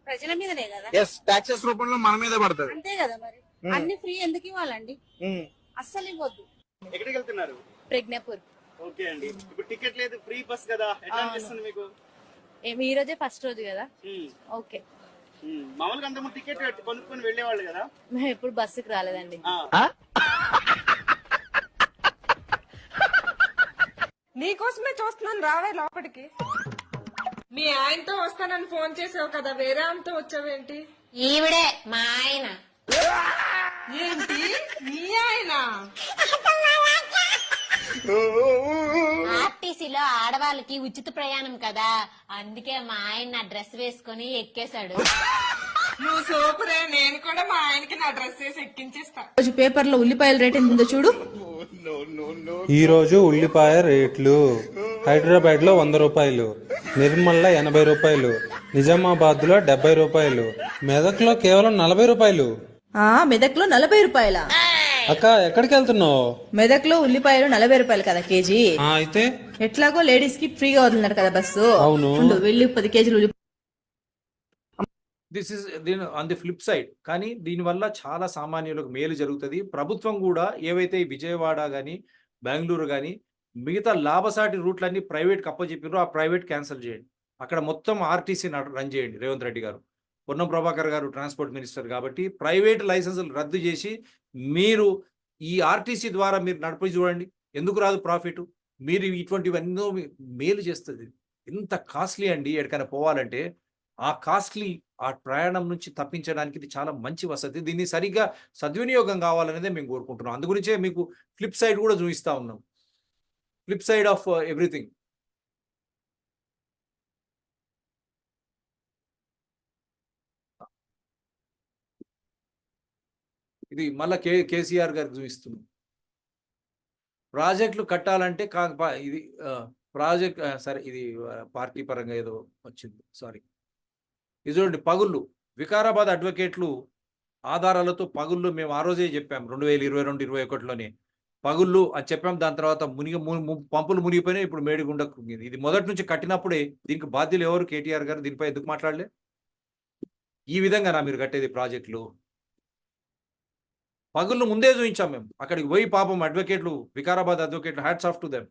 ప్రజల మీదనే కదా. ఎస్, టాక్సెస్ రూపంలో మన మీద పడుతుంది. అంతే కదా, మరి అన్ని ఫ్రీ ఎందుకు ఇవ్వాలండి? అస్సలు ఇవ్వద్దు. ఎక్కడికి వెళ్తున్నారు? ప్రజ్ఞాపూర్. ఓకే అండి, ఇప్పుడు టికెట్ లేదు, ఫ్రీ బస్ కదా, ఎట్లా అనిపిస్తుంది మీకు? ఈ రోజే ఫస్ట్ రోజు కదా. ఓకే. మామూలుగా అంతకు టికెట్ కొనుక్కొని వెళ్ళేవాళ్ళు కదా. మేము ఎప్పుడు బస్సుకి రాలేదండి. నీకోసమే చూస్తున్నాను, రావే లోపలికి. మీ ఆయనతో వస్తానని ఫోన్ చేసావు కదా, వేరే ఆమెతో వచ్చావేంటి? ఈవిడే మా ఆయన. ఏంటి మీ ఆయన? ఆర్టీసీలో ఆడవాళ్ళకి ఉచిత ప్రయాణం కదా, అందుకే మా ఆయన నా డ్రెస్ వేసుకుని ఎక్కేశాడు. నువ్వు సూపరే, నేను కూడా మా ఆయనకి నా డ్రెస్ వేసి ఎక్కించేస్తా. రోజు పేపర్లో ఉల్లిపాయల రేట్ ఎంత ఉందో చూడు. ఈ రోజు ఉల్లిపాయ రేట్లు: హైదరాబాద్ లో 100 రూపాయలు, నిర్మల్లో 80 రూపాయలు, నిజామాబాద్ లో 70 రూపాయలు, మెదక్ లో కేవలం 40 రూపాయలు. మెదక్లో 40 రూపాయల? అక్క ఎక్కడికి వెళ్తున్నావు? మెదక్లో ఉల్లిపాయలు 40 రూపాయలు కదా కేజీ. అయితే ఎట్లాగో లేడీస్ కి ఫ్రీగా వదులున్నారు కదా బస్సు. అవును. వెళ్ళి 10 కేజీలు ఉల్లిపాయలు. దిస్ ఇస్ దీని ఆన్ ది ఫ్లిప్ సైడ్. కానీ దీనివల్ల చాలా సామాన్యులకు మేలు జరుగుతుంది. ప్రభుత్వం కూడా ఏవైతే ఈ విజయవాడ కానీ బెంగళూరు కానీ మిగతా లాభసాటి రూట్లన్నీ ప్రైవేట్కి అప్పచెప్పినారో ఆ ప్రైవేట్ క్యాన్సిల్ చేయండి. అక్కడ మొత్తం ఆర్టీసీ రన్ చేయండి రేవంత్ రెడ్డి గారు. పొన్నం ప్రభాకర్ గారు ట్రాన్స్పోర్ట్ మినిస్టర్ కాబట్టి ప్రైవేట్ లైసెన్సులు రద్దు చేసి మీరు ఈ ఆర్టీసీ ద్వారా మీరు నడిపి చూడండి. ఎందుకు రాదు ప్రాఫిట్? మీరు ఇటువంటివన్నీ మేలు చేస్తుంది. ఎంత కాస్ట్లీ అండి ఎక్కడికైనా పోవాలంటే. ఆ కాస్ట్లీ ఆ ప్రయాణం నుంచి తప్పించడానికి ఇది చాలా మంచి వసతి. దీన్ని సరిగ్గా సద్వినియోగం కావాలనేదే మేము కోరుకుంటున్నాం. అందుగురించే మీకు ఫ్లిప్ సైడ్ కూడా చూపిస్తా ఉన్నాం. Flip side of everything. ఇది మళ్ళా కేసీఆర్ గారికి చూపిస్తున్నాం. ప్రాజెక్టులు కట్టాలంటే ఇది ప్రాజెక్ట్ సరే ఇది పార్టీ పరంగా ఏదో వచ్చింది, సారీ. ఇది చూడండి, పగుళ్ళు. వికారాబాద్ అడ్వకేట్లు ఆధారాలతో పగుళ్ళు మేము ఆ రోజే చెప్పాం 2022-21లోనే పగుళ్ళు అని చెప్పాం. దాని తర్వాత పంపులు మునిగిపోయినాయి, ఇప్పుడు మేడిగుండ కుంగింది. ఇది మొదటి నుంచి కట్టినప్పుడే దీనికి బాధ్యులు ఎవరు? కేటీఆర్ గారు. దీనిపై ఎందుకు మాట్లాడలే? ఈ విధంగా మీరు కట్టేది ప్రాజెక్టులు? పగుళ్ళు ముందే చూపించాం మేము. అక్కడికి పోయి పాపం అడ్వకేట్లు, వికారాబాద్ అడ్వకేట్లు, hats off to them,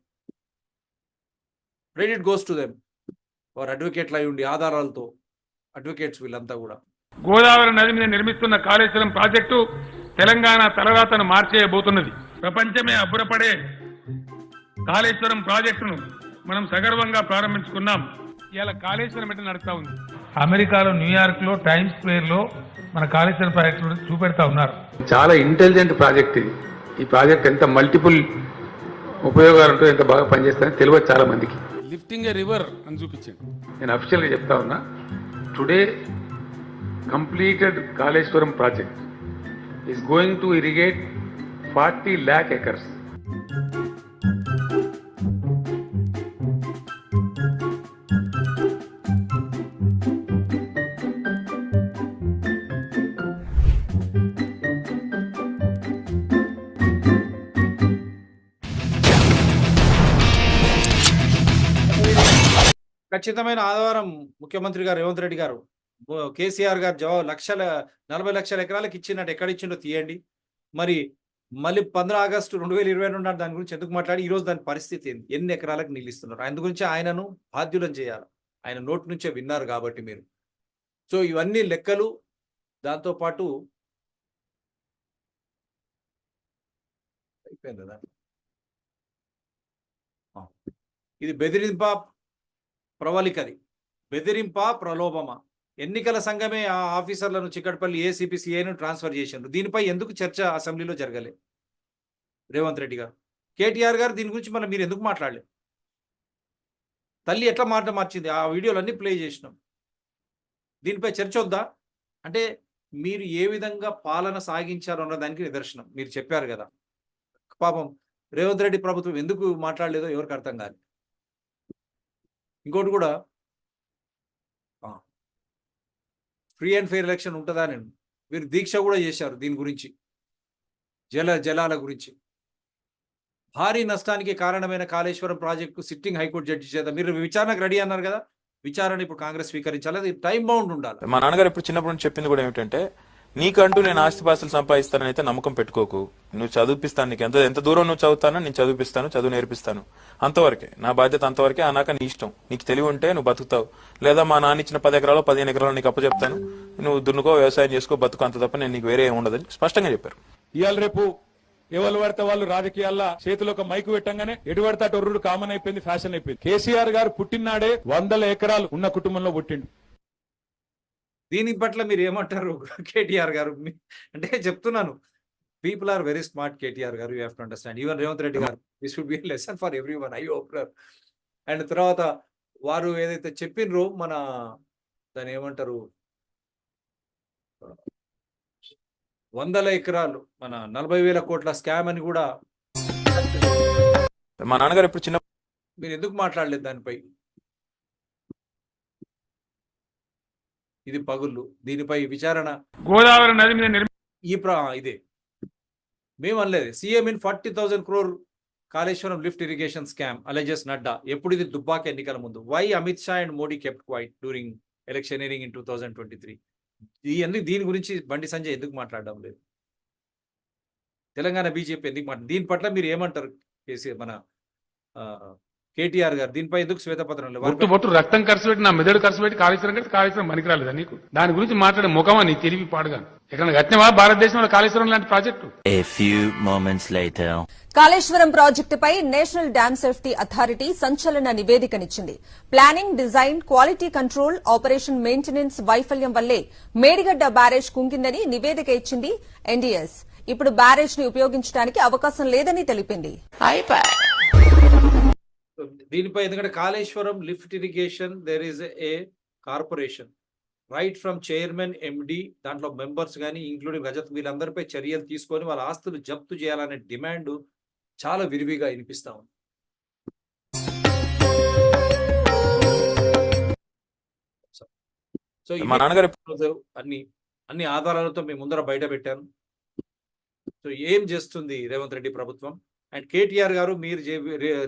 credit goes to them. వారు అడ్వకేట్లు అయి ఉండి ఆధారాలతో అడ్వకేట్స్ వీళ్ళంతా కూడా. గోదావరి నది మీద నిర్మిస్తున్న కాళేశ్వరం ప్రాజెక్టు తెలంగాణ తలరాతను మార్చేయబోతున్నది. ప్రపంచమే అబ్బురపడే కాళేశ్వరం ప్రాజెక్టును మనం సగర్వంగా ప్రారంభించుకున్నాం. ఇవాళ కాళేశ్వరం ఎట్లా నడుస్తా ఉంది? అమెరికాలో, న్యూయార్క్ లో, టైమ్స్ స్క్వేర్ లో మన కాళేశ్వరం ప్రాజెక్టు చూపెడతా ఉన్నారు. చాలా ఇంటెలిజెంట్ ప్రాజెక్ట్ ఇది. ఈ ప్రాజెక్ట్ ఎంత మల్టిపుల్ ఉపయోగాలు ఉంటో, ఎంత బాగా పనిచేస్తాయని తెలియదు చాలా మందికి. లిఫ్టింగ్ ఏ రివర్ అని చూపించాను. నేను అఫీషియల్గా చెప్తా ఉన్నా, today completed Kaleshwaram project is going to irrigate 40 lakh acres. ఖచ్చితమైన ఆధారం ముఖ్యమంత్రి గారు రేవంత్ రెడ్డి గారు, కేసీఆర్ గారు జవాబు 40 లక్షల ఎకరాలకు ఇచ్చినట్టు ఎక్కడ ఇచ్చిండో తీయండి. మరి మళ్ళీ 15 ఆగస్టు 2022 దాని గురించి ఎందుకు మాట్లాడి ఈ రోజు దాని పరిస్థితి ఏంది? ఎన్ని ఎకరాలకు నీళ్ళు ఇస్తున్నారు? ఆయన గురించి ఆయనను బాధ్యులను చేయాలి. ఆయన నోటి నుంచే విన్నారు కాబట్టి మీరు. సో ఇవన్నీ లెక్కలు. దాంతోపాటు అయిపోయింది కదా. ఇది బెదిరింప ప్రవళికది, బెదిరింప ప్రలోభమా? ఎన్నికల సంఘమే ఆ ఆఫీసర్లను చిక్కడపల్లి ఏసీపీ సిఐను ట్రాన్స్ఫర్ చేసిండ్రు. దీనిపై ఎందుకు చర్చ అసెంబ్లీలో జరగలే? రేవంత్ రెడ్డి గారు, కేటీఆర్ గారు దీని గురించి మళ్ళీ మీరు ఎందుకు మాట్లాడలేదు? తల్లి ఎట్లా మాట మార్చింది? ఆ వీడియోలన్నీ ప్లే చేసినాం. దీనిపై చర్చ వద్దా? అంటే మీరు ఏ విధంగా పాలన సాగించారు అన్న దానికి నిదర్శనం. మీరు చెప్పారు కదా. పాపం రేవంత్ రెడ్డి ప్రభుత్వం ఎందుకు మాట్లాడలేదో ఎవరికి అర్థం కాదు. ఇంకోటి కూడా, ఫ్రీ అండ్ ఫెయిర్ ఎలక్షన్ ఉంటుందా అని మీరు దీక్ష కూడా చేశారు. దీని గురించి, జలాల గురించి. భారీ నష్టానికి కారణమైన Kaleshwaram project sitting high court judge చేత మీరు విచారణకు రెడీ అన్నారు కదా. విచారణ ఇప్పుడు కాంగ్రెస్ స్వీకరించాలి. అది టైం బౌండ్ ఉండాలి. మా నాన్నగారు ఇప్పుడు చిన్నప్పటి నుంచి చెప్పింది కూడా ఏమిటంటే, నీకంటూ నేను ఆస్తిపాస్తులు సంపాదిస్తానని అయితే నమ్మకం పెట్టుకోకు. నువ్వు చదివిపిస్తాను, నీకు ఎంత దూరం నువ్వు చదువుతానో నేను చదివిపిస్తాను, చదువు నేర్పిస్తాను. అంతవరకే నా బాధ్యత, అంతవరకే. అన్నాక నీ ఇష్టం. నీకు తెలివి ఉంటే నువ్వు బతుకుతావు, లేదా మా నాన్న ఇచ్చిన 10 ఎకరాలు 15 ఎకరాలు నీకు అప్పచెప్తాను, నువ్వు దున్నుకో, వ్యవసాయం చేసుకో, బతుకు, అంత తప్ప నేను నీకు వేరే ఏమి ఉండదని స్పష్టంగా చెప్పారు. ఇవాళ రేపు ఎవరు పడితే వాళ్ళు రాజకీయాల్లో చేతిలో ఒక మైకు పెట్టంగానే ఎటు పడితే అటు ఒర్రుడు కామన్ అయిపోయింది, ఫ్యాషన్ అయిపోయింది. కేసీఆర్ గారు పుట్టినాడే 100 ఎకరాలు ఉన్న కుటుంబంలో పుట్టిండు. దీని పట్ల మీరు ఏమంటారు కేటీఆర్ గారు? అంటే చెప్తున్నాను, people are very smart. KTR గారు, you have to understand. Even Revanth Reddy గారు, this should be lesson for every one, eye opener. And తర్వాత వారు ఏదైతే చెప్పినరో, మన దాని ఏమంటారు, 100 ఎకరాలు మన 40,000 కోట్ల స్కామ్ అని కూడా మా నాన్నగారు ఇప్పుడు చిన్న మీరు ఎందుకు మాట్లాడలేదు దానిపై? ఇది పగుళ్ళు. దీనిపై విచారణ గోదావరి నది మీద ఇదే మేము అనలేదు. CM in 40,000 crore Kaleshwaram lift irrigation scam alleges Nadda. ఎప్పుడు ఇది దుబ్బాక ఎన్నికల ముందు. Why Amit Shah and Modi kept quiet during electioneering in 2023. దీని గురించి బండి సంజయ్ ఎందుకు మాట్లాడడం లేదు? తెలంగాణ బీజేపీ ఎందుకు దీని పట్ల మీరు ఏమంటారు? మన కేటీఆర్ గారు దీనిపై ఎందుకు శ్వేతపత్రం లేదు? బొట్టు బొట్టు రక్తం ఖర్చు పెట్టి నా మెదడు ఖర్చు పెట్టి కాళేశ్వరం కట్టి కాళేశ్వరం పనికిరాలేదా నీకు? దాని గురించి మాట్లాడే ముఖమా నీ తెలివి పాడుగా? ఎక్కడ గట్టినవా భారతదేశంలో కాళేశ్వరం లాంటి ప్రాజెక్టు? కాళేశ్వరం ప్రాజెక్టుపై నేషనల్ డ్యామ్ సేఫ్టీ అథారిటీ సంచలన నివేదికనిచ్చింది. Planning, design, quality control, operation maintenance వైఫల్యం వల్లే మేడిగడ్డ బ్యారేజ్ కుంగిందని నివేదిక ఇచ్చింది ఎన్డీఎస్. ఇప్పుడు బ్యారేజ్ ని ఉపయోగించడానికి అవకాశం లేదని తెలిపింది. దీనిపై ఎందుకంటే Kaleshwaram lift irrigation there is a corporation, right from chairman, MD, దాంట్లో మెంబర్స్ కానీ ఇంక్లూడింగ్ రజత్ వీళ్ళందరిపై చర్యలు తీసుకొని వాళ్ళ ఆస్తులు జప్తు చేయాలనే డిమాండ్ చాలా విరివిగా వినిపిస్తా ఉంది. సో మా నాన్నగారు అన్ని ఆధారాలతో మేము ముందర బయట పెట్టాను. సో ఏం చేస్తుంది రేవంత్ రెడ్డి ప్రభుత్వం? అండ్ కేటీఆర్ గారు మీరు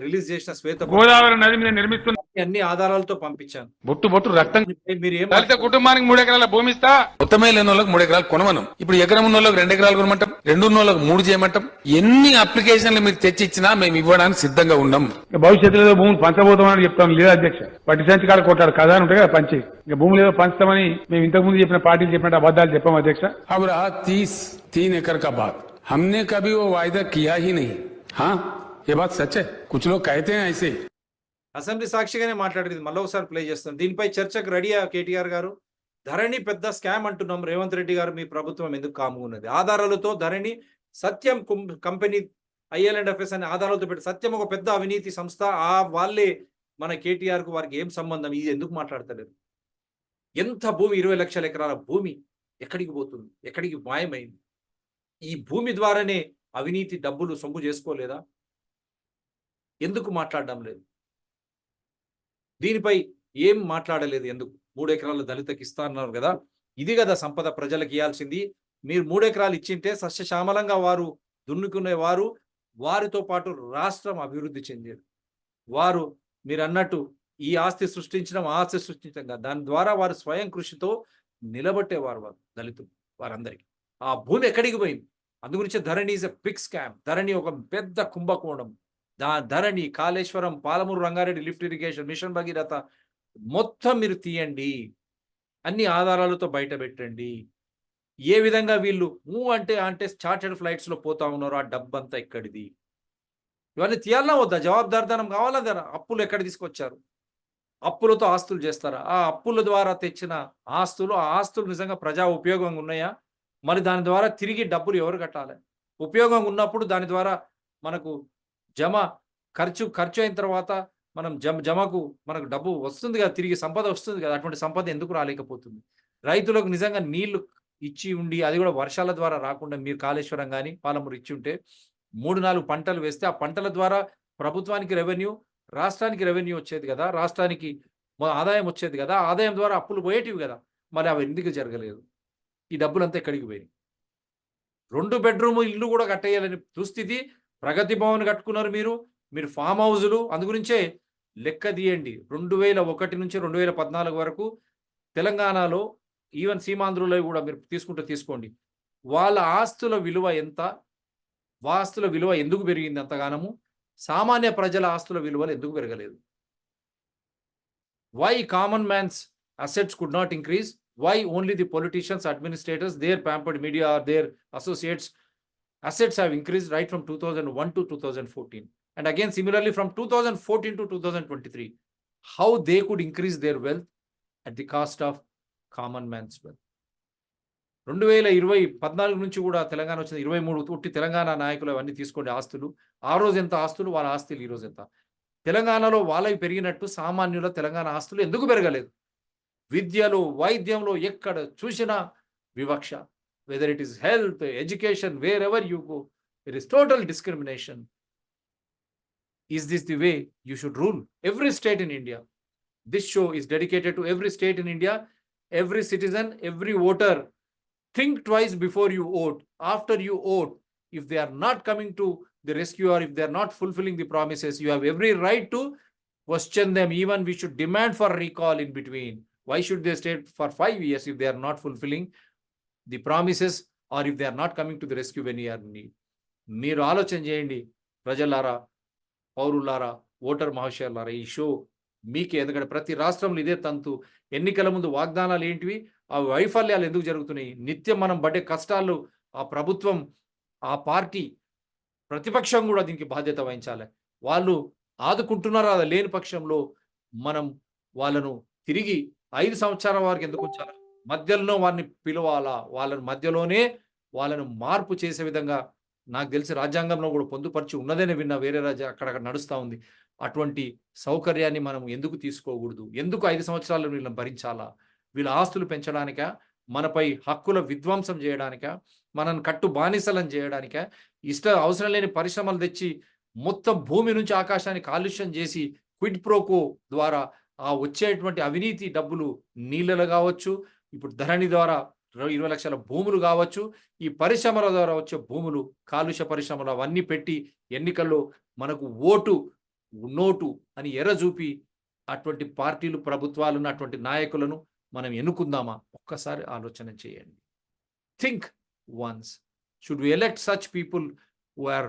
రిలీజ్ చేసిన గోదావరి నది మీద నిర్మిస్తున్న అన్ని ఆధారాలతో పంపించాను. బొట్టు బొట్టు రక్తం మీరు ఏం దళిత కుటుంబానికి 3 ఎకరాల భూమి ఇస్తా, మొత్తమే లేని వాళ్ళకి 3 ఎకరాలు కొనమనం. ఇప్పుడు ఎకరం ఉన్న వాళ్ళకి 2 ఎకరాలు కొనమంటాం, 2 ఉన్న వాళ్ళకి 3 చేయమంటాం. ఎన్ని అప్లికేషన్లు మీరు తెచ్చి ఇచ్చినా మేము ఇవ్వడానికి సిద్ధంగా ఉన్నాం. భవిష్యత్తులో భూములు పంచబోతామని చెప్తాం. లేదా అధ్యక్ష పట్టి సంచి కాడ కొట్టారు కదా అని ఉంటాయి కదా పంచి. ఇంకా భూములు ఏదో పంచుతామని మేము ఇంతకు ముందు చెప్పిన పార్టీలు చెప్పినట్టు అబద్ధాలు చెప్పాం అధ్యక్ష. अब रहा 30 एकड़ का बात, हमने कभी वो वायदा किया ही नहीं. हाँ ये बात सच है, कुछ लोग कहते हैं ऐसे. అసెంబ్లీ సాక్షిగానే మాట్లాడేది మళ్ళీ ఒకసారి ప్లే చేస్తాం. దీనిపై చర్చకు రెడీయా కేటీఆర్ గారు? ధరణి పెద్ద స్కామ్ అంటున్నాం. రేవంత్ రెడ్డి గారు మీ ప్రభుత్వం ఎందుకు కామున్నది? ఆధారాలతో ధరణి, సత్యం కంపెనీ, IL&FS అనే ఆధారాలతో పెట్టి సత్యం ఒక పెద్ద అవినీతి సంస్థ. వాళ్ళే మన కేటీఆర్ కు వారికి ఏం సంబంధం? ఇది ఎందుకు మాట్లాడతలేరు? ఎంత భూమి, 20 లక్షల ఎకరాల భూమి ఎక్కడికి పోతుంది? ఎక్కడికి మాయమైంది? ఈ భూమి ద్వారానే అవినీతి డబ్బులు సొమ్ము చేసుకోలేదా? ఎందుకు మాట్లాడడం లేదు? దీనిపై ఏం మాట్లాడలేదు ఎందుకు? 3 ఎకరాలు దళితకి ఇస్తా అన్నారు కదా, ఇది కదా సంపద ప్రజలకు ఇవ్వాల్సింది. మీరు 3 ఎకరాలు ఇచ్చింటే సస్యశ్యామలంగా వారు దున్నుకునేవారు, వారితో పాటు రాష్ట్రం అభివృద్ధి చెందేది. వారు మీరు అన్నట్టు ఈ ఆస్తి సృష్టించడం, ఆస్తి సృష్టించడం కాదు, దాని ద్వారా వారు స్వయం కృషితో నిలబట్టేవారు. వారు దళితులు వారందరికీ ఆ భూమి ఎక్కడికి పోయింది? అందుగురించి Dharani is a big scam. Dharani ఒక పెద్ద కుంభకోణం. Dharani, Kaleshwaram, Palamuru Rangareddy lift irrigation, mission Bhagiratha మొత్తం మీరు తీయండి, అన్ని ఆధారాలతో బయట పెట్టండి. ఏ విధంగా వీళ్ళు అంటే చార్టెడ్ ఫ్లైట్స్ లో పోతా ఉన్నారు, ఆ డబ్బంతా ఎక్కడిది? ఇవన్నీ తీయాలన్నా వద్దా? జవాబుదారితనం కావాలా? ధర అప్పులు ఎక్కడ తీసుకొచ్చారు? అప్పులతో ఆస్తులు చేస్తారా? ఆ అప్పుల ద్వారా తెచ్చిన ఆస్తులు, ఆ ఆస్తులు నిజంగా ప్రజా ఉపయోగంగా ఉన్నాయా? మరి దాని ద్వారా తిరిగి డబ్బులు ఎవరు కట్టాలి? ఉపయోగం ఉన్నప్పుడు దాని ద్వారా మనకు ఖర్చు అయిన తర్వాత మనం జమకు మనకు డబ్బు వస్తుంది కదా, తిరిగి సంపద వస్తుంది కదా. అటువంటి సంపద ఎందుకు రాలేకపోతుంది? రైతులకు నిజంగా నీళ్లు ఇచ్చి ఉండి, అది కూడా వర్షాల ద్వారా రాకుండా మీరు కాళేశ్వరం కానీ పాలమూరు ఇచ్చి ఉంటే 3-4 పంటలు వేస్తే ఆ పంటల ద్వారా ప్రభుత్వానికి రెవెన్యూ, రాష్ట్రానికి రెవెన్యూ వచ్చేది కదా, రాష్ట్రానికి ఆదాయం వచ్చేది కదా, ఆదాయం ద్వారా అప్పులు పోయేటివి కదా. మరి అవి ఎందుకు జరగలేదు? ఈ డబ్బులంతా ఎక్కడికి పోయినాయి? 2 బెడ్రూమ్ ఇల్లు కూడా కట్టేయాలని దుస్థితి. ప్రగతి భవన్ కట్టుకున్నారు మీరు ఫామ్ హౌజులు. అందుగురించే లెక్క తీయండి, 2001 నుంచి 2014 వరకు తెలంగాణలో, ఈవెన్ సీమాంధ్రులో కూడా మీరు తీసుకోండి, వాళ్ళ ఆస్తుల విలువ ఎంత? ఆస్తుల విలువ ఎందుకు పెరిగింది అంతగానము? సామాన్య ప్రజల ఆస్తుల విలువలు ఎందుకు పెరగలేదు? Why common man's assets could not increase? Why only the politicians, administrators, their pampered media or their associates assets have increased right from 2001 to 2014? And again similarly from 2014 to 2023, how they could increase their wealth at the cost of common man's wealth? 2014 నుంచి కూడా తెలంగాణ వచ్చిన 23 ఉట్టి తెలంగాణ నాయకులు అవన్నీ తీసుకోండి ఆస్తులు. ఆ రోజు ఎంత ఆస్తులు, వాళ్ళ ఆస్తులు ఈ రోజు ఎంత? తెలంగాణలో వాళ్ళవి పెరిగినట్టు సామాన్యుల తెలంగాణ ఆస్తులు ఎందుకు పెరగలేదు? విద్యలో, వైద్యంలో ఎక్కడ చూసినా వివక్ష. Whether it is health, education, wear ever you go, it is total discrimination. Is this the way you should rule every state in India? This show is dedicated to every state in India, every citizen, every voter. Think twice before you vote. After you vote, if they are not coming to the rescue or if they are not fulfilling the promises, you have every right to question them. Even we should demand for recall in between. Why should they stay for 5 years if they are not fulfilling the promises or if they are not coming to the rescue when you are in need? మీరు ఆలోచన చేయండి ప్రజలారా, పౌరులారా, voter మహాశయులారా, ఈ show మీకే. ఎందుకంటే ప్రతి రాష్ట్రంలో ఇదే తంతు. ఎన్నికల ముందు వాగ్దానాలు ఏంటివి, ఆ వైఫల్యాలు ఎందుకు జరుగుతున్నాయి, నిత్యం మనం పడే కష్టాలు ఆ ప్రభుత్వం, ఆ పార్టీ, ప్రతిపక్షం కూడా దీనికి బాధ్యత వహించాలి. వాళ్ళు ఆదుకుంటున్నారా లేని పక్షంలో మనం వాళ్ళను తిరిగి 5 సంవత్సరాల వరకు ఎందుకు ఉంచాలి, మధ్యలో వారిని పిలవాలా, వాళ్ళని మధ్యలోనే వాళ్ళను మార్పు చేసే విధంగా నాకు తెలిసి రాజ్యాంగంలో కూడా పొందుపరిచి ఉన్నదని విన్నా, వేరే అక్కడక్కడ నడుస్తూ ఉంది. అటువంటి సౌకర్యాన్ని మనం ఎందుకు తీసుకోకూడదు? ఎందుకు 5 సంవత్సరాలు వీళ్ళని భరించాలా? వీళ్ళ ఆస్తులు పెంచడానిక, మనపై హక్కుల విధ్వంసం చేయడానిక, మనల్ని కట్టు బానిసలను చేయడానిక, అవసరం లేని పరిశ్రమలు తెచ్చి మొత్తం భూమి నుంచి ఆకాశాన్ని కాలుష్యం చేసి క్విడ్ ప్రోకో ద్వారా ఆ వచ్చేటువంటి అవినీతి డబ్బులు నీళ్ళలు కావచ్చు, ఇప్పుడు ధరణి ద్వారా 20 లక్షల భూములు కావచ్చు, ఈ పరిశ్రమల ద్వారా వచ్చే భూములు, కాలుష్య పరిశ్రమలు అవన్నీ పెట్టి ఎన్నికల్లో మనకు ఓటు నోటు అని ఎర్ర చూపి అటువంటి పార్టీలు, ప్రభుత్వాలను, అటువంటి నాయకులను మనం ఎన్నుకుందామా? ఒక్కసారి ఆలోచన చేయండి. Think once. Should we elect such people who are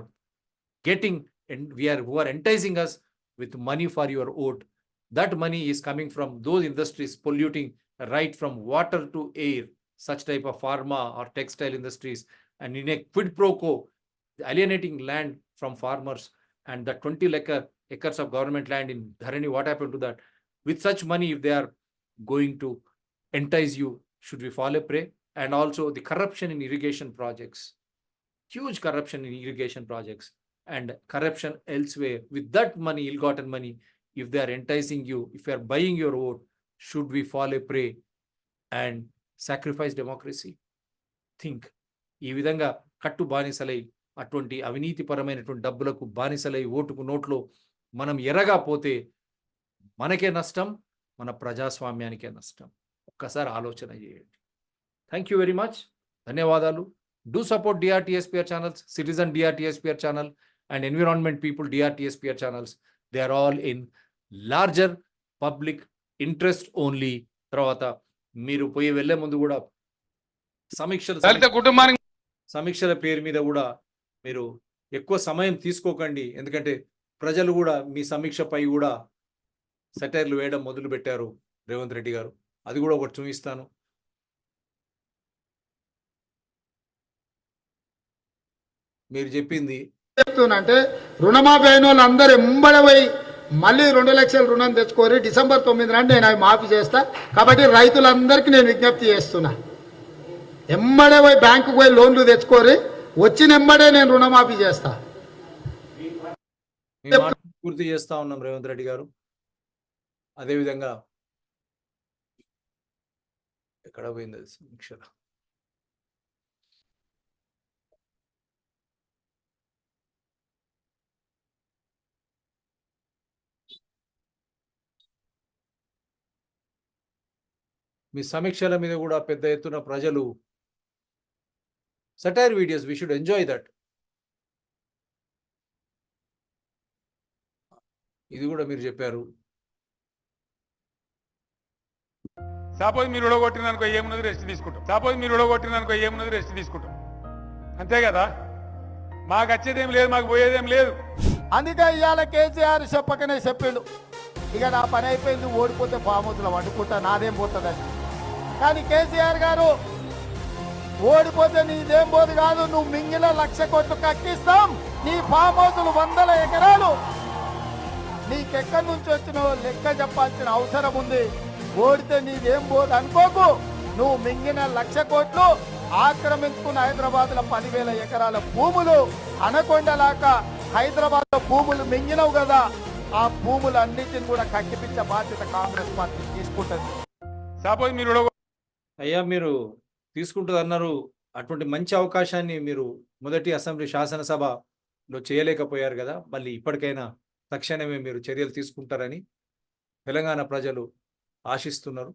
getting and who are enticing us with money for your vote? That money is coming from those industries polluting right from water to air, such type of pharma or textile industries, and in a quid pro quo alienating land from farmers, and the 20 acres of government land in Dharani, what happened to that? With such money, if they are going to entice you, should we fall a prey? And also the corruption in irrigation projects, huge corruption in irrigation projects and corruption elsewhere. With that money, ill-gotten money, if they are enticing you, if you are buying your vote, should we fall a prey and sacrifice democracy? Think. ఈ విధంగా కట్టు బానిసలై అటువంటి అవినీతిపరమైనటువంటి డబ్బులకు బానిసలై ఓటుకు నోట్లో మనం ఎరగా పోతే మనకే నష్టం, మన ప్రజాస్వామ్యానికే నష్టం. ఒక్కసారి ఆలోచన చేయండి. Thank you very much. ధన్యవాదాలు. Do support DRTSPR channels, Citizen DRTSPR channel and Environment People DRTSPR channels. They are all in larger public interest only. తర్వాత మీరు పోయి వెళ్ళే ముందు కూడా సమీక్షల పేరు మీద కూడా మీరు ఎక్కువ సమయం తీసుకోకండి. ఎందుకంటే ప్రజలు కూడా మీ సమీక్షపై కూడా సెటైర్లు వేయడం మొదలు పెట్టారు రేవంత్ రెడ్డి గారు. అది కూడా ఒకటి చూపిస్తాను. మీరు చెప్పింది చెప్తున్నంటే రుణమాఫీ అయిన వాళ్ళు అందరూ ఎంబడి పోయి మళ్ళీ 2 లక్షల రుణం తెచ్చుకోరి డిసెంబర్ 9 నాడు నేను అవి మాఫీ చేస్తా. కాబట్టి రైతులందరికీ నేను విజ్ఞప్తి చేస్తున్నా, ఎంబడే పోయి బ్యాంకుకు పోయి లోన్లు తెచ్చుకోరి, వచ్చిన ఎంబడే నేను రుణమాఫీ చేస్తా. పూర్తి చేస్తా ఉన్నాం రేవంత్ రెడ్డి గారు. అదేవిధంగా ఎక్కడ పోయింది సమీక్ష? మీ సమీక్షల మీద కూడా పెద్ద ఎత్తున ప్రజలు satire videos, we should enjoy that. ఇది కూడా మీరు చెప్పారు. సపోజ్ మీరు ఉడగొట్టిననుకో ఏమున్నది రెస్ట్ తీసుకుంటాం. సపోజ్ మీరు ఉడగొట్టిననుకో ఏమున్నది రెస్ట్ తీసుకుంటాం. అంతే కదా, మాకు వచ్చేదేం లేదు, మాకు పోయేదేం లేదు. అందుకే ఇవాళ కేసీఆర్ చెప్పకనే చెప్పిండు, ఇక నా పని అయిపోయింది, ఓడిపోతే ఫామ్ హౌస్లో వండుకుంటా, నాదేం పోతుందని. కానీ కేసీఆర్ గారు ఓడిపోతే నీదేం పోదు కాదు, నువ్వు మింగిన 1,00,000 కోట్లు కక్కిస్తాం, నీ ఫామ్ హౌస్లు 100 ఎకరాలు నీకెక్కడి నుంచి వచ్చినావో లెక్క చెప్పాల్సిన అవసరం ఉంది. ఓడితే నీదేం పోదు అనుకోకు, నువ్వు మింగిన 1,00,000 కోట్లు ఆక్రమించుకున్న హైదరాబాద్ లో 10,000 ఎకరాల భూములు, అనకొండలాక హైదరాబాద్ లో భూములు మింగినవు కదా, ఆ భూములు అన్నిటిని కూడా కక్కిపించే బాధ్యత కాంగ్రెస్ పార్టీ తీసుకుంటుంది. సపోజ్ మీరు అయ్యా మీరు తీసుకుంటుంది అన్నారు, అటువంటి మంచి అవకాశాన్ని మీరు మొదటి అసెంబ్లీ శాసనసభలో చేయలేకపోయారు కదా, మళ్ళీ ఇప్పటికైనా తక్షణమే మీరు చర్యలు తీసుకుంటారని తెలంగాణ ప్రజలు ఆశిస్తున్నారు.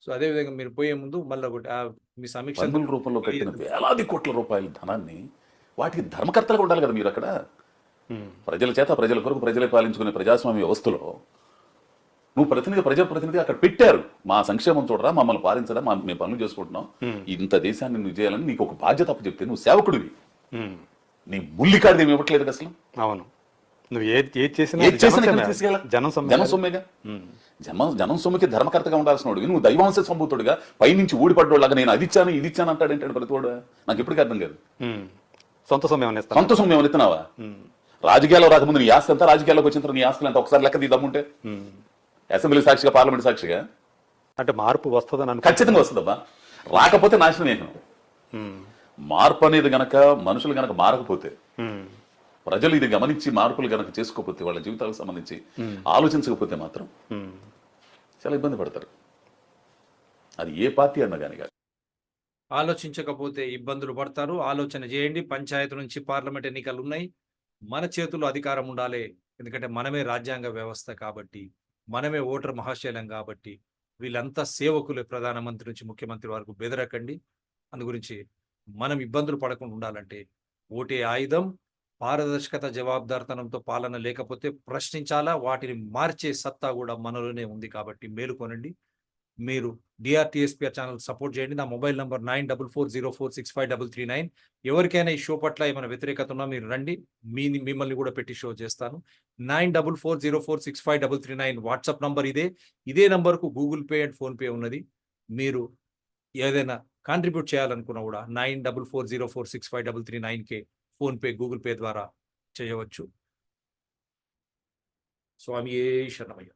సో అదేవిధంగా మీరు పోయే ముందు మళ్ళీ ఒకటి మీ సమీక్ష రూపంలో కట్టిన వేలాది కోట్ల రూపాయల ధనాన్ని వాటికి ధర్మకర్తలుగా ఉండాలి కదా మీరు అక్కడ. ప్రజల చేత ప్రజల కొరకు ప్రజలే పాలించుకునే ప్రజాస్వామ్య వ్యవస్థలో నువ్వు ప్రజాప్రతినిధి అక్కడ పెట్టారు. మా సంక్షేమం చూడరా, మమ్మల్ని పాలించరా, మేము పనులు చేసుకుంటున్నాం, ఇంత దేశాన్ని నువ్వు చేయాలని నీకు ఒక బాధ్యత అప్పు చెప్తే నువ్వు సేవకుడివి. నీ ముల్లికాడిది ఏమి ఇవ్వట్లేదు అసలు. అవును, నువ్వు ఏది చేసినా జనం సొమ్మేగా. జనం సొమ్ముకి ధర్మకర్తగా ఉండాల్సిన వాడు నువ్వు దైవాంశ సంభూతుడిగా పైనుంచి ఊడిపడ్డోళ్ళగా నేను అది ఇచ్చాను ఇది ఇచ్చాను అంటాడేంటాడు ప్రతివాడు. నాకు ఎప్పటికీ అర్థం కాదు. సొంత సొమ్ము ఎత్తున్నావా? రాజకీయాల్లో రాకముందు నీ ఆస్తి అంతా, రాజకీయాల్లోకి వచ్చిన తర్వాత నీ ఆస్తులు అంతా ఒకసారి లెక్క తీద్దాముంటే అసెంబ్లీ సాక్షిగా, పార్లమెంట్ సాక్షిగా అంటే మార్పు వస్తుందని ఖచ్చితంగా వస్తుందబ్బా. రాకపోతే నాశనం ఏకం. మార్పు అనేది గనక మనుషులు గనక మారకపోతే, ప్రజలు ఇది గమనించి మార్పులు గనక చేసుకోకపోతే, వాళ్ళ జీవితాలకు సంబంధించి ఆలోచించకపోతే మాత్రం చాలా ఇబ్బంది పడతారు. అది ఏ పార్టీ అన్నా కానీ. ఆలోచించకపోతే ఇబ్బందులు పడతారు. ఆలోచన చేయండి. పంచాయతీ నుంచి పార్లమెంట్ ఎన్నికలు ఉన్నాయి. మన చేతుల్లో అధికారం ఉండాలి. ఎందుకంటే మనమే రాజ్యాంగ వ్యవస్థ కాబట్టి, మనమే ఓటర్ మహాశైలం కాబట్టి, వీళ్ళంతా సేవకులే. ప్రధానమంత్రి నుంచి ముఖ్యమంత్రి వరకు బెదరకండి. అందు గురించి మనం ఇబ్బందులు పడకుండా ఉండాలంటే ఓటే ఆయుధం. పారదర్శకత, జవాబుదారితనంతో పాలన లేకపోతే ప్రశ్నించాలా, వాటిని మార్చే సత్తా కూడా మనలోనే ఉంది. కాబట్టి మేలుకోనండి. మీరు DRTSPR ఛానల్ సపోర్ట్ చేయండి. నా మొబైల్ నంబర్ 9440465339. ఎవరికైనా ఈ షో పట్ల ఏమైనా వ్యతిరేకత ఉన్నా మీరు రండి, మిమ్మల్ని కూడా పెట్టి షో చేస్తాను. 9440465339 వాట్సాప్ నంబర్ ఇదే నంబర్కు గూగుల్ పే అండ్ ఫోన్పే ఉన్నది. మీరు ఏదైనా కాంట్రిబ్యూట్ చేయాలనుకున్నా కూడా 9440465339కే ఫోన్పే, గూగుల్ పే ద్వారా చేయవచ్చు. స్వామి శరణమయ్య.